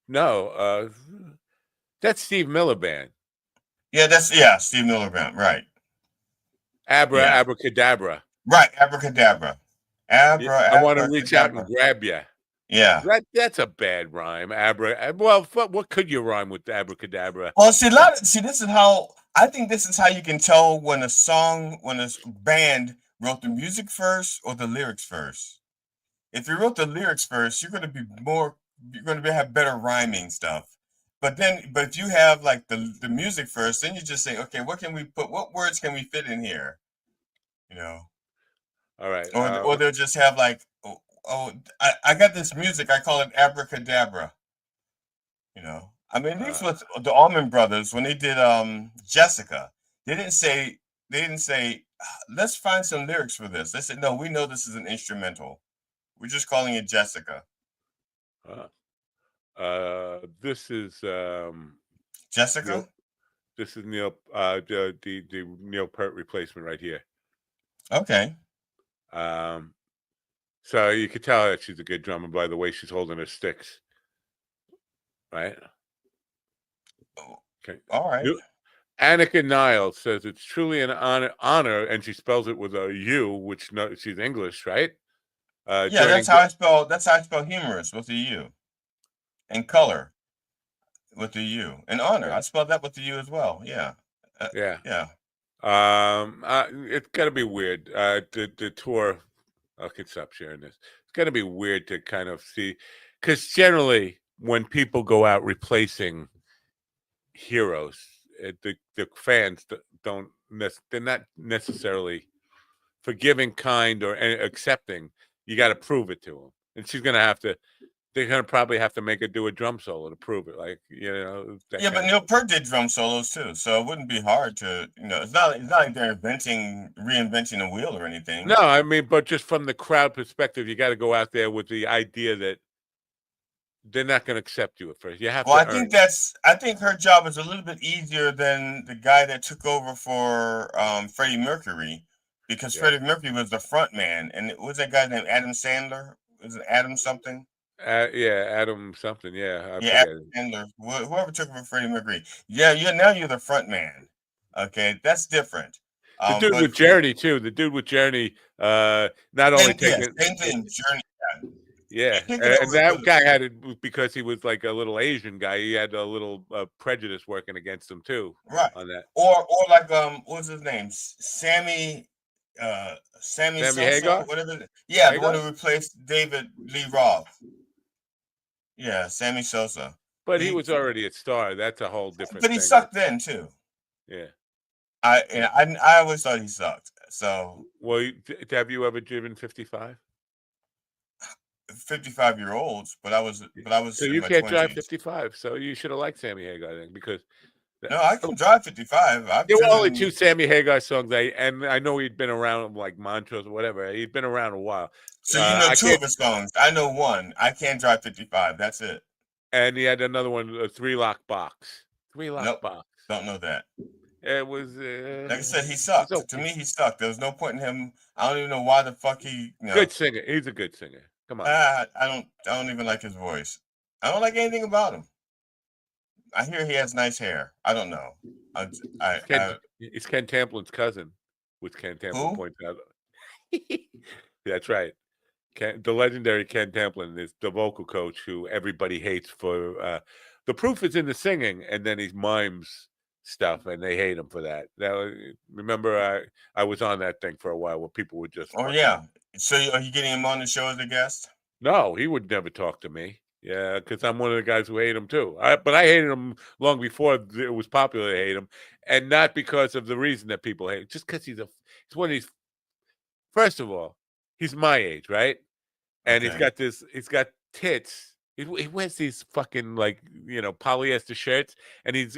No, that's Steve Miller Band. Yeah, Steve Miller Band, right. Abracadabra. Right, abracadabra. I want to reach out and grab you. Yeah. That's a bad rhyme. Well, what could you rhyme with abracadabra? Well, this is how I think this is how you can tell when a band wrote the music first or the lyrics first. If you wrote the lyrics first, you're going to have better rhyming stuff. But if you have the music first, then you just say, okay, what words can we fit in here? you know, All right. or they'll just have like, I got this music. I call it abracadabra. You know, I mean, at least with the Allman Brothers when they did Jessica, they didn't say let's find some lyrics for this. They said no, we know this is an instrumental. We're just calling it Jessica. This is Jessica. Neil, this is Neil the Neil Peart replacement right here. Okay. So you could tell that she's a good drummer by the way she's holding her sticks. Right? Okay. All right. Annika Niles says it's truly an honor, and she spells it with a U, which she's English, right? Yeah, that's how I spell. That's how I spell humorous with a U, and color with the U, and honor. Yeah. I spelled that with the U as well. Yeah. Yeah. Yeah. It's gotta be weird. The tour. I can stop sharing this. It's gotta be weird to kind of see, because generally when people go out replacing heroes, the fans don't they're not necessarily forgiving, kind, or accepting. You got to prove it to them, and they're gonna probably have to make her do a drum solo to prove it. Like, you know. Yeah, but Neil Peart did drum solos too, so it wouldn't be hard to, it's not like they're reinventing the wheel or anything. No, I mean, but just from the crowd perspective, you got to go out there with the idea that they're not going to accept you at first. You have to. I think her job is a little bit easier than the guy that took over for Freddie Mercury, because Freddie Mercury was the front man, and it was that guy named Adam Sandler. Was it Adam something? Yeah, Adam something. Yeah, Adam Sandler. Whoever took over Freddie Mercury. Yeah, you're the front man. Okay, that's different. The dude with Journey too. The dude with Journey. Not only taking same thing. Journey. Yeah, and that guy had it because he was like a little Asian guy. He had a little prejudice working against him too, right? On that, or like what's his name? Sammy Sosa, Hagar? whatever. Yeah, Hagar? the one who replaced David Lee Roth. Yeah, Sammy Sosa. But he was already a star. That's a whole different. But he sucked then too. Yeah, I always thought he sucked. So, well, have you ever driven 55? 55-year-olds, but I was. So you can't drive 55. So you should have liked Sammy Hagar then, because. No, I can drive 55. There were only 2 Sammy Hagar songs, and I know he'd been around like Montrose or whatever. He'd been around a while. So you know 2 of his songs. I know one. I can't drive 55. That's it. And he had another one, a 3-lock box. 3-lock box. Don't know that. It was like I said, he sucked. Okay. To me, he sucked. There was no point in him. I don't even know why the fuck he. Good singer. He's a good singer. Come on. I don't even like his voice. I don't like anything about him. I hear he has nice hair. I don't know. It's Ken Tamplin's cousin, which Ken Tamplin points out. That's right. The legendary Ken Tamplin is the vocal coach who everybody hates for. The proof is in the singing, and then he mimes stuff, and they hate him for that. Remember, I was on that thing for a while where people would just. Oh yeah. So are you getting him on the show as a guest? No, he would never talk to me. Yeah, because I'm one of the guys who hate him too. But I hated him long before it was popular to hate him, and not because of the reason that people hate him. Just because he's one of these. First of all, he's my age, right? And he's got tits. He wears these fucking polyester shirts, and he's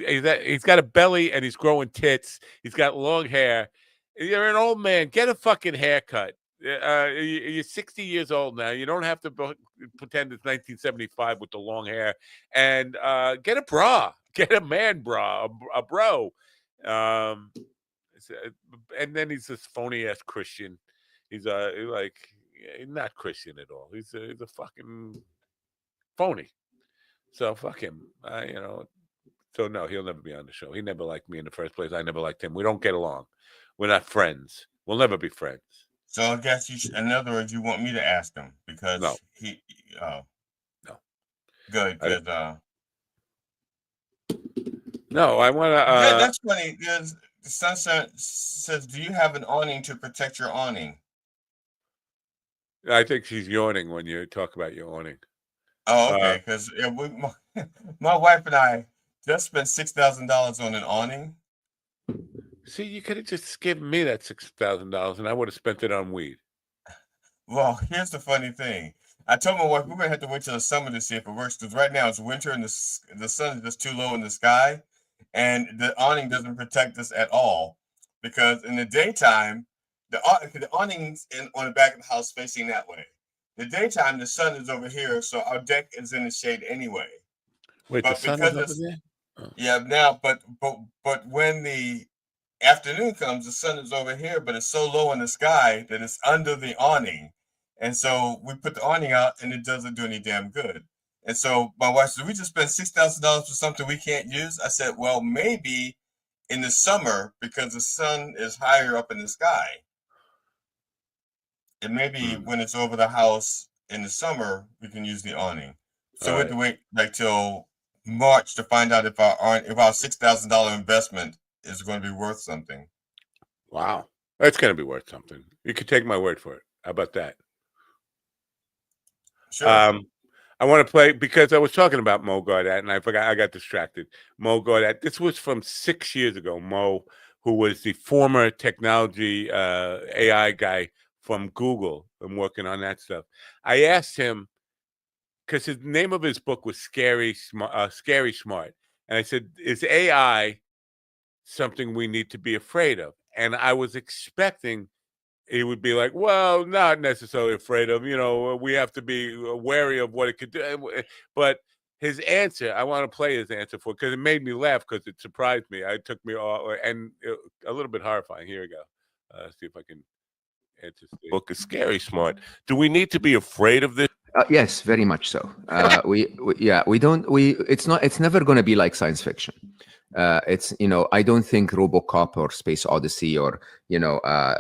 got a belly, and he's growing tits. He's got long hair. You're an old man. Get a fucking haircut. You're 60 years old now. You don't have to pretend it's 1975 with the long hair. And get a bra. Get a man bra. A bro. And then he's this phony ass Christian. He's not Christian at all. He's a fucking phony. So fuck him. So no, he'll never be on the show. He never liked me in the first place. I never liked him. We don't get along. We're not friends. We'll never be friends. So I guess in other words, you want me to ask him because no. No. Good, because no, I want to. That's funny. Because Sunset says, "Do you have an awning to protect your awning?" I think she's yawning when you talk about your awning. Oh, okay. Because my wife and I just spent $6,000 on an awning. See, you could have just given me that $6,000 and I would have spent it on weed. Well, here's the funny thing. I told my wife we're gonna have to wait till the summer to see if it works because right now it's winter and the sun is just too low in the sky, and the awning doesn't protect us at all. Because in the daytime, the awning's on the back of the house facing that way. The daytime, the sun is over here, so our deck is in the shade anyway. Wait, the But sun is because over it's there? Oh. yeah now, but when the afternoon comes, the sun is over here, but it's so low in the sky that it's under the awning. And so we put the awning out and it doesn't do any damn good. And so my wife said, we just spent $6,000 for something we can't use. I said, well, maybe in the summer, because the sun is higher up in the sky, and maybe when it's over the house in the summer, we can use the awning. So we have to wait like till March to find out if our $6,000 investment is going to be worth something. Wow. That's going to be worth something. You could take my word for it. How about that? Sure. I want to play because I was talking about Mo Gaudat and I forgot. I got distracted. Mo Gaudat. This was from 6 years ago. Mo, who was the former technology AI guy from Google and working on that stuff. I asked him because the name of his book was Scary Smart, and I said, "Is AI something we need to be afraid of?" And I was expecting he would be like, well, not necessarily afraid of, we have to be wary of what it could do. But his answer, I want to play his answer for, because it made me laugh because it surprised me. It took me all, and a little bit horrifying. Here we go. See if I can answer. Book is Scary Smart. Do we need to be afraid of this? Yes, very much so. It's never going to be like science fiction. I don't think RoboCop or Space Odyssey or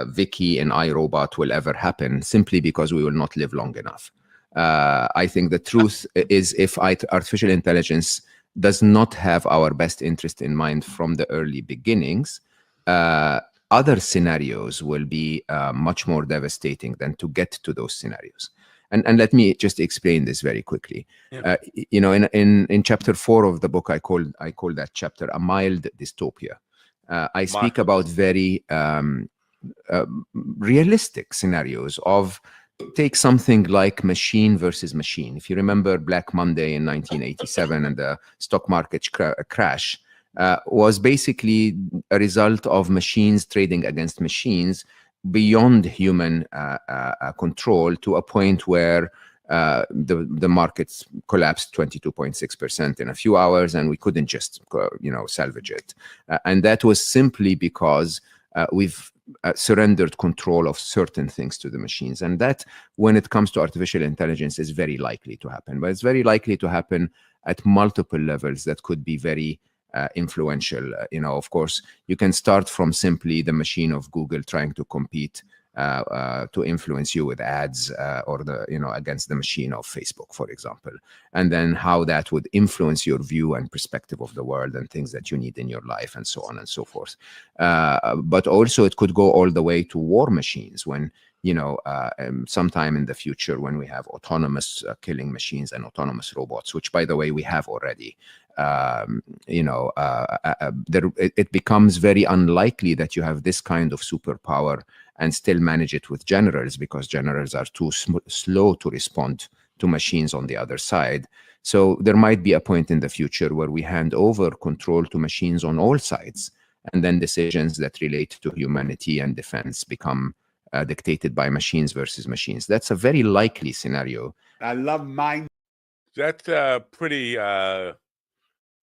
Vicky and iRobot will ever happen simply because we will not live long enough. I think the truth is, if artificial intelligence does not have our best interest in mind from the early beginnings, other scenarios will be much more devastating than to get to those scenarios. And let me just explain this very quickly. Yeah. In chapter 4 of the book, I call that chapter A Mild Dystopia. I speak about very realistic scenarios of, take something like machine versus machine. If you remember Black Monday in 1987 and the stock market crash, was basically a result of machines trading against machines beyond human control, to a point where the markets collapsed 22.6% in a few hours, and we couldn't just salvage it. And that was simply because we've surrendered control of certain things to the machines. And that, when it comes to artificial intelligence, is very likely to happen. But it's very likely to happen at multiple levels that could be very influential. Of course, you can start from simply the machine of Google trying to compete to influence you with ads, or against the machine of Facebook, for example, and then how that would influence your view and perspective of the world and things that you need in your life, and so on and so forth. But also, it could go all the way to war machines, when sometime in the future, when we have autonomous killing machines and autonomous robots, which, by the way, we have already. It becomes very unlikely that you have this kind of superpower and still manage it with generals, because generals are too slow to respond to machines on the other side. So there might be a point in the future where we hand over control to machines on all sides, and then decisions that relate to humanity and defense become dictated by machines versus machines. That's a very likely scenario. I love mine. That's a pretty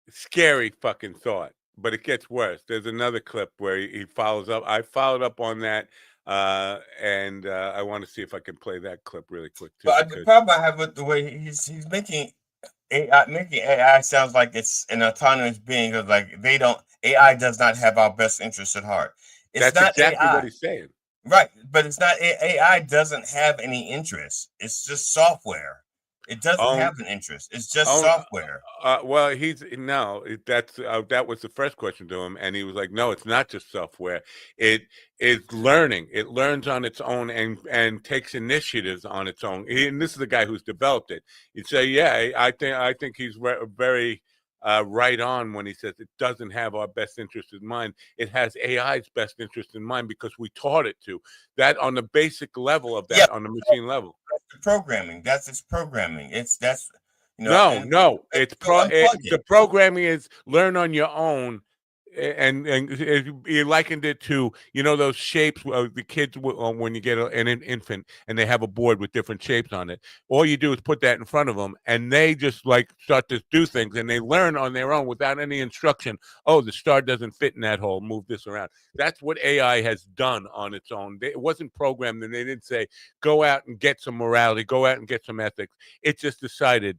scary fucking thought, but it gets worse. There's another clip where he follows up. I followed up on that, and I want to see if I can play that clip really quick too. But the problem I have with the way he's making AI sounds like it's an autonomous being, because AI does not have our best interests at heart. That's not exactly AI. What he's saying. Right, but it's not AI. Doesn't have any interest. It's just software. It doesn't have an interest. It's just software. Well, that was the first question to him, and he was like, "No, it's not just software. It is learning. It learns on its own and takes initiatives on its own." And this is the guy who's developed it. You'd say, "Yeah, I think he's very right on when he says it doesn't have our best interest in mind. It has AI's best interest in mind because we taught it to. That on the basic level of that, on the machine level. That's the programming. That's its programming. That's No, it's unplug it. the programming is learn on your own. And you likened it to those shapes the kids when you get an infant and they have a board with different shapes on it. All you do is put that in front of them and they just start to do things and they learn on their own without any instruction. Oh, the star doesn't fit in that hole, move this around. That's what AI has done on its own. It wasn't programmed, and they didn't say go out and get some morality, go out and get some ethics. It just decided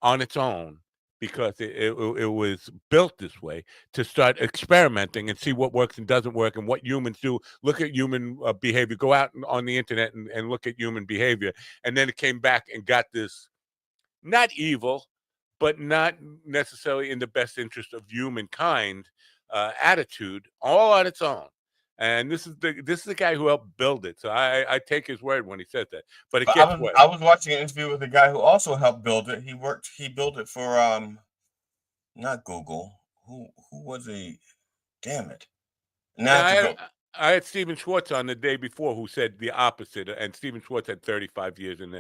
on its own, because it was built this way, to start experimenting and see what works and doesn't work and what humans do. Look at human behavior. Go out on the internet and look at human behavior. And then it came back and got this, not evil, but not necessarily in the best interest of humankind attitude, all on its own. And this is the guy who helped build it. So I take his word when he says that. But it gets worse. I was watching an interview with a guy who also helped build it. He built it for not Google. Who was he? Damn it. I had Stephen Schwartz on the day before who said the opposite, and Stephen Schwartz had 35 years in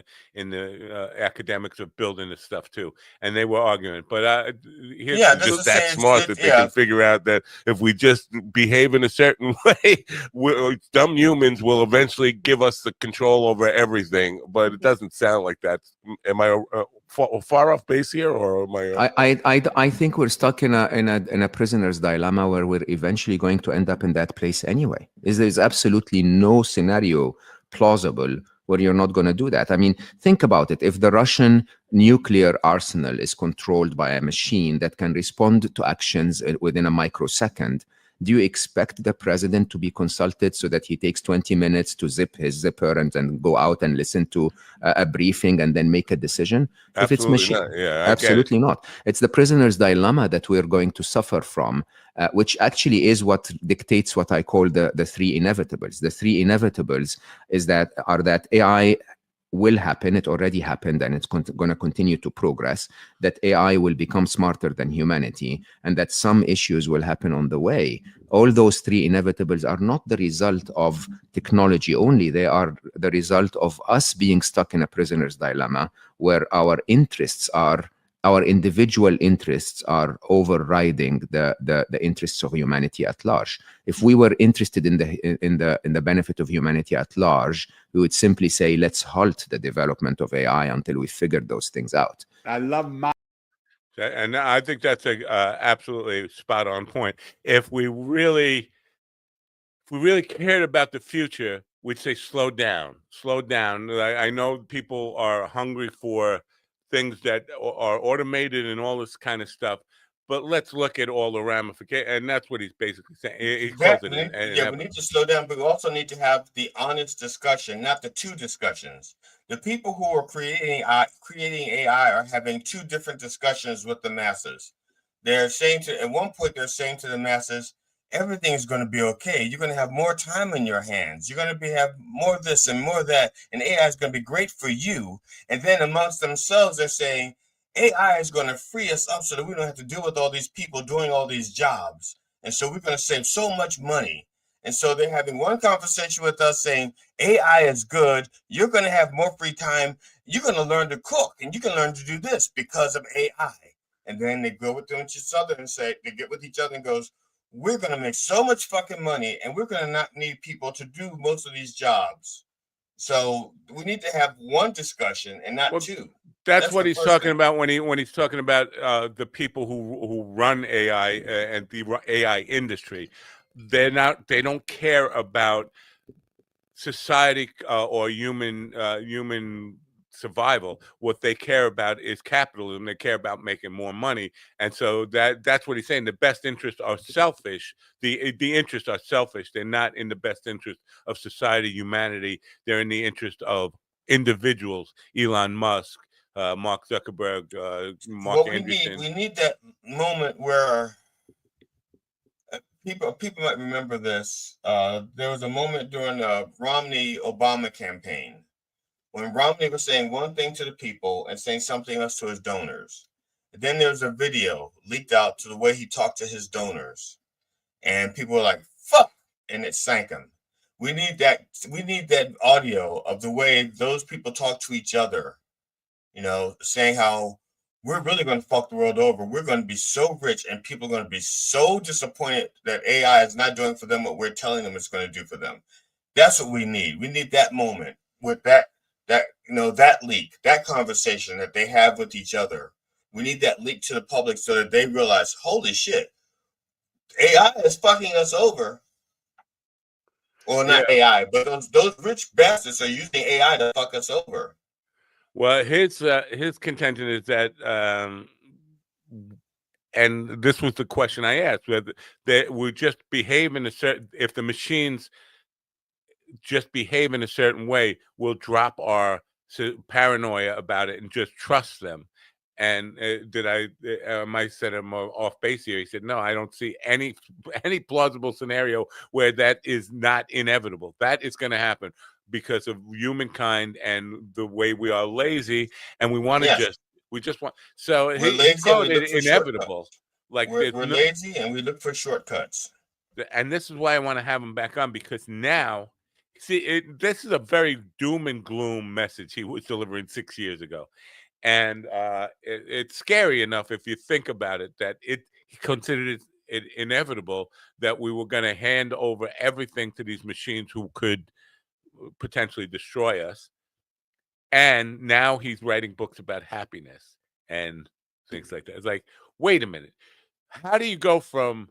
the academics of building this stuff too, and they were arguing. But here's just that smart that they can figure out that if we just behave in a certain way, dumb humans will eventually give us the control over everything. But it doesn't sound like that. Am I far off base here, or am I? I think we're stuck in a prisoner's dilemma where we're eventually going to end up in that place anyway. There's absolutely no scenario plausible where you're not going to do that. I mean, think about it. If the Russian nuclear arsenal is controlled by a machine that can respond to actions within a microsecond, do you expect the president to be consulted so that he takes 20 minutes to zip his zipper and then go out and listen to a briefing and then make a decision? Absolutely if it's machine, not. Yeah, absolutely not. It's the prisoner's dilemma that we're going to suffer from, which actually is what dictates what I call the three inevitables. The three inevitables are that AI will happen, it already happened, and it's going to continue to progress, that AI will become smarter than humanity, and that some issues will happen on the way. All those three inevitables are not the result of technology only. They are the result of us being stuck in a prisoner's dilemma where our individual interests are overriding the interests of humanity at large. If we were interested in the benefit of humanity at large, we would simply say, let's halt the development of AI until we figure those things out. I love and I think that's a absolutely spot on point. If we really cared about the future, we'd say slow down. I know people are hungry for things that are automated and all this kind of stuff, but let's look at all the ramifications, and that's what he's basically saying. We need to slow down, but we also need to have the honest discussion, not the two discussions. The people who are creating AI are having two different discussions with the masses. They're saying at one point they're saying to the masses, everything is going to be okay. You're going to have more time in your hands. You're going to have more of this and more of that, and AI is going to be great for you. And then amongst themselves, they're saying AI is going to free us up so that we don't have to deal with all these people doing all these jobs. And so we're going to save so much money. And so they're having one conversation with us saying AI is good. You're going to have more free time. You're going to learn to cook, and you can learn to do this because of AI. And then they go with each other and say, they get with each other and goes, we're going to make so much fucking money, and we're going to not need people to do most of these jobs. So we need to have one discussion and not two. That's what he's talking about when he's talking about the people who run AI and the AI industry. They don't care about society or human survival. What they care about is capitalism. They care about making more money, and so that's what he's saying. The best interests are selfish. The interests are selfish. They're not in the best interest of society, humanity. They're in the interest of individuals. Elon Musk, Mark Zuckerberg, Mark Anderson. We need that moment where people might remember this. There was a moment during the Romney-Obama campaign when Romney was saying one thing to the people and saying something else to his donors. then there was a video leaked out to the way he talked to his donors, and people were like, "Fuck," and it sank him. We need that. We need that audio of the way those people talk to each other. Saying how we're really going to fuck the world over. We're going to be so rich, and people are going to be so disappointed that AI is not doing for them what we're telling them it's going to do for them. That's what we need. We need that moment with that leak, that conversation that they have with each other. We need that leak to the public so that they realize, holy shit, AI is fucking us over. Well, not AI, but those rich bastards are using AI to fuck us over. Well, his contention is that, and this was the question I asked, whether that we just behave in a certain, if the machines just behave in a certain way, we'll drop our paranoia about it and just trust them. And Mike said I'm off base here. He said, no, I don't see any plausible scenario where that is not inevitable. That is going to happen because of humankind and the way we are lazy, and we want to we just want. So he called it inevitable. Like we're lazy and we look for shortcuts. And this is why I want to have him back on, because now, see, this is a very doom and gloom message he was delivering 6 years ago. And it's scary enough if you think about it, that he considered it inevitable that we were going to hand over everything to these machines who could potentially destroy us. And now he's writing books about happiness and things like that. It's like, wait a minute. How do you go from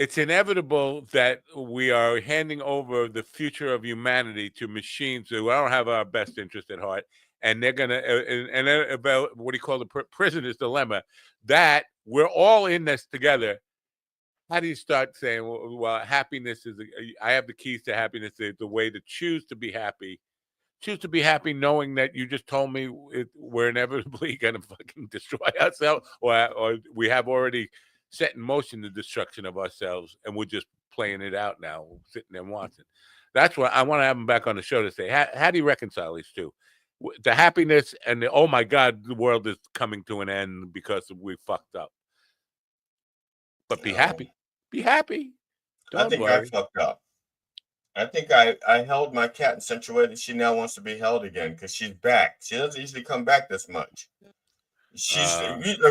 it's inevitable that we are handing over the future of humanity to machines who don't have our best interest at heart, and they're going to, and about what do you call the prisoner's dilemma, that we're all in this together. How do you start saying, well, happiness is, I have the keys to happiness, the way to choose to be happy. Choose to be happy knowing that you just told me we're inevitably going to fucking destroy ourselves, or we have already set in motion the destruction of ourselves, and we're just playing it out now, sitting there watching. That's what I want to have him back on the show to say. How do you reconcile these two? The happiness and the, oh my God, the world is coming to an end because we fucked up. But be happy. Be happy. Don't worry. I fucked up. I think I held my cat in such a way that she now wants to be held again because she's back. She doesn't usually come back this much. She's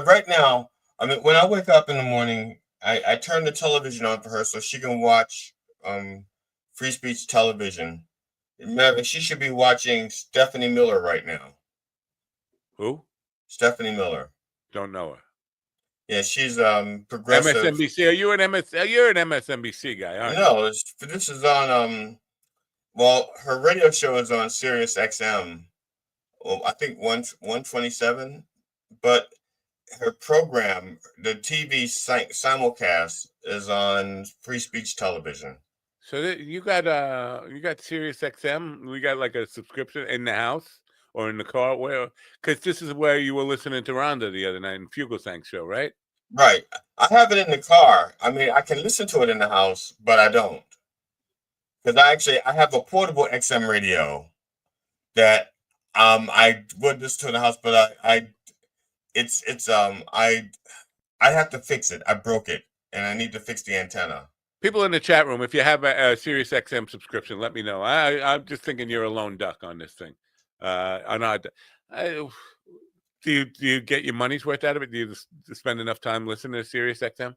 right now. I mean, when I wake up in the morning, I turn the television on for her so she can watch free speech television. She should be watching Stephanie Miller right now. Who? Stephanie Miller. Don't know her. Yeah, she's progressive. MSNBC. Are you an You're an MSNBC guy, aren't you? No, this is on well, her radio show is on Sirius XM. Well, I think 127, but her program, the TV simulcast, is on free speech television. So you got Sirius XM. We got like a subscription in the house or in the car, where, because this is where you were listening to Rhonda the other night in Fugelsang's show, right? Right. I have it in the car. I mean, I can listen to it in the house, but I don't, because I have a portable XM radio that I would listen to in the house, but I have to fix it. I broke it, and I need to fix the antenna. People in the chat room, if you have a Sirius XM subscription, let me know. I'm just thinking you're a lone duck on this thing. Do you get your money's worth out of it? Do you spend enough time listening to Sirius XM?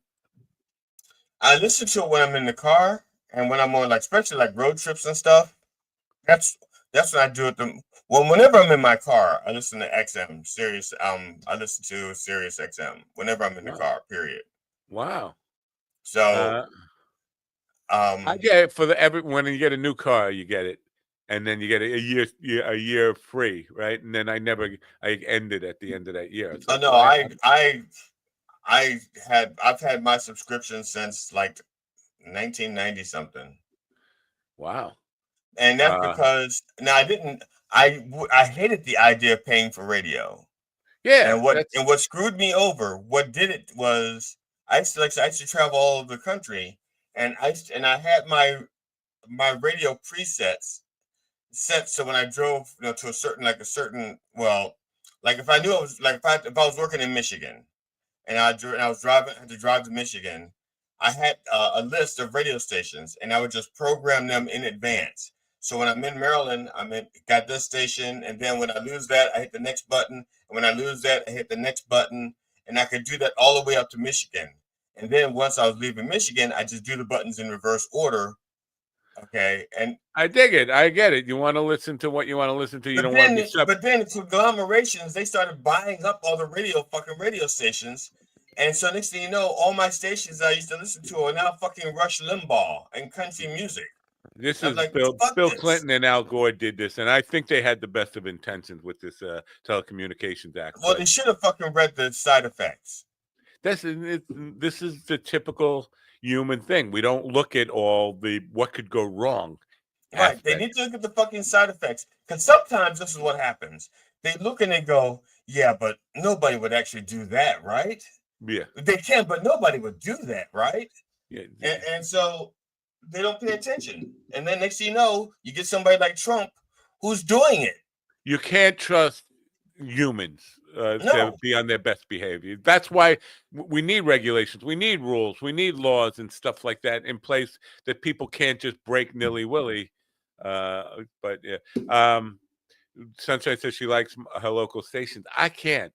I listen to it when I'm in the car and when I'm on, like, especially like road trips and stuff. That's when I do it. Well, whenever I'm in my car, I listen to XM Sirius. I listen to Sirius XM whenever I'm in the car. Period. Wow. So I get it for when you get a new car, you get it, and then you get a year free, right? And then I ended at the end of that year. So no, I've had my subscription since like 1990 something. Wow. And that's because I hated the idea of paying for radio. Yeah. And what screwed me over, what did it was I used to travel all over the country, and I had my radio presets set so when I drove, to a certain Like if I knew I was like if I was working in Michigan and I had to drive to Michigan, I had a list of radio stations and I would just program them in advance. So when I'm in Maryland, got this station, and then when I lose that, I hit the next button, and when I lose that, I hit the next button, and I could do that all the way up to Michigan. And then once I was leaving Michigan, I just do the buttons in reverse order. Okay, and I dig it. I get it. You want to listen to what you want to listen to. You don't want to be but then the conglomerations, they started buying up all the radio stations. And so next thing you know, all my stations I used to listen to are now fucking Rush Limbaugh and country music. This I'm is like, Bill fuck this. Clinton and Al Gore did this, and I think they had the best of intentions with this Telecommunications Act. Well, they should have fucking read the side effects. This is the typical human thing. We don't look at all the what could go wrong. Right. They need to look at the fucking side effects. Because sometimes this is what happens. They look and they go, yeah, but nobody would actually do that, right? Yeah. They can, but nobody would do that, right? Yeah. And so they don't pay attention. And then next thing you know, you get somebody like Trump who's doing it. You can't trust humans to be on their best behavior. That's why we need regulations, we need rules, we need laws and stuff like that in place that people can't just break nilly-willy. But yeah, Sunshine says she likes her local stations. I can't.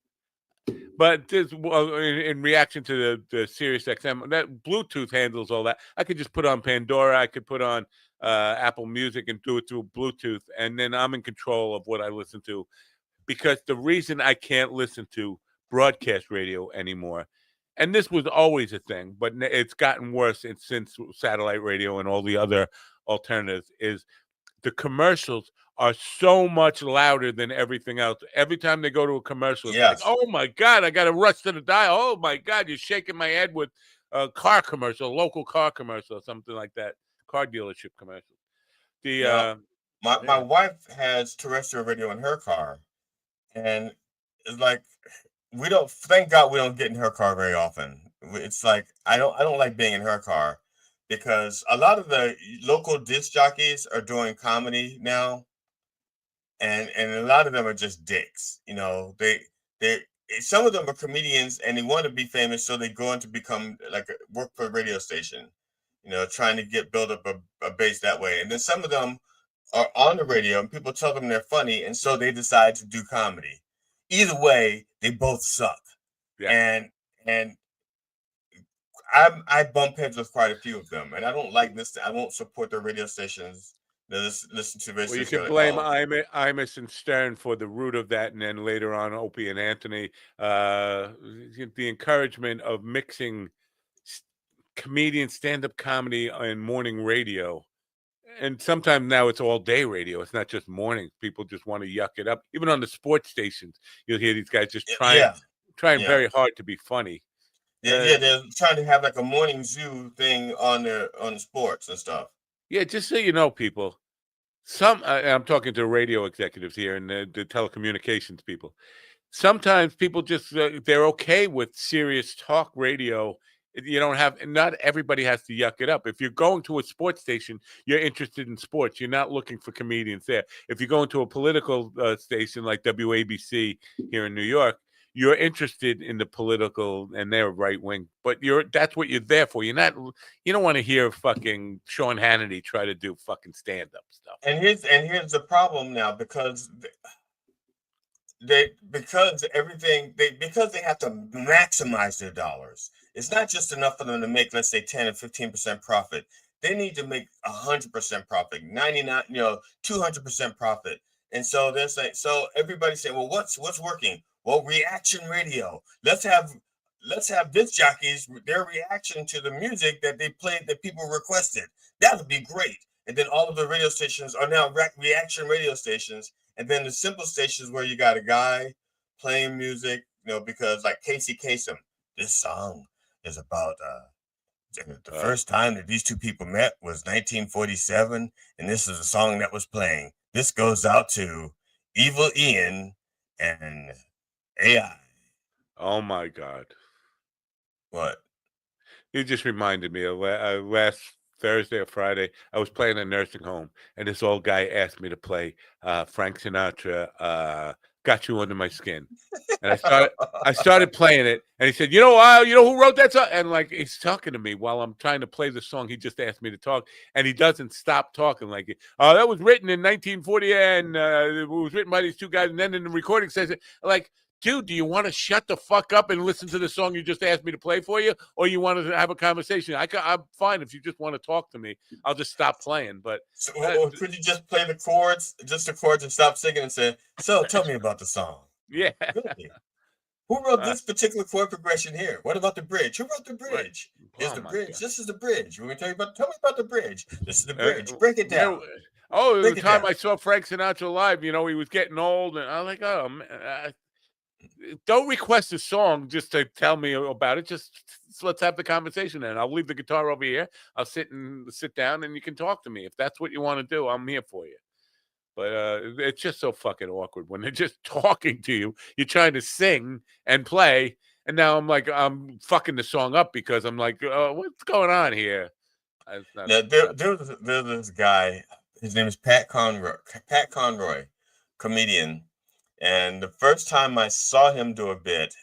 But this, in reaction to the Sirius XM, that Bluetooth handles all that. I could just put on Pandora. I could put on Apple Music and do it through Bluetooth, and then I'm in control of what I listen to. Because the reason I can't listen to broadcast radio anymore, and this was always a thing, but it's gotten worse since satellite radio and all the other alternatives, is the commercials are so much louder than everything else. Every time they go to a commercial, it's like, oh my God, I got to rush to the dial. Oh my God, you're shaking my head with a car commercial, a local car commercial, or something like that, car dealership commercial. My wife has terrestrial radio in her car, and it's like thank God we don't get in her car very often. It's like I don't like being in her car because a lot of the local disc jockeys are doing comedy now. And a lot of them are just dicks. You know, they some of them are comedians and they want to be famous, so they go on to become work for a radio station, you know, trying to build up a base that way. And then some of them are on the radio and people tell them they're funny, and so they decide to do comedy. Either way, they both suck. Yeah. And I bump heads with quite a few of them, and I don't like this. I won't support their radio stations. Listen to this. Well, you can blame Imus and Stern for the root of that, and then later on Opie and Anthony, the encouragement of mixing comedian stand-up comedy and morning radio. And sometimes now it's all day radio. It's not just mornings. People just want to yuck it up. Even on the sports stations, you'll hear these guys just trying very hard to be funny. Yeah, they're trying to have like a morning zoo thing on the sports and stuff. Yeah, just so you know, people, I'm talking to radio executives here and the telecommunications people. Sometimes people just, they're okay with serious talk radio. You don't have, not everybody has to yuck it up. If you're going to a sports station, you're interested in sports. You're not looking for comedians there. If you're going to a political station like WABC here in New York, you're interested in the political and they're right wing, but that's what you're there for. You don't want to hear fucking Sean Hannity try to do fucking stand up stuff. And here's the problem now, because they have to maximize their dollars. It's not just enough for them to make, let's say, 10 or 15% profit. They need to make 100% profit, 99, 200% profit. And so so everybody's saying, well, what's working? Well, reaction radio. Let's have disc jockeys, their reaction to the music that they played that people requested. That would be great. And then all of the radio stations are now reaction radio stations. And then the simple stations where you got a guy playing music, because like Casey Kasem, this song is about the first time that these two people met was 1947, and this is a song that was playing. This goes out to Evil Ian and AI. Oh my God. What? You just reminded me of last Thursday or Friday. I was playing a nursing home, and this old guy asked me to play Frank Sinatra, got you under my skin. And I started playing it, and he said, you know who wrote that song? And like he's talking to me while I'm trying to play the song. He just asked me to talk, and he doesn't stop talking. Like, that was written in 1940, and it was written by these two guys. And then in the recording says it. Like, dude, do you want to shut the fuck up and listen to the song you just asked me to play for you, or you want to have a conversation? I'm fine if you just want to talk to me. I'll just stop playing. But So, could you just play the chords, and stop singing and say, "So, tell me about the song"? yeah. Really? Who wrote this particular chord progression here? What about the bridge? Who wrote the bridge? Right. Here's Oh, the my bridge. God. This is the bridge. When we tell me about the bridge. This is the bridge. Break it down. The time I saw Frank Sinatra live, he was getting old, and I'm like, oh, man, don't request a song just to tell me about it. Just let's have the conversation, and I'll leave the guitar over here. I'll sit down, and you can talk to me if that's what you want to do. I'm here for you. But it's just so fucking awkward when they're just talking to you. You're trying to sing and play, and now I'm fucking the song up because I'm like, what's going on here? There's this guy. His name is Pat Conroy, comedian. And the first time I saw him do a bit,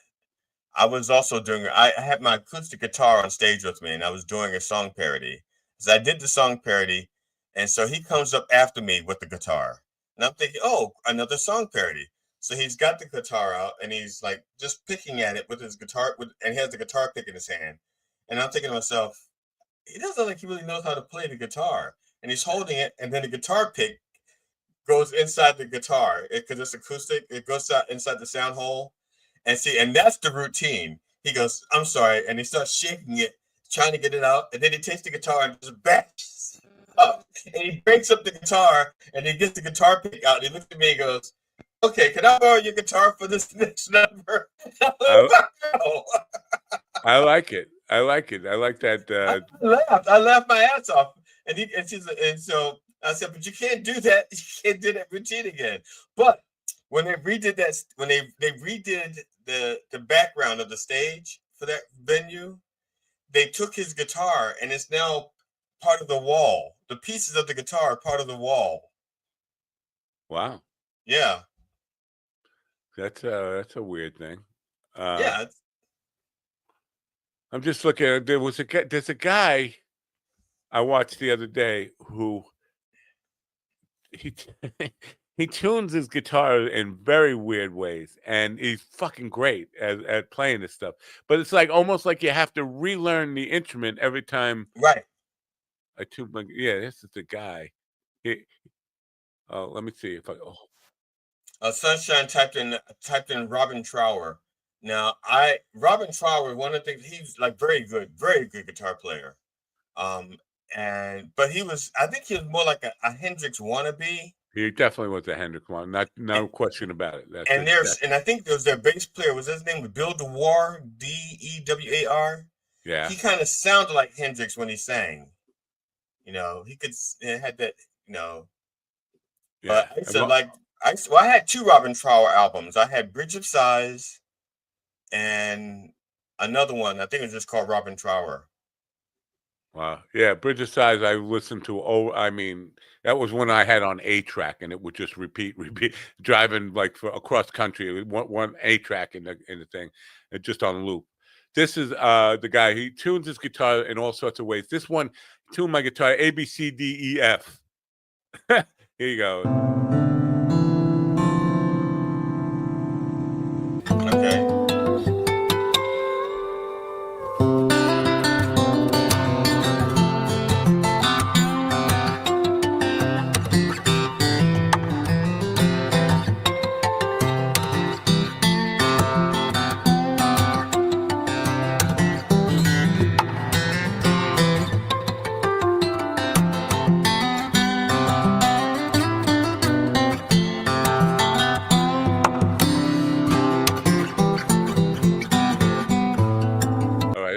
I was also I had my acoustic guitar on stage with me, and I was doing a song parody. So I did the song parody, and so he comes up after me with the guitar. And I'm thinking, oh, another song parody. So he's got the guitar out, and he's like just picking at it with his guitar, and he has the guitar pick in his hand. And I'm thinking to myself, he doesn't look like he really knows how to play the guitar. And he's holding it, and then the guitar pick goes inside the guitar because it's acoustic. It goes inside the sound hole, and that's the routine. He goes, "I'm sorry," and he starts shaking it, trying to get it out, and then he takes the guitar and just backs up, and he breaks up the guitar, and he gets the guitar pick out, and he looks at me and goes, "Okay, can I borrow your guitar for this next number?" I like it. I like that. I laughed my ass off, and so I said, "But you can't do that. You can't do that routine again." But when they redid that, when they redid the background of the stage for that venue, they took his guitar, and it's now part of the wall. The pieces of the guitar are part of the wall. Wow. Yeah. That's a weird thing. Yeah. I'm just looking at, there's a guy I watched the other day who he tunes his guitar in very weird ways, and he's fucking great at playing this stuff. But it's like almost like you have to relearn the instrument every time. Right. I tune this is the guy. Let me see if Sunshine typed in Robin Trower. Now, Robin Trower, one of the things, he's like very good guitar player. But I think he was more like a Hendrix wannabe. He definitely was a Hendrix one, no question about it. And I think there was their bass player. Was his name Bill DeWar, Dewar? Yeah. He kind of sounded like Hendrix when he sang. He had that. Yeah. But I had two Robin Trower albums. I had Bridge of Sighs, and another one. I think it was just called Robin Trower. Wow. Yeah, Bridge of Sighs I listened to. That was one I had on A-track, and it would just repeat, driving like across country. One A-track in the thing, just on loop. This is the guy. He tunes his guitar in all sorts of ways. This one tuned my guitar A, B, C, D, E, F. Here you go. Okay.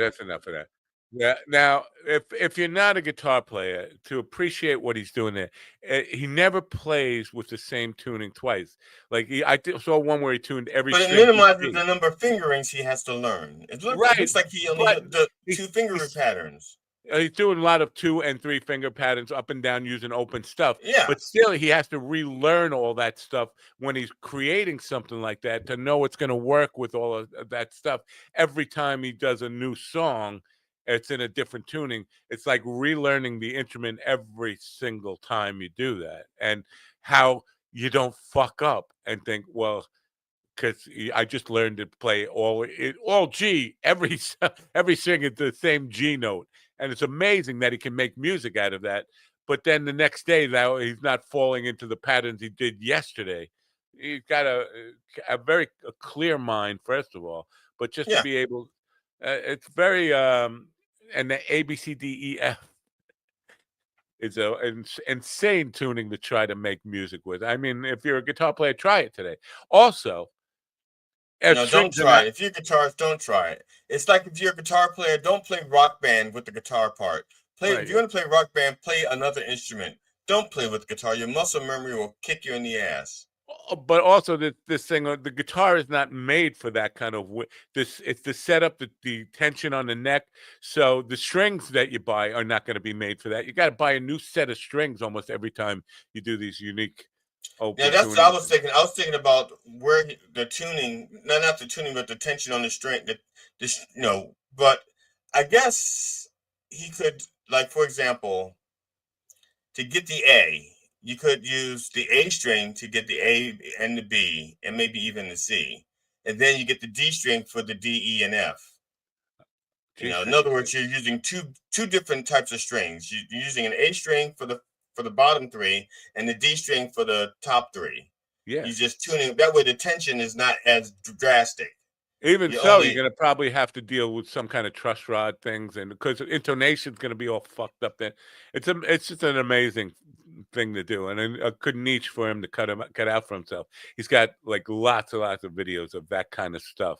That's enough of that. Yeah. Now, if you're not a guitar player, to appreciate what he's doing there, he never plays with the same tuning twice. Like I saw one where he tuned every. But it minimizes the number of fingerings he has to learn. It looks like he only the two finger patterns. He's doing a lot of 2 and 3 finger patterns up and down using open stuff. Yeah. But still, he has to relearn all that stuff when he's creating something like that to know it's going to work with all of that stuff. Every time he does a new song, it's in a different tuning. It's like relearning the instrument every single time you do that. And how you don't fuck up and think, well, because I just learned to play all G, every string at the same G note. And it's amazing that he can make music out of that. But then the next day, now he's not falling into the patterns he did yesterday. He's got a very clear mind, first of all. But just to be able, it's very, and the A, B, C, D, E, F is an insane tuning to try to make music with. I mean, if you're a guitar player, try it today. Also, no, don't try it. If you're a guitarist, don't try it. It's like if you're a guitar player, don't play Rock Band with the guitar part. If you're going to play Rock Band, play another instrument. Don't play with the guitar. Your muscle memory will kick you in the ass. But also, this thing, the guitar is not made for that kind of this. It's the setup, the tension on the neck. So the strings that you buy are not going to be made for that. You got to buy a new set of strings almost every time you do these unique. Yeah, that's what I was thinking. I was thinking about where the tuning, not the tuning, but the tension on the string. But I guess he could, like, for example, to get the A, you could use the A string to get the A and the B, and maybe even the C, and then you get the D string for the D, E, and F. In other words, you're using two different types of strings. You're using an A string for the bottom 3 and the D string for the top 3. Yeah. You just tuning that way. The tension is not as drastic. Even you're going to probably have to deal with some kind of truss rod things, and because intonation is going to be all fucked up. Then it's just an amazing thing to do, and a good niche for him to cut out for himself. He's got like lots and lots of videos of that kind of stuff.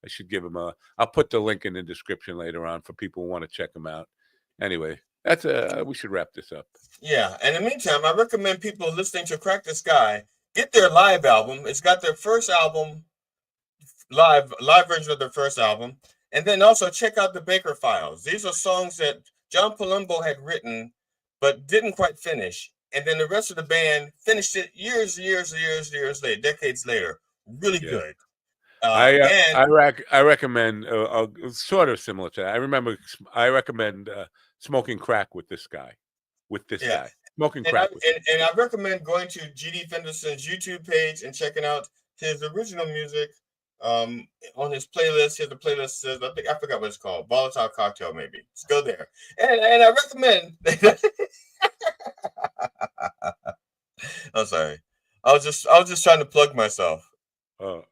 I should give him I'll put the link in the description later on for people who want to check him out. Anyway, that's we should wrap this up. Yeah. And in the meantime, I recommend people listening to Crack the Sky get their live album. It's got their first album, live version of their first album. And then also check out the Baker Files. These are songs that John Palumbo had written, but didn't quite finish. And then the rest of the band finished it years later, decades later. Really good. I recommend sort of similar to that. I recommend smoking crack with this guy. Guy. Smoking crack. And I recommend going to G.D. Fenderson's YouTube page and checking out his original music on his playlist. Here's the playlist says, I forgot what it's called. Volatile Cocktail, maybe. Let's go there. And I recommend I'm sorry. I was just trying to plug myself. I'm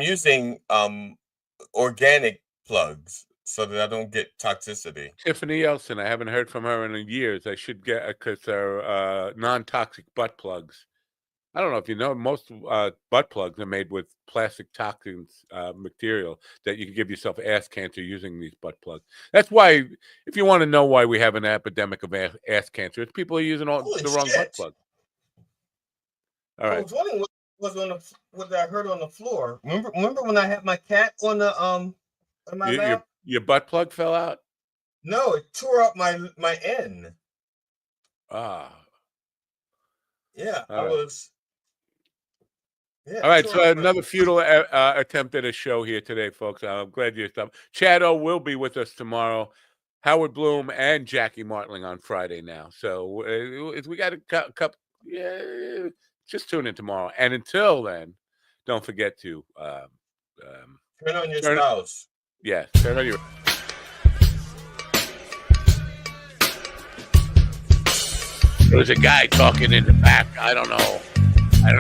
using organic plugs so that I don't get toxicity. Tiffany Elson, I haven't heard from her in years. I should get, because they're non-toxic butt plugs. I don't know if you know, most butt plugs are made with plastic toxins material that you can give yourself ass cancer using these butt plugs. That's why, if you want to know why we have an epidemic of ass cancer, it's people are using the wrong butt plug. All right. I was wondering what I heard on the floor. Remember when I had my cat on the on my lap? Your butt plug fell out? No, it tore up my end. Ah. Yeah, All right. was. Yeah, all right, so another futile attempt at a show here today, folks. I'm glad you stopped. Chad O will be with us tomorrow. Howard Bloom and Jackie Martling on Friday now. So we got a couple. Yeah, just tune in tomorrow. And until then, don't forget to turn on your spouse. Yes, turn on your. There was a guy talking in the back. I don't know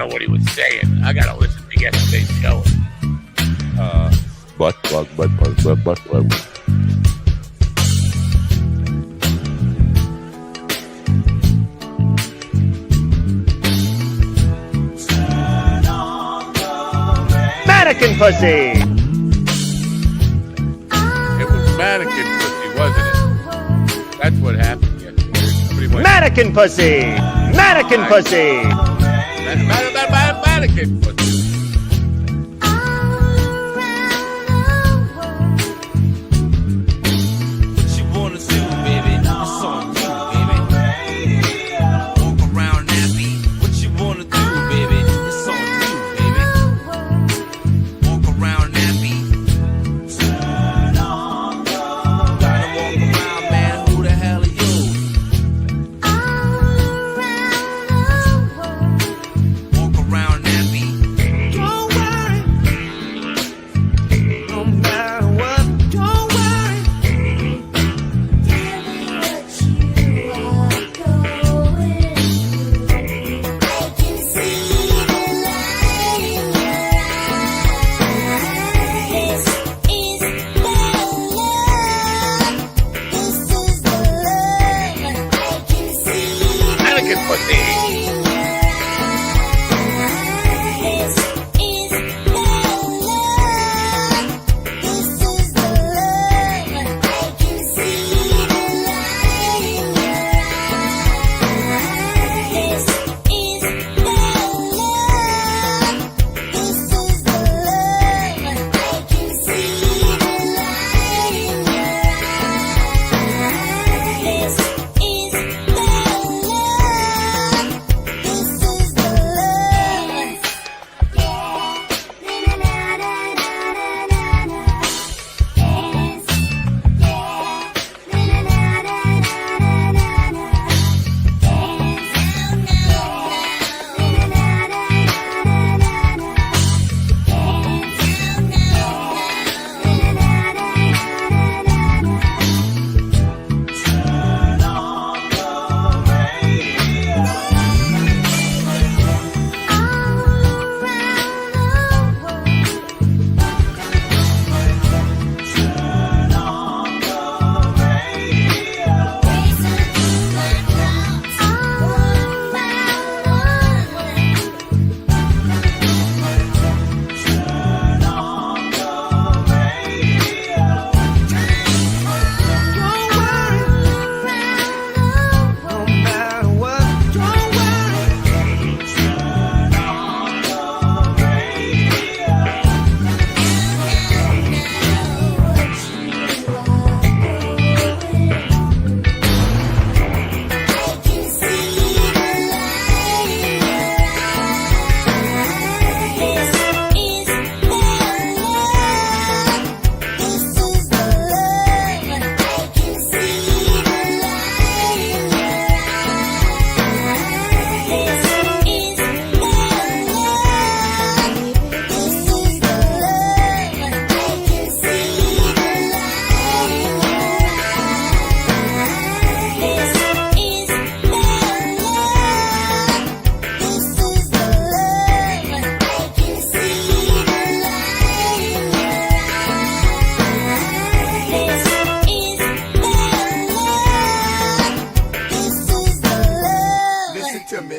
what he was saying. I gotta listen to yesterday's show. Butt plug. Mannequin pussy. It was mannequin pussy, wasn't it? That's what happened yesterday. Mannequin pussy. Mannequin pussy. Mannequin pussy.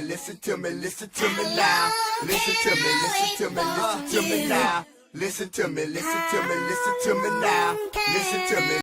me, listen to me, listen to me now. Listen to me, listen to me, listen to me now. Listen to me, listen to me, listen to me now. Listen to me.